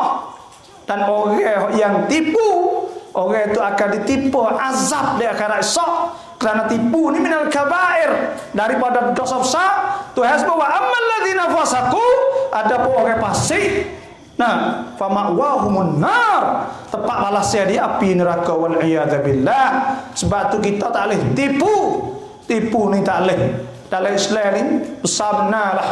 Dan orang yang tipu, orang itu akan ditipu azab di akhirat esok. Kerana tipu ni minal kabair, daripada dosa besar. Tuhan sebut wa ammal ladzina fasaqu, adapun orang fasik, fama'wahumun nar, tempat balasnya di api neraka wal iyadzabillah. Sebab tu kita tak boleh tipu. Tipu ni tak boleh. Dalam Islam ni besar benar lah.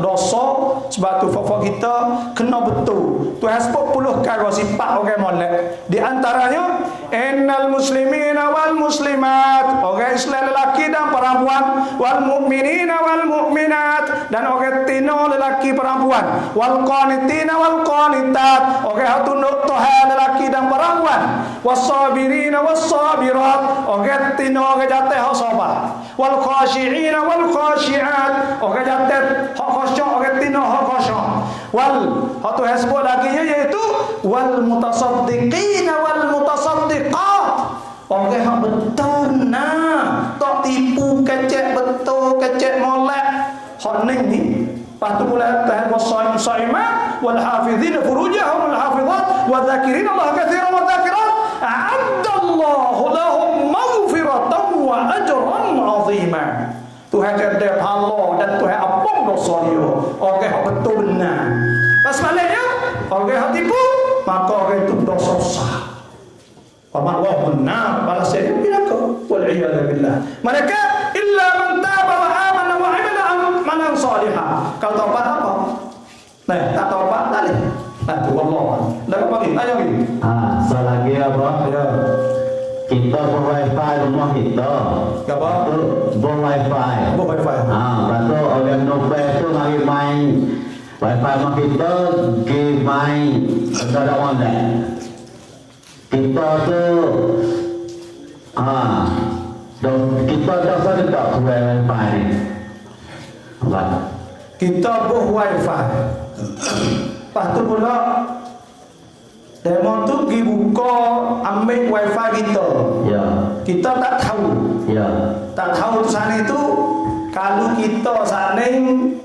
Dosa. Sebab tu fak kita kena betul. Tuhan sebut 10 kali sifat orang molek. Di antaranya innal muslimina wal muslimat, orang Islam lelaki dan perempuan, wal mu'minina wal mu'minat, dan orang tino lelaki perempuan, wal qanitina wal qanitat, orang tunduk Tuhan lelaki dan perempuan, was-sabirina was-sabirat, orang tino orang jatuh sabar, wal khashi'ina wal khashi'at, orang jatuh hak khusyuk, orang tino hak khusyuk, wal hak Tuhan sebut lagi iaitu wal mutasaddiqina wal mutasaddiqat, orang yang betul tak tipu kecek betul kecek molek hak ni. Lepas tu pula Tuhan was-saimat wal hafizina furujahum wal hafizat wa dzakirina Allah katsiran wa dzakirat a'addallahu lahum maghfiratan wa ajran 'azima. Tuhan ada pahala dan Tuhan ampun dosa dia. Orang yang betul benar. Pas maliknya orang yang tipu, maka orang itu dosa besar. Wa benar balasnya dia neraka. Wal iyadzabillah. Mereka illa man taba wa amana wa 'amila amalan salihah. Kalau taubat apa? Tak taubat tak boleh. Tu Allah. Dah bagi tanya lagi. Selagi apa? Ya. Kita ber-wifi rumah kita. Apa? Ber-wifi. Ber-wifi. Lepas tu orang Nobel tu wifi mak kita gimai ada online. Kita tu kita dah sadar tak wifi ni. Apa? Kita buh wifi. Lepas tu pula demo tu pergi buka ambil wifi kita. Ya. Kita tak tahu. Ya. Tak tahu sana itu kalau kita sana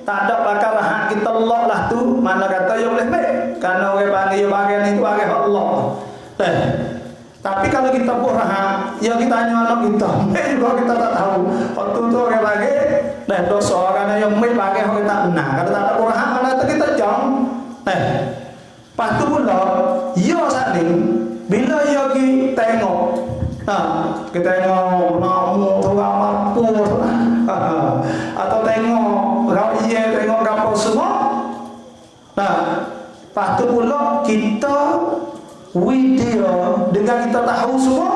tak ada bakal hak kita lock lah tu, mana kata ya boleh baik. Karena orang panggil bagian itu bagi Allah. Tapi kalau kita buh hak, ya kita hanya anak kita. Juga kita tak tahu. Waktu tu orang bagi dosa karena yang mai bagi orang tak benar. Kalau tak ada buh hak mana kita jom. Lepas tu pula ya saling bila ya kita tengok kita tengok namu orang mampu atau tengok raya tengok kapal semua. Lepas tu pula kita video dengan kita tahu semua,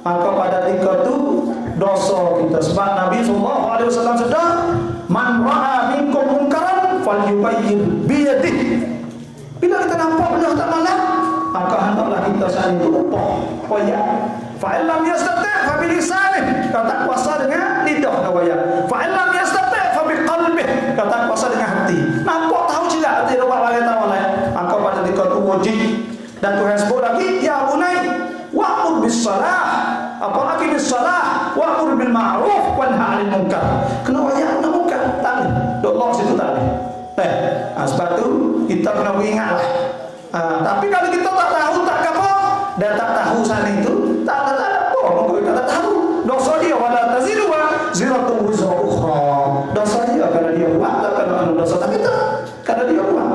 maka pada ketika tu dosa kita. Sebab Nabi SAW sudah man ra'a minkum munkaran falyughayyir bi yadihi. Bila kita nampak benda tak malak, maka hendaklah kita saling berubah. Fa illam yastati' fa bi lisanihi, kata kuasa dengan lidah waya. Fa illam yastati' fa bi qalbihi, kata kuasa dengan hati. Nampak tahu je hati dia buat bagi tahu lain, maka pada ketika itu wajib. Dan Tuhan sebut lagi, ya bunai wa'mur bis salah, apa aqim bis salah wa'mur bil ma'ruf wa nahy 'anil munkar. Kena waya nak munkar tak boleh. Allah situ tak boleh. Sebab tu kita kena ingatlah. Tapi kalau kita tak tahu tak apa dan tak tahu sana itu tak ada apa. Kita tak tahu dosa dia wala taziru wa ziratun wizra ukhra. Dosa dia karena dia buat tak karena dosa tak kita. Karena dia buat.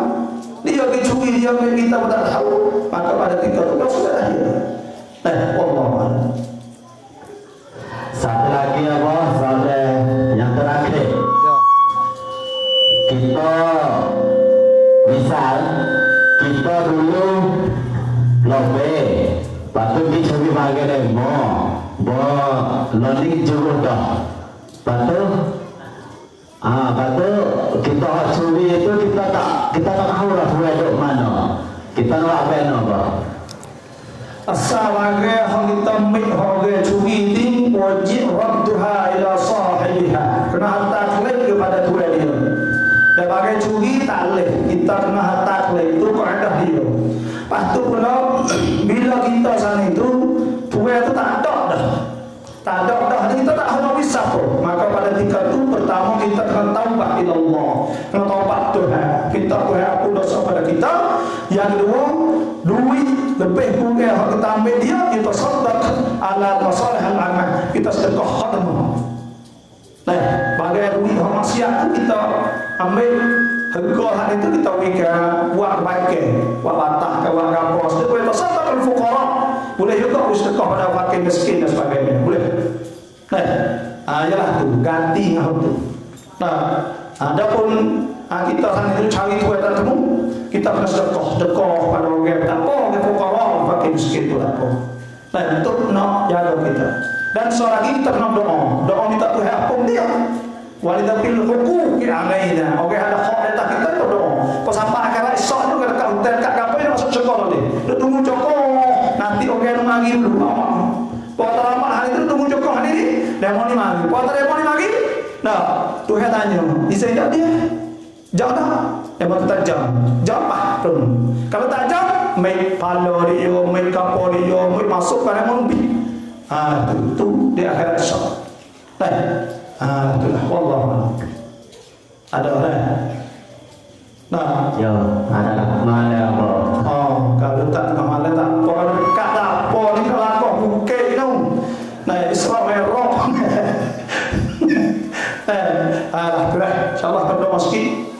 Dia mencuri dia kita tak tahu. Maka pada ketika itu dosa dia. Wallahu a'lam. Satu lagi apa? Soal yang terakhir. Kita misal kita dulu lebih waktu dicuri bagai demo learning juga dah batu kita curi itu kita tak tahu lah duduk mana kita nak apa asal bagai hang kita mik hang curi ting wajib radduha ila sahibiha, kena hantar balik kepada tuan dia. Dan bagai curi tak boleh, kita kena hantar balik, itu kaedah dia. Lepas tu pula bila kita sana itu tuan tu tak ada dah. Tak ada dah, kita tak hendak bisa pun. Maka pada ketika itu pertama kita kena taubat ila Allah, kena taubat Tuhan. Kita Tuhan aku dosa pada kita. Yang kedua, duit lebih kurang yang kita ambil dia, kita sedekah ala masalih al-amal, kita sedekah khatmah. Bagai duit maksiat itu kita ambil harga hal itu kita berikan buat kebaikan, buat batah ke buat kapal. Sedekah kita sedekah al-fuqara. Boleh juga sedekah pada fakir miskin dan sebagainya. Boleh. Yalah tu ganti ngah tu. Adapun kita sana itu cari tuan tak temu, kita kena sedekah pada orang tak apa, orang fuqara, fakir miskin tu tak apa. Untuk nak jaga kita. Dan seorang lagi kita kena doa minta Tuhan ampun dia. Walidapil huquqi alaina. Orang ada hak atas kita tu doa. Pas sampai akhirat esok tu kalau kat hotel kat kapal dia masuk cekor dia. Dia tunggu cekor. Nanti orang mari dulu. Puasa lama hari itu tunggu cekor hari ni. Dia mau ni mari. Puasa dia mau ni mari. Nah, Tuhan tanya, "Izin tak dia?" Jam dah. Dia mau tak jam. Jam apa? Kalau tak jam, mai palo dia, mai kapal dia, mai masuk pada mobil. Itu di akhirat esok. Itulah wallahu ada orang. Ya, ada mana apa? Kalau tak tengah malam tak apa, kalau dekat tak apa ni kalau aku bukit tu. Isra Mi'raj. Alhamdulillah, insyaallah berdoa sikit.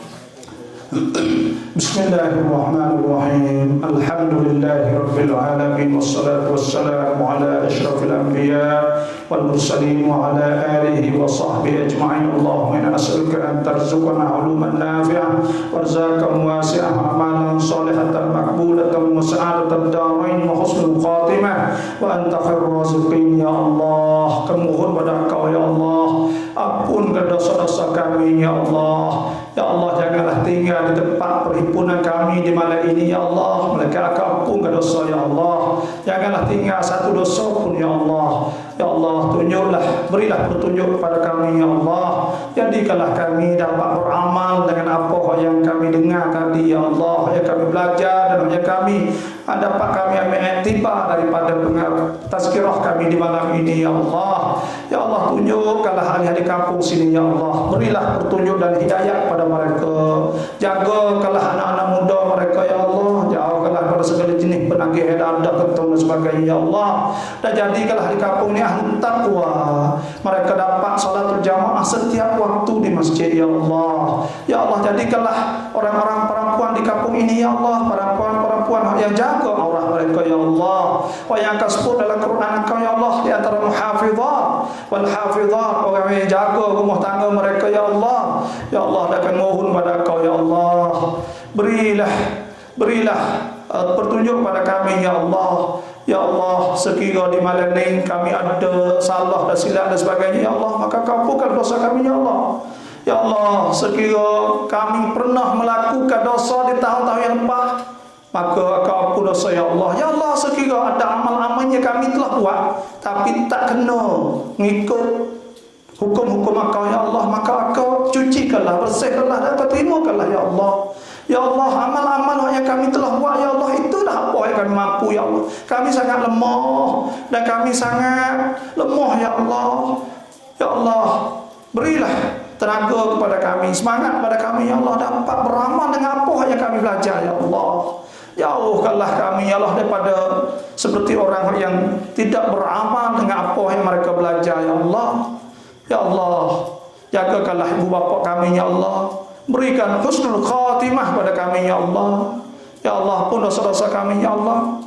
Bismillahirrahmanirrahim. Alhamdulillahirabbil alamin wassalatu wassalamu ala asyrafil anbiya wal mursalin wa ala alihi wa sahbihi ajma'in. Allahumma inna nas'aluka an tarzuqana 'uluman nafi'ah warzuqan wasi'ah wa amalan salihatan maqbulatan wa sa'adatan darain wa husnul khatimah wa anta khairur raziqin. Ya Allah, kami mohon pada Engkau ya Allah, ampunkan dosa dosa-dosa kami ya Allah. Ya Allah, janganlah tinggal di tempat perhimpunan kami di malam ini ya Allah, melainkan Kau ampunkan dosa ya Allah. Janganlah tinggal satu dosa pun ya Allah. Ya Allah, tunjuklah, berilah petunjuk kepada kami ya Allah. Jadikanlah kami dapat beramal dengan apa yang kami dengar tadi ya Allah, yang kami belajar, dan yang kami dapat kami ambil iktibar daripada tazkirah kami di malam ini ya Allah. Ya Allah, tunjukkanlah ahli-ahli kampung sini ya Allah. Berilah petunjuk dan hidayah kepada mereka. Jagakanlah anak-anak muda mereka ya Allah. Jauhkanlah pada segala jenis penagih darah, kentong dan sebagainya ya Allah. Dan jadikanlah ahli kampung ni ahli taqwa. Mereka dapat salatul jamaah setiap waktu di masjid ya Allah. Ya Allah, jadikanlah orang-orang perempuan di kampung ini ya Allah, perempuan yang jaga aurat mereka ya Allah. Yang Kau sebut dalam Quran Kau ya Allah, di antara muhafizat wal hafizat, orang yang jaga rumah tangga mereka ya Allah. Ya Allah, akan mohon pada Kau ya Allah, berilah petunjuk pada kami ya Allah. Ya Allah, sekiranya di malam ini kami ada salah dan silap dan sebagainya ya Allah, maka Kau ampunkan dosa kami ya Allah. Ya Allah, sekiranya kami pernah melakukan dosa di tahun-tahun yang lepas, maka Kau ampun dosa ya Allah. Ya Allah, sekiranya ada amal-amalnya kami telah buat tapi tak kena mengikut hukum-hukum Kau ya Allah, maka Kau cucikanlah, bersihkanlah dan terimakanlah ya Allah. Ya Allah, amal-amal yang kami telah buat ya Allah, itulah apa yang kami mampu ya Allah. Kami sangat lemah dan kami sangat lemah ya Allah. Ya Allah, berilah tenaga kepada kami, semangat kepada kami ya Allah, dapat beramal dengan apa yang kami belajar ya Allah. Jauhkanlah kami ya Allah daripada seperti orang yang tidak beramal dengan apa yang mereka belajar ya Allah. Ya Allah, jagakanlah ibu bapa kami ya Allah. Berikan husnul khatimah pada kami ya Allah. Ya Allah, pun dosa-dosa kami ya Allah.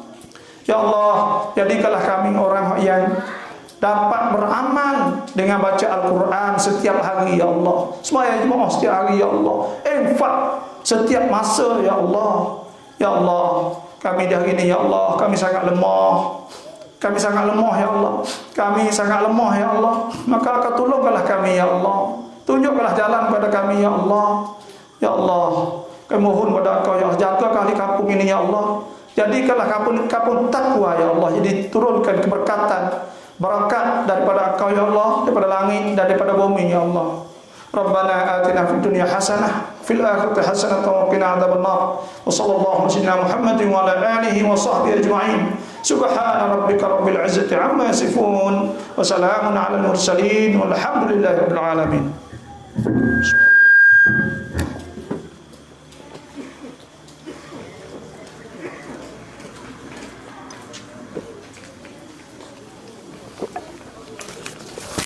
Ya Allah, jadikanlah kami orang yang dapat beramal dengan baca Al-Quran setiap hari ya Allah. Sembahyang Jumaat setiap hari ya Allah. Infak setiap masa ya Allah. Ya Allah, kami di hari ini ya Allah, kami sangat lemah. Kami sangat lemah ya Allah. Kami sangat lemah ya Allah. Maka Kau tolongkanlah kami ya Allah. Tunjukkanlah jalan kepada kami ya Allah. Ya Allah, kami mohon kepada Kau ya Allah, jagalah ahli kampung ini ya Allah. Jadikanlah kampung takwa ya Allah. Jadi turunkan keberkatan, barakat daripada Kau ya Allah, daripada langit dan daripada bumi ya Allah. Rabbana atina fid dunya hasanah fil akhirati hasanah wa qina adzabannar. Wa sallallahu alaihi Muhammadin wa ala alihi wa sahbihi ajma'in. Subhana rabbika rabbil izzati amma yasifun wa salamun alal mursalin walhamdulillahi rabbil alamin.